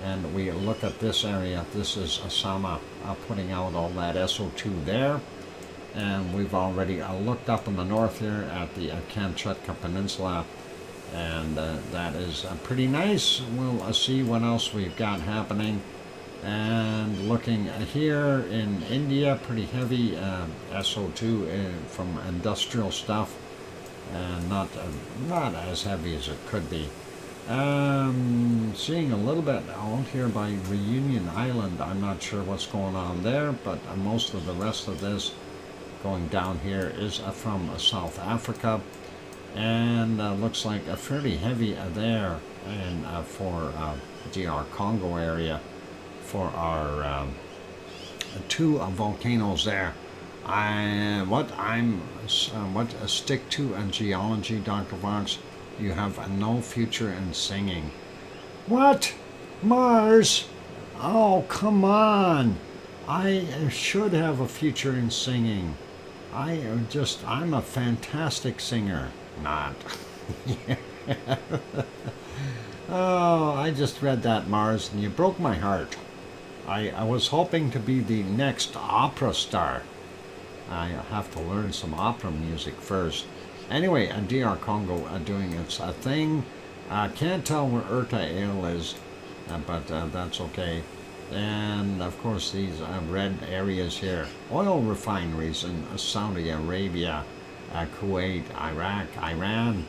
and we look at this area. This is Asama putting out all that SO2 there, and we've already looked up in the north here at the Kamchatka Peninsula, and that is pretty nice. We'll see what else we've got happening. And looking here in India, pretty heavy SO2 from industrial stuff, and not as heavy as it could be. Seeing a little bit out here by Reunion Island. I'm not sure what's going on there, but most of the rest of this going down here is from South Africa, and looks like a fairly heavy there, and for DR Congo area. For our two volcanoes there. What stick to in geology, Dr. Vox? You have no future in singing. What? Mars? Oh, come on. I should have a future in singing. I'm a fantastic singer. Not. Oh, I just read that, Mars, and you broke my heart. I was hoping to be the next opera star. I have to learn some opera music first. Anyway, DR Congo doing its thing. Can't tell where Urta Ale is, but that's okay. And of course these red areas here. Oil refineries in Saudi Arabia, Kuwait, Iraq, Iran,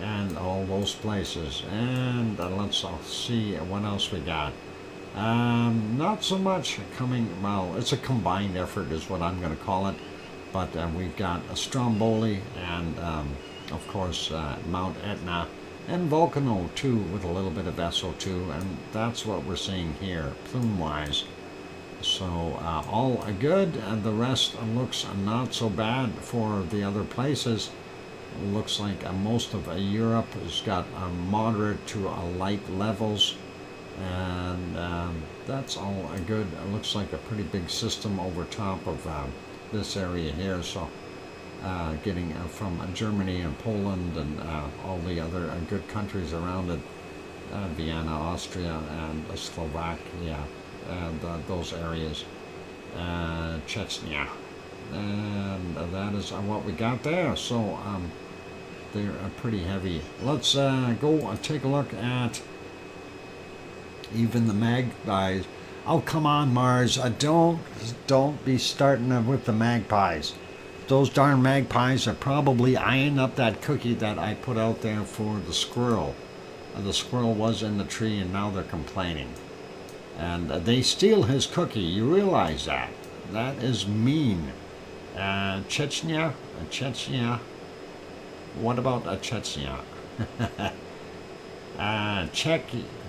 and all those places. And let's see what else we got. Not so much coming, well, it's a combined effort is what I'm going to call it, but we've got Stromboli and of course Mount Etna and Volcano too, with a little bit of SO2, and that's what we're seeing here plume wise. So all good, and the rest looks not so bad for the other places. Looks like most of Europe has got moderate to light levels, and that's all good. It looks like a pretty big system over top of this area here, so getting from Germany and Poland and all the other good countries around it, Vienna, Austria, and Slovakia, and those areas, Chechnya, and that is what we got there. So they're pretty heavy. Let's go take a look at even the magpies. Oh, come on, Mars. Don't be starting with the magpies. Those darn magpies are probably eyeing up that cookie that I put out there for the squirrel. The squirrel was in the tree, and now they're complaining. And they steal his cookie. You realize that? That is mean. Chechnya? What about Chechnya?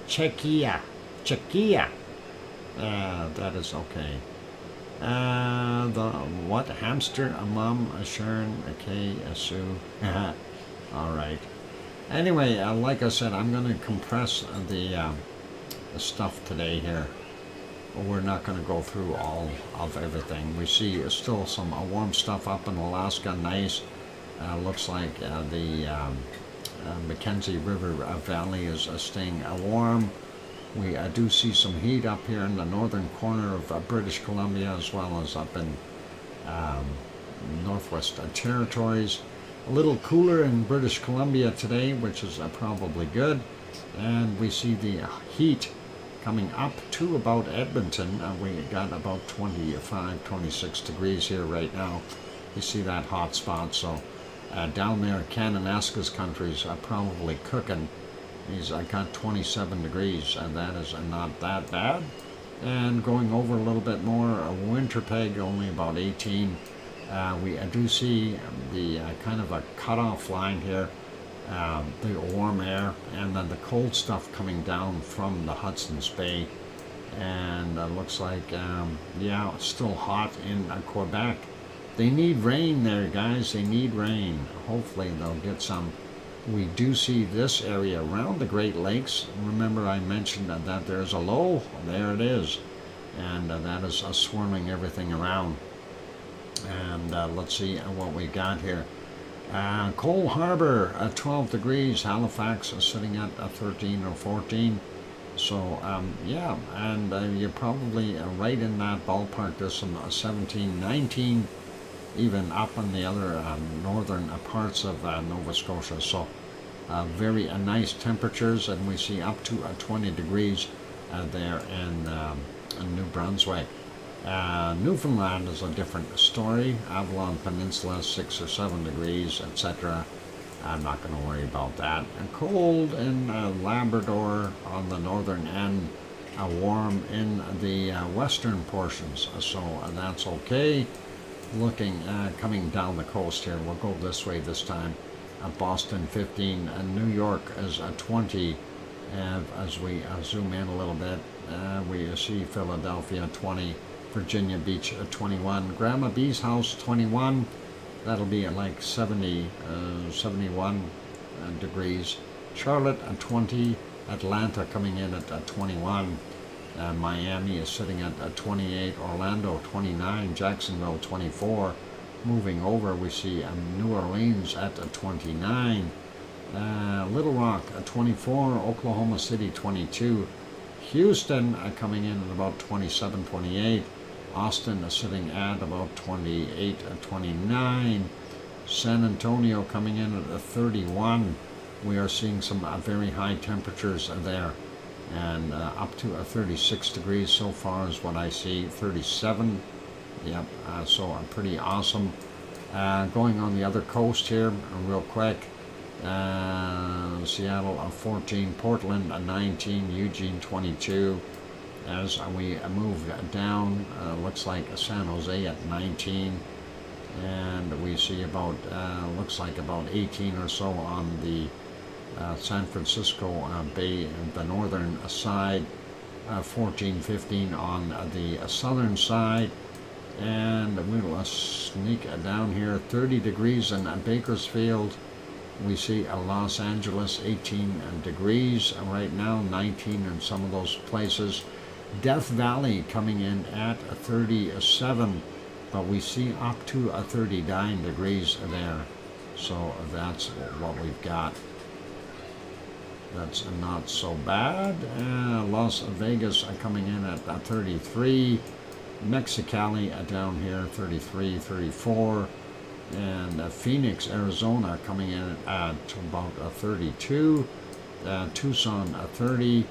Czechia. That is okay. The what? Hamster, a mum, a Sharon, a K, a Sue. All right. Anyway, like I said, I'm going to compress the stuff today here. We're not going to go through all of everything. We see still some warm stuff up in Alaska. Nice. Looks like the Mackenzie River Valley is staying warm. We do see some heat up here in the northern corner of British Columbia, as well as up in Northwest Territories. A little cooler in British Columbia today, which is probably good. And we see the heat Coming up to about Edmonton, we got about 25, 26 degrees here right now. You see that hot spot, so down there, Kananaskis countries are probably cooking. I got 27 degrees, and that is not that bad. And going over a little bit more, Winterpeg only about 18. We do see the kind of a cutoff line here, the warm air, and then the cold stuff coming down from the Hudson's Bay. And it looks like, yeah, it's still hot in Quebec. They need rain there, guys. They need rain. Hopefully they'll get some. We do see this area around the Great Lakes. Remember I mentioned that there's a low. There it is. And that is swirling everything around. And let's see what we got here. Cole Harbor at 12 degrees. Halifax is sitting at 13 or 14. So, yeah, and you're probably right in that ballpark. There's some 17, 19, even up in the other northern parts of Nova Scotia. So, very nice temperatures, and we see up to 20 degrees there in New Brunswick. Newfoundland is a different story. Avalon Peninsula, 6 or 7 degrees, etc. I'm not going to worry about that. And cold in Labrador on the northern end, warm in the western portions, so that's okay. Looking, coming down the coast here, we'll go this way this time. Boston 15, and New York is 20. As we zoom in a little bit, we see Philadelphia 20, Virginia Beach 21, Grandma B's house 21. That'll be at like 70, 71 degrees. Charlotte at 20, Atlanta coming in at 21. Miami is sitting at 28, Orlando 29, Jacksonville 24. Moving over, we see New Orleans at 29, Little Rock at 24, Oklahoma City 22, Houston coming in at about 27, 28, Austin is sitting at about 28, 29, San Antonio coming in at 31. We are seeing some very high temperatures there, and up to 36 degrees so far is what I see, 37. Yep, so pretty awesome. Going on the other coast here real quick. Seattle 14, Portland 19, Eugene 22. As we move down, looks like San Jose at 19. And we see about, looks like about 18 or so on the San Francisco Bay, the northern side. 14, 15 on the southern side. And we'll sneak down here, 30 degrees in Bakersfield. We see Los Angeles, 18 degrees right now, 19 in some of those places. Death Valley coming in at 37, but we see up to 39 degrees there. So that's what we've got. That's not so bad. Las Vegas coming in at 33. Mexicali down here, 33, 34. And Phoenix, Arizona coming in at about 32. Tucson 30.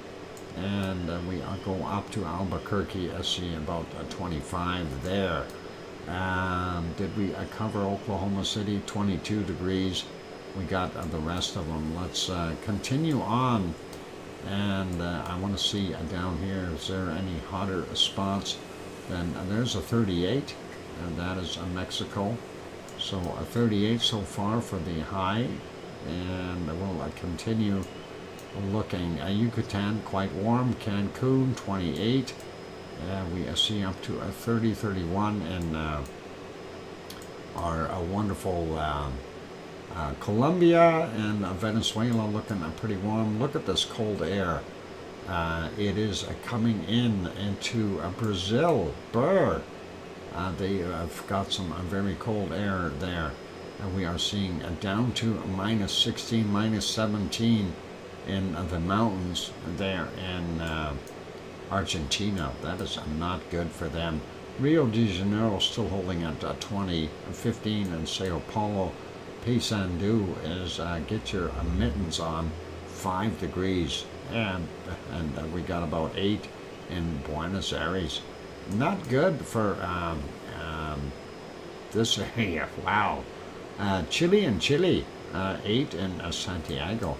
And we go up to Albuquerque, see about 25 there. Did we cover Oklahoma City? 22 degrees. We got the rest of them. Let's continue on. And I want to see down here, is there any hotter spots? Then there's a 38, and that is Mexico. So a 38 so far for the high. And we'll continue looking. Yucatan, quite warm. Cancun, 28. We see up to 30, 31 in our wonderful Colombia, and Venezuela looking pretty warm. Look at this cold air. It is coming into Brazil. Brr. They have got some very cold air there. And we are seeing down to minus 16, minus 17 in the mountains there in Argentina. That is not good for them. Rio de Janeiro still holding at 20, 15 in Sao Paulo. Paysandu is get your mittens on, 5 degrees. and we got about 8 in Buenos Aires. Not good for this area. Wow. Chile and Chile, 8 in Santiago.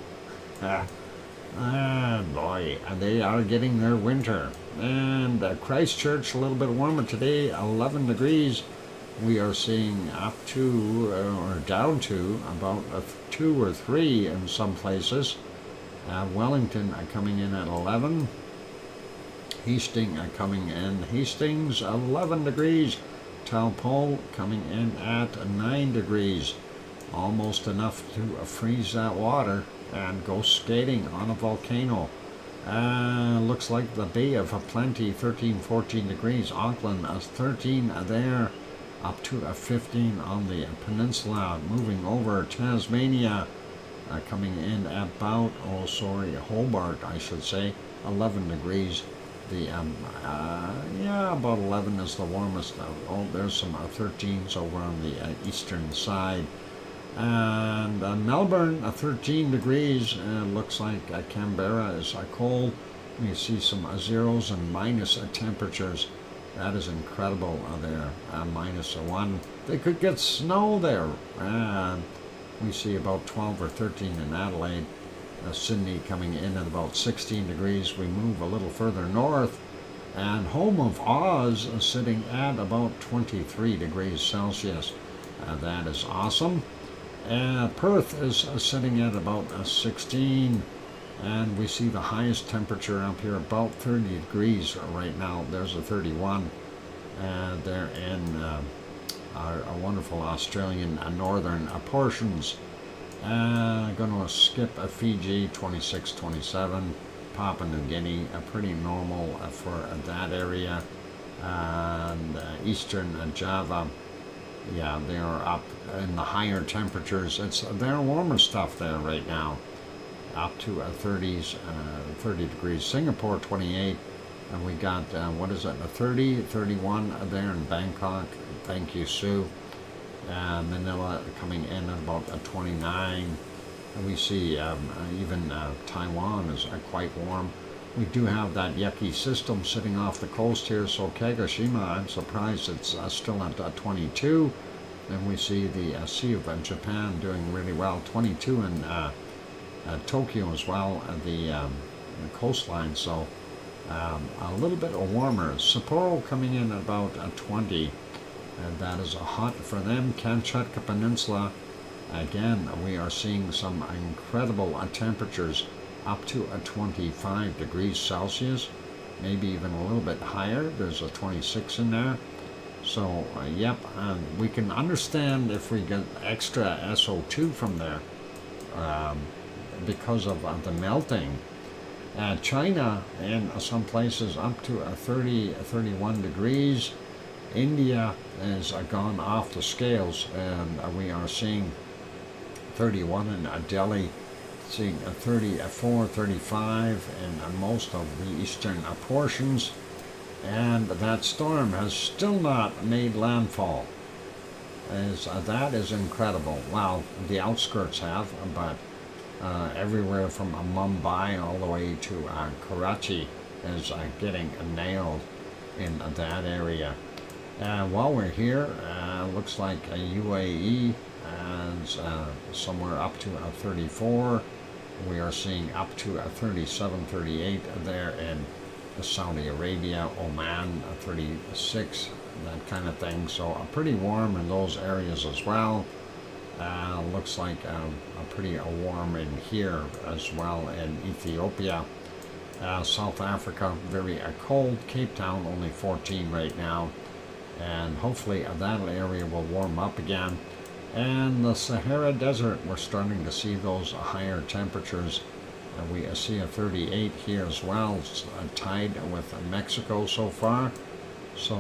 Boy, they are getting their winter. And Christchurch, a little bit warmer today, 11 degrees. We are seeing up to, or down to, about 2 or 3 in some places. Wellington coming in at 11. Hastings coming in. Hastings, 11 degrees. Taupo coming in at 9 degrees. Almost enough to freeze that water and go skating on a volcano. Looks like the Bay of Plenty, 13, 14 degrees. Auckland, 13 there, up to 15 on the peninsula. Moving over Tasmania, coming in at about, Hobart, I should say, 11 degrees. The about 11 is the warmest. There's some 13s over on the eastern side. And Melbourne, 13 degrees. Looks like Canberra is cold. You see some zeros and minus temperatures. That is incredible there. -1. They could get snow there. We see about 12 or 13 in Adelaide. Sydney coming in at about 16 degrees. We move a little further north. And home of Oz sitting at about 23 degrees Celsius. That is awesome. Perth is sitting at about 16, and we see the highest temperature up here about 30 degrees right now. There's a 31. They're in our wonderful Australian northern portions. Going to skip Fiji, 26, 27. Papua New Guinea, pretty normal for that area. And eastern Java. Yeah, they are up in the higher temperatures. It's their warmer stuff there right now, up to 30s, 30 degrees. Singapore, 28, and we got, what is it, a 30, 31 there in Bangkok. Thank you, Sue. Manila coming in at about 29. And we see even Taiwan is quite warm. We do have that yucky system sitting off the coast here, so Kagoshima, I'm surprised it's still at 22. And we see the Sea of Japan doing really well, 22 in Tokyo as well, the coastline, so a little bit warmer. Sapporo coming in at about 20, and that is hot for them. Kamchatka Peninsula, again, we are seeing some incredible temperatures, up to 25 degrees Celsius, maybe even a little bit higher. There's a 26 in there. So, yep, we can understand if we get extra SO2 from there because of the melting. China, in some places, up to 30, 31 degrees. India has gone off the scales, and we are seeing 31 in Delhi, seeing 34, 35 in most of the eastern portions, and that storm has still not made landfall. That is incredible. Well, the outskirts have, but everywhere from Mumbai all the way to Karachi is getting nailed in that area. While we're here, looks like UAE is somewhere up to 34. We are seeing up to 37, 38 there in Saudi Arabia, Oman, 36, that kind of thing. So pretty warm in those areas as well. Looks like pretty warm in here as well in Ethiopia. South Africa, very cold. Cape Town, only 14 right now. And hopefully that area will warm up again. And the Sahara Desert, we're starting to see those higher temperatures. We see a 38 here as well. It's tied with Mexico so far. So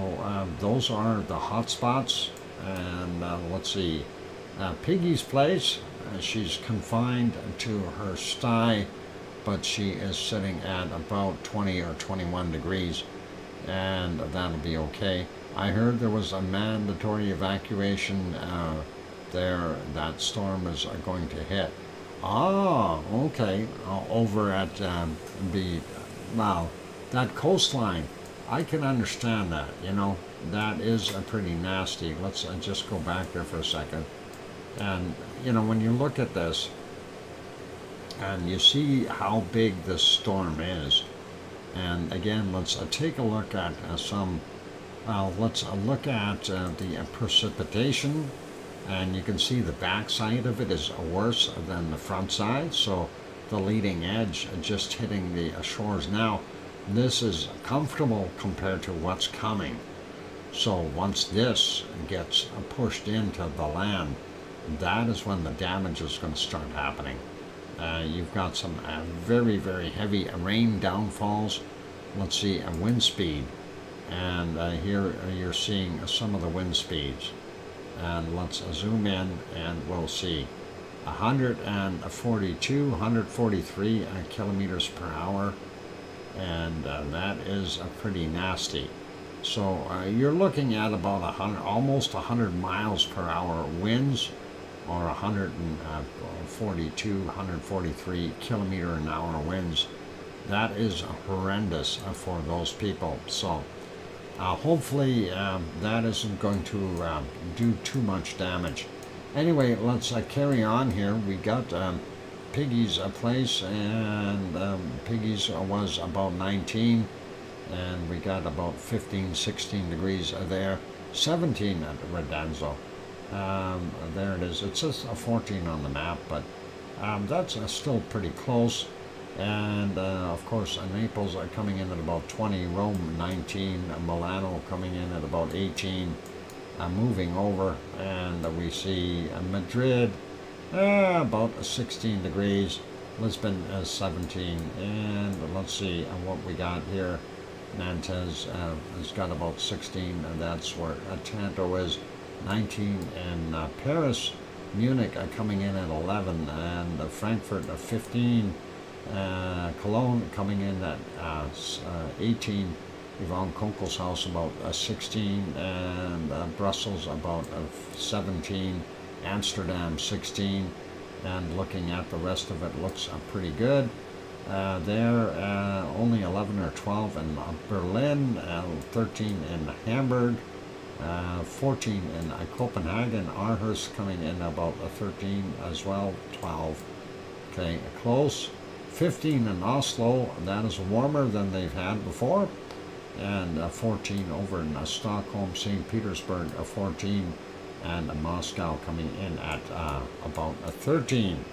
those are the hot spots. And let's see, Piggy's place, she's confined to her sty, but she is sitting at about 20 or 21 degrees, and that'll be okay. I heard there was a mandatory evacuation there. That storm is going to hit. Ah, okay. Over at the, wow, that coastline. I can understand that, you know. That is pretty nasty. Let's just go back there for a second. And, you know, when you look at this and you see how big this storm is, and again, let's take a look at let's look at the precipitation, and you can see the back side of it is worse than the front side, so the leading edge just hitting the shores now. This is comfortable compared to what's coming. So once this gets pushed into the land, that is when the damage is going to start happening. You've got some very, very heavy rain downfalls. Let's see a wind speed. And here you're seeing some of the wind speeds. And let's zoom in and we'll see 142, 143 kilometers per hour. And that is pretty nasty. So you're looking at about 100, almost 100 miles per hour winds, or 142, 143 kilometer an hour winds. That is horrendous for those people. So hopefully that isn't going to do too much damage. Anyway, let's carry on here. We got Piggy's place, and Piggy's was about 19, and we got about 15, 16 degrees there. 17 at Redanzo. There it is. It says 14 on the map, but that's still pretty close. And of course, Naples are coming in at about 20, Rome 19, Milano coming in at about 18, moving over, and we see Madrid about 16 degrees, Lisbon 17, and let's see what we got here. Nantes has got about 16, and that's where Tanto is. 19, and Paris, Munich coming in at 11, and Frankfurt 15, Cologne coming in at 18, Yvonne Kunkel's house about 16, and Brussels about 17, Amsterdam 16, and looking at the rest of it looks pretty good. There only 11 or 12 in Berlin, 13 in Hamburg, 14 in Copenhagen, Aarhus coming in about 13 as well, 12. Okay, close. 15 in Oslo, that is warmer than they've had before, and 14 over in Stockholm, St. Petersburg 14, and Moscow coming in at about 13.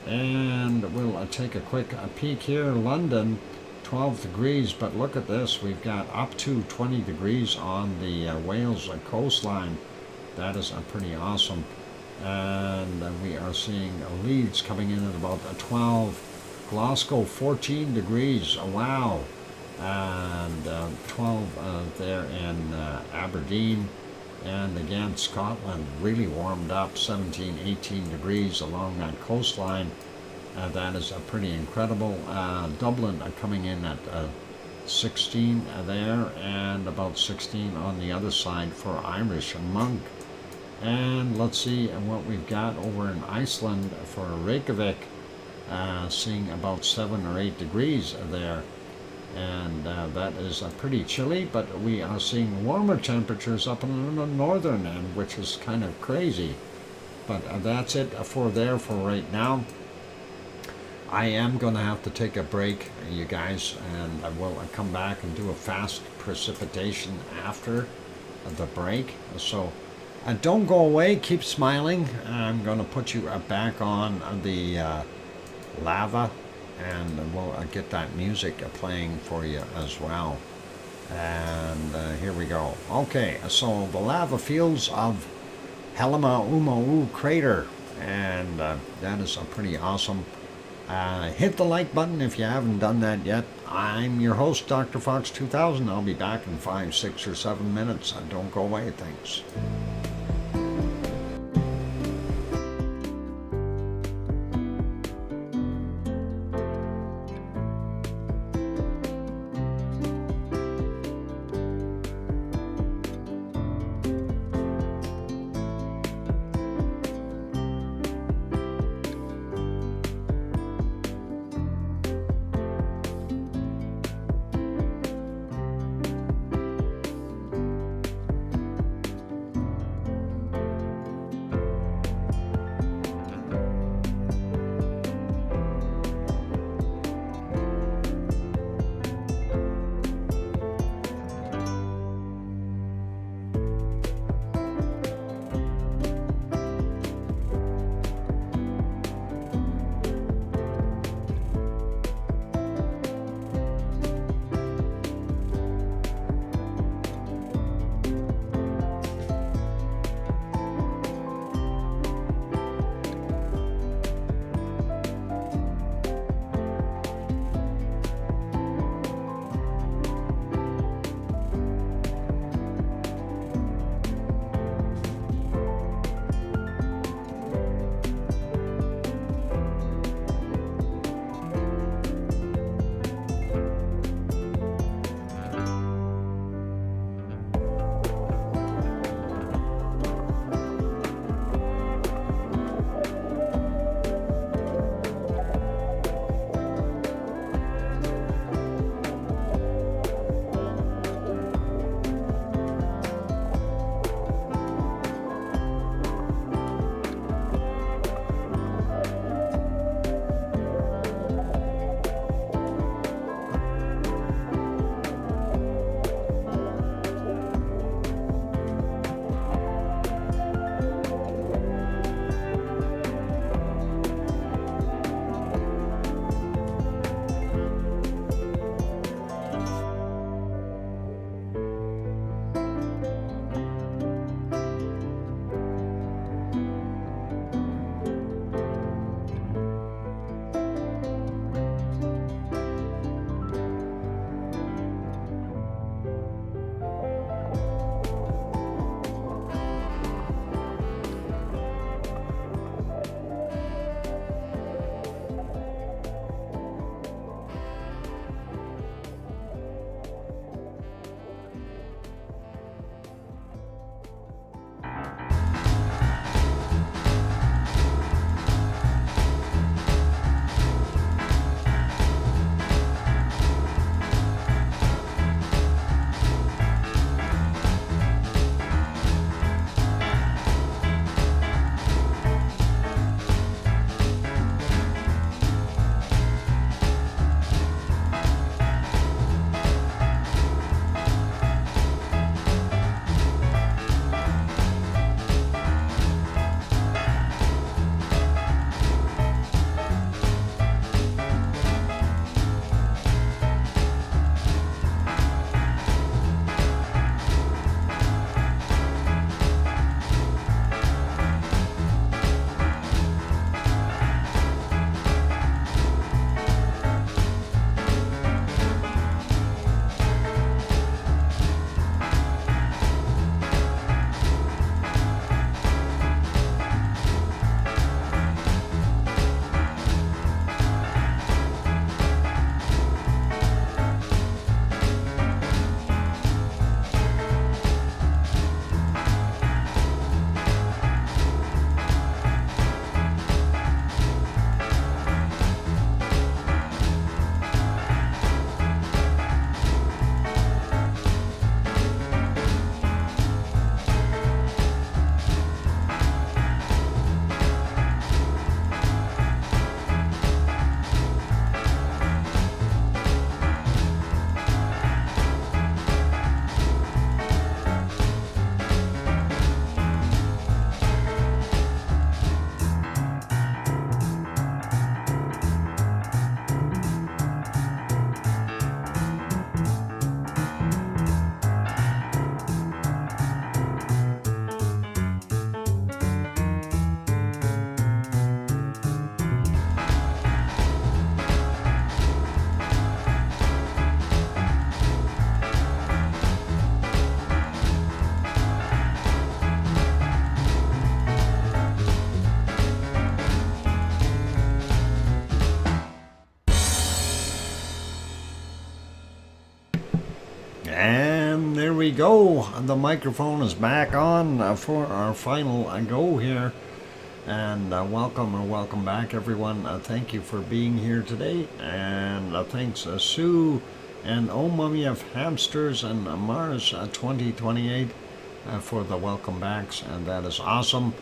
And we'll take a quick peek here. London, 12 degrees, but look at this. We've got up to 20 degrees on the Wales coastline. That is pretty awesome. And we are seeing Leeds coming in at about 12. Glasgow, 14 degrees. Wow. And 12 there in Aberdeen. And again, Scotland really warmed up, 17, 18 degrees along that coastline. That is pretty incredible. Dublin coming in at 16 there, and about 16 on the other side for Irish Monk. And let's see what we've got over in Iceland for Reykjavik, seeing about 7 or 8 degrees there. And that is pretty chilly, but we are seeing warmer temperatures up in the northern end, which is kind of crazy. But that's it for right now. I am going to have to take a break, you guys, and I will come back and do a fast precipitation after the break. So don't go away, keep smiling. I'm going to put you back on the lava, and we'll get that music playing for you as well. And here we go. Okay, so the lava fields of Helma Umau crater, and that is pretty awesome. Hit the like button if you haven't done that yet. I'm your host, DrFox2000. I'll be back in 5, 6, or 7 minutes. Don't go away, thanks. And there we go. The microphone is back on for our final go here. And welcome back, everyone. Thank you for being here today. And thanks, Sue and Oh Mummy of Hamsters and Mars 2028 for the welcome backs. And that is awesome.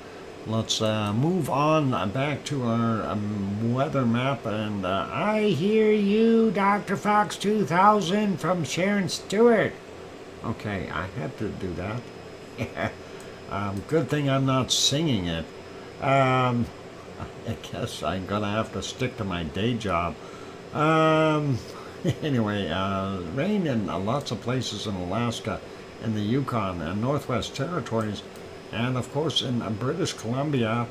Let's move on back to our weather map. And I hear you, DrFox2000 from Sharon Stewart. Okay, I had to do that. Good thing I'm not singing it. I guess I'm gonna have to stick to my day job. Anyway, rain in lots of places in Alaska, in the Yukon and Northwest Territories, and of course in British Columbia,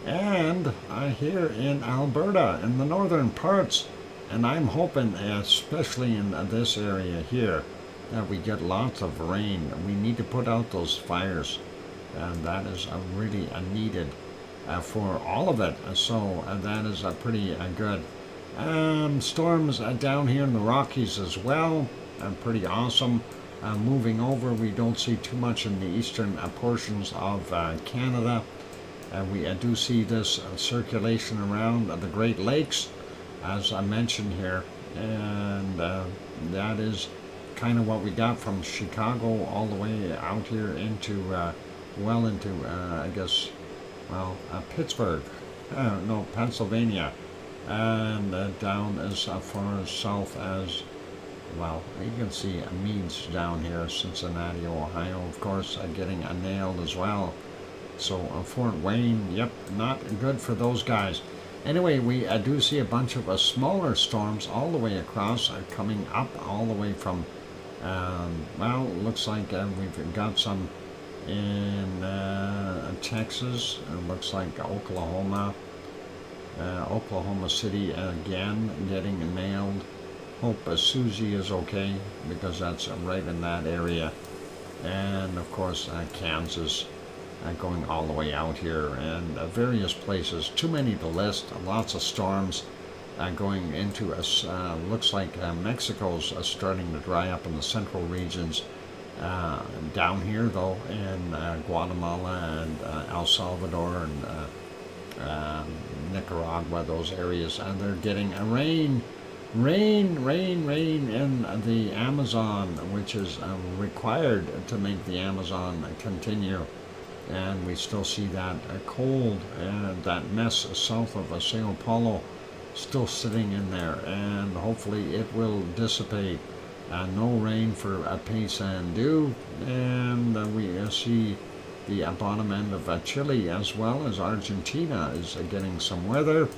and I hear in Alberta, in the northern parts, and I'm hoping, especially in this area here, that we get lots of rain. We need to put out those fires, and that is really needed for all of it. So that is pretty good. Storms down here in the Rockies as well, pretty awesome. Moving over, we don't see too much in the eastern portions of Canada. We do see this circulation around the Great Lakes, as I mentioned here, and that is kind of what we got from Chicago all the way out here into, I guess, Pittsburgh, no, Pennsylvania, and down as far as south as, well, you can see Meads down here, Cincinnati, Ohio, of course, getting nailed as well. So Fort Wayne, yep, not good for those guys. Anyway, we do see a bunch of smaller storms all the way across, coming up all the way from, looks like we've got some in Texas. It looks like Oklahoma City again getting nailed. Hope Susie is okay, because that's right in that area. And of course Kansas, going all the way out here, and various places, too many to list. Lots of storms going into us. Looks like Mexico's starting to dry up in the central regions. Down here though, in Guatemala and El Salvador and Nicaragua, those areas, and they're getting rain in the Amazon, which is required to make the Amazon continue. And we still see that cold and that mess south of Sao Paulo still sitting in there, and hopefully it will dissipate. No rain for Paysandú, and we see the bottom end of Chile, as well as Argentina is getting some weather.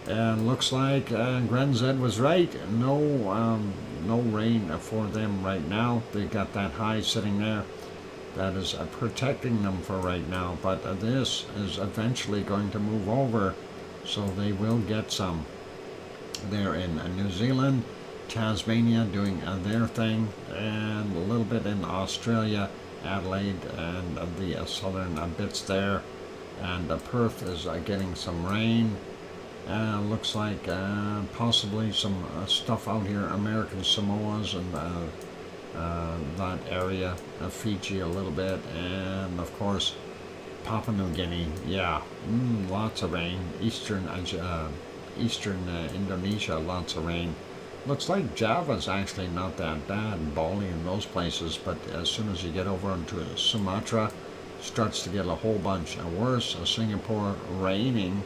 And looks like Grenz was right. No rain for them right now. They got that high sitting there. That is protecting them for right now. But this is eventually going to move over, so they will get some. They're in New Zealand, Tasmania doing their thing, and a little bit in Australia, Adelaide, and the southern bits there. And Perth is getting some rain. Looks like possibly some stuff out here, American Samoas and that area, Fiji a little bit, and of course Papua New Guinea. Yeah, lots of rain. Eastern Indonesia, lots of rain. Looks like Java's actually not that bad, Bali and those places, but as soon as you get over into Sumatra, starts to get a whole bunch worse. Singapore raining.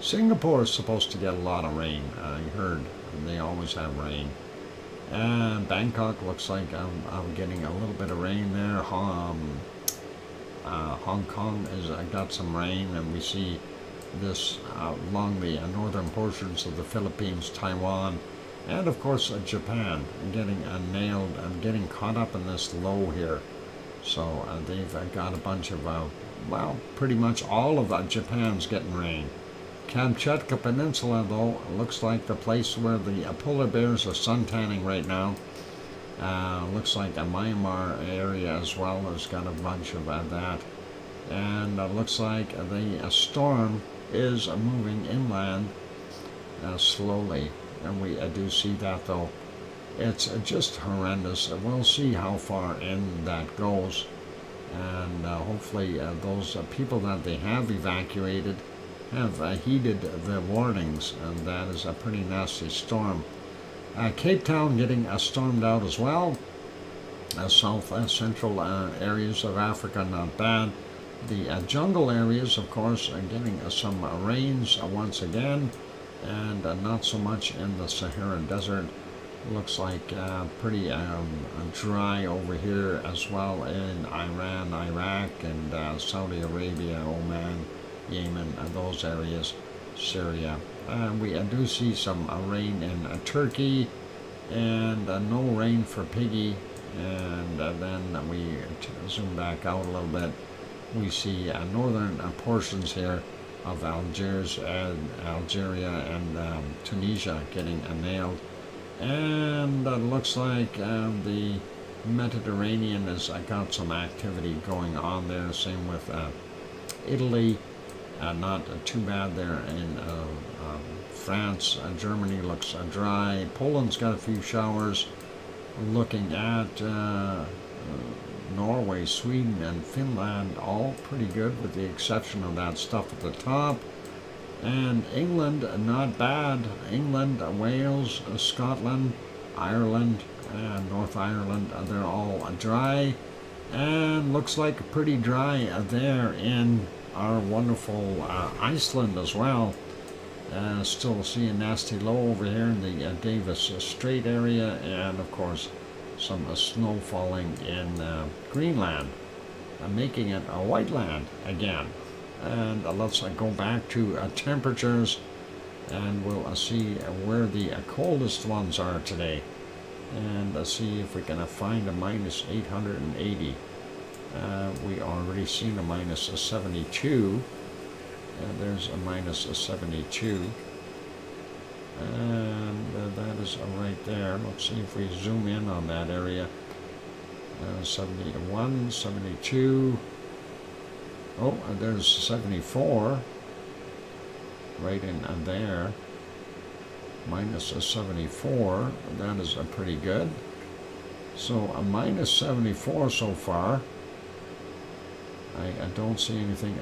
Singapore is supposed to get a lot of rain. I heard they always have rain. And Bangkok looks like I'm getting a little bit of rain there. Hong Kong has got some rain, and we see this along the northern portions of the Philippines, Taiwan, and of course Japan getting nailed and getting caught up in this low here. So they've got a bunch of, pretty much all of Japan's getting rain. Kamchatka Peninsula, though, looks like the place where the polar bears are suntanning right now. Looks like the Myanmar area as well has got a bunch of that. And looks like the storm is moving inland slowly. And we do see that, though. It's just horrendous. We'll see how far in that goes, and hopefully those people that they have evacuated have heeded the warnings, and that is a pretty nasty storm. Cape Town getting stormed out as well. South central areas of Africa, not bad. The jungle areas, of course, are getting some rains once again, and not so much in the Sahara Desert. Looks like pretty dry over here as well in Iran, Iraq, and Saudi Arabia, Oman, Yemen, those areas, Syria. We do see some rain in Turkey, and no rain for Piggy. And then we zoom back out a little bit. We see northern portions here of Algeria and Tunisia getting nailed. And it looks like the Mediterranean has got some activity going on there. Same with Italy. Not too bad there in France. Germany looks dry. Poland's got a few showers. Looking at Norway, Sweden, and Finland, all pretty good with the exception of that stuff at the top. And England, not bad. England, Wales, Scotland, Ireland, and North Ireland, they're all dry. And looks like pretty dry there in our wonderful Iceland as well. Still see a nasty low over here in the Davis Strait area, and of course some snow falling in Greenland, making it a white land again. And let's go back to temperatures, and we'll see where the coldest ones are today, and see if we can find a minus 880. We already seen a minus 72. There's a minus 72, and that is right there. Let's see if we zoom in on that area. 71, 72. Oh, there's 74 right in there. Minus 74. That is pretty good. So a minus 74 so far. I don't see anything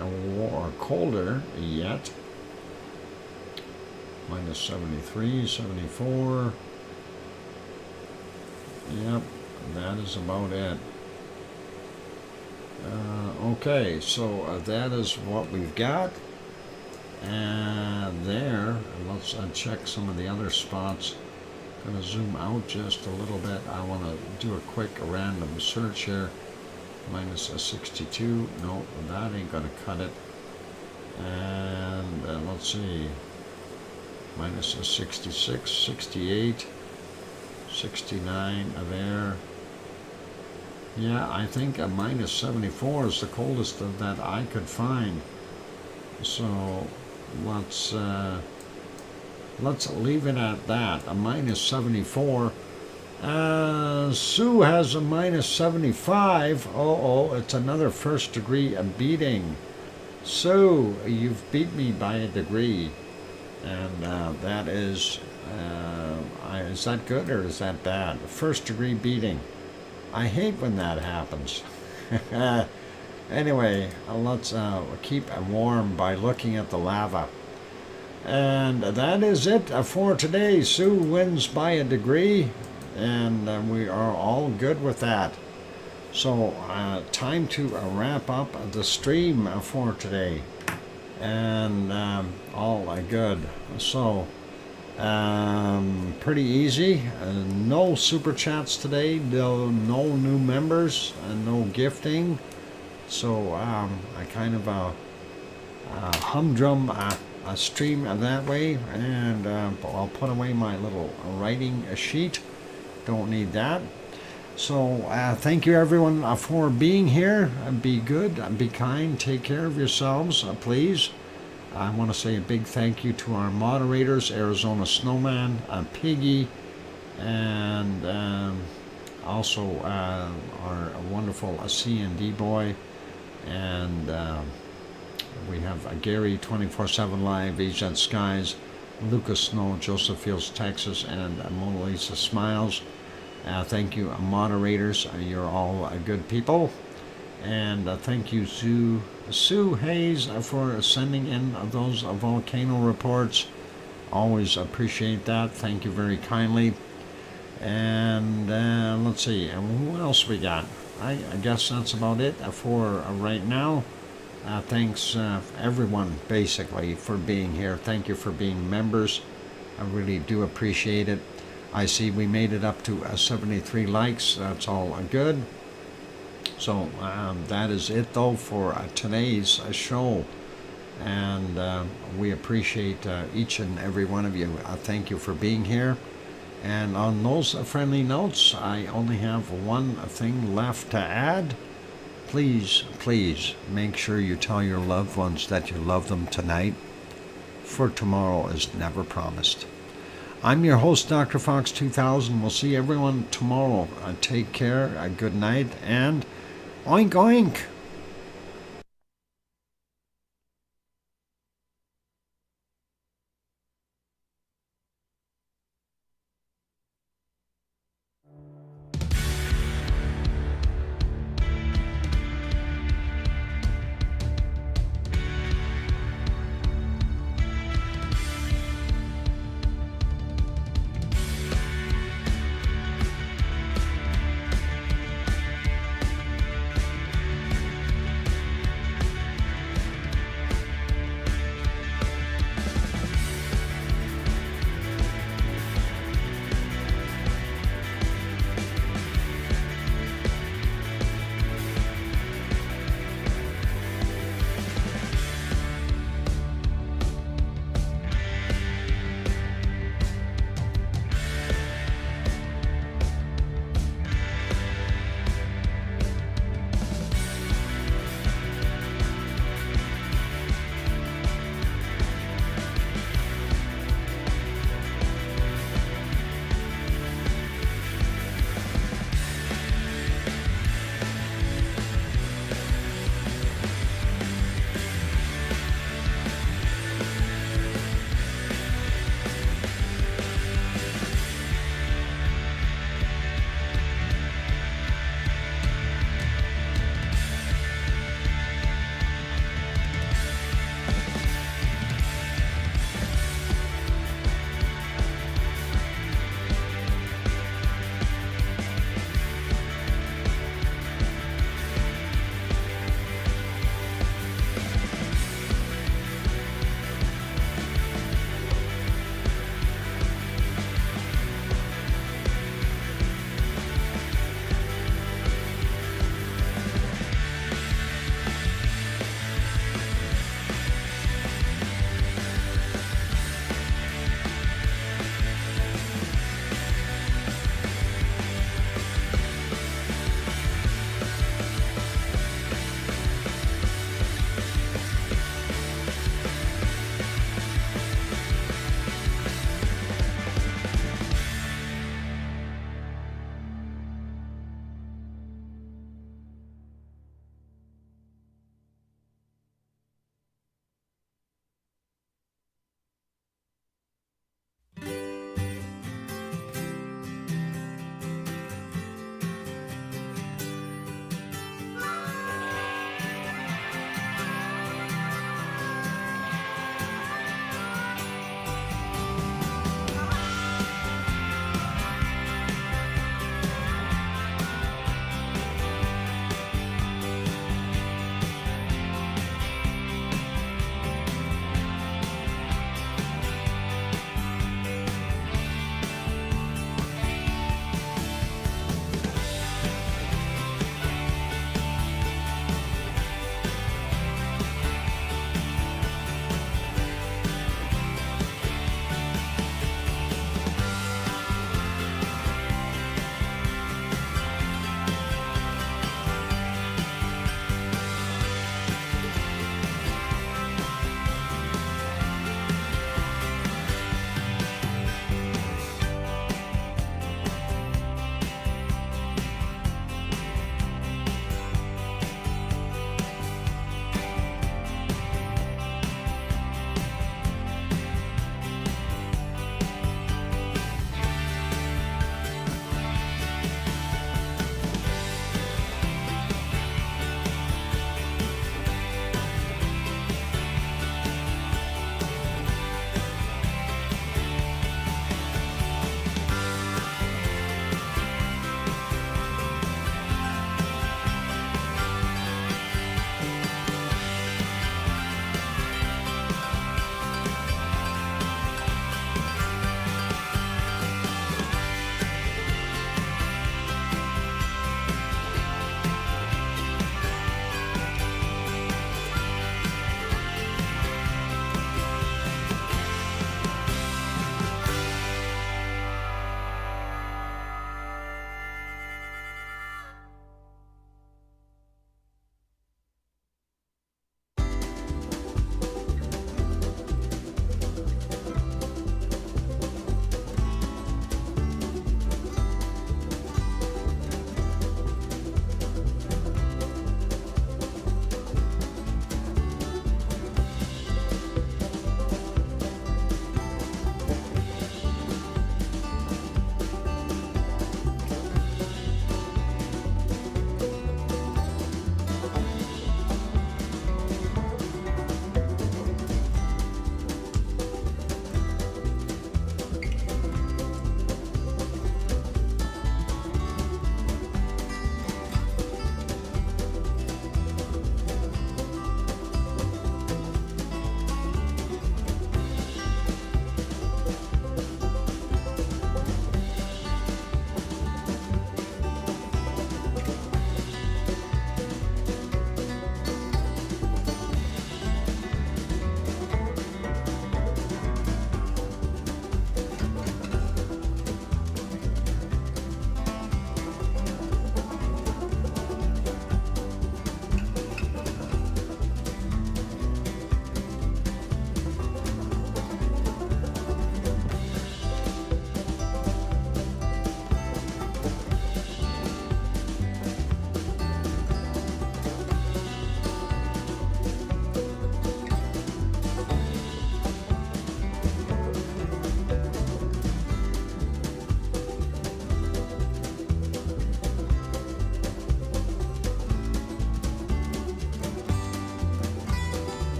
colder yet. Minus 73, 74. Yep, that is about it. Okay, so that is what we've got. And there, let's check some of the other spots. I'm going to zoom out just a little bit. I want to do a quick random search here. Minus 62. No, that ain't gonna cut it. And let's see. Minus 66, 68, 69 there. Yeah, I think a minus 74 is the coldest that I could find. So let's leave it at that. A minus 74. Sue has a minus 75. Oh, it's another first degree beating. Sue, you've beat me by a degree. And that is that good or is that bad? First degree beating. I hate when that happens. Anyway, let's keep warm by looking at the lava. And that is it for today. Sue wins by a degree. And we are all good with that. So time to wrap up the stream for today, and all good. So pretty easy. No super chats today, no new members, and no gifting. So I kind of humdrum a stream that way, and I'll put away my little writing sheet. Don't need that. So thank you everyone for being here. Be good, be kind, take care of yourselves, please. I want to say a big thank you to our moderators, Arizona Snowman, Piggy, and also our wonderful C&D boy, and we have Gary 24/7 Live, Agent Skies, Lucas Snow, Joseph Fields, Texas, and Mona Lisa Smiles. Thank you, moderators. You're all good people. And thank you, Sue Hayes, for sending in those volcano reports. Always appreciate that. Thank you very kindly. And let's see, who else we got? I guess that's about it for right now. Thanks everyone, basically, for being here. Thank you for being members. I really do appreciate it. I see we made it up to 73 likes. That's all good. So that is it, though, for today's show. And we appreciate each and every one of you. Thank you for being here. And on those friendly notes, I only have one thing left to add. Please, please make sure you tell your loved ones that you love them tonight, for tomorrow is never promised. I'm your host, DrFox2000. We'll see everyone tomorrow. Take care, good night, and oink oink!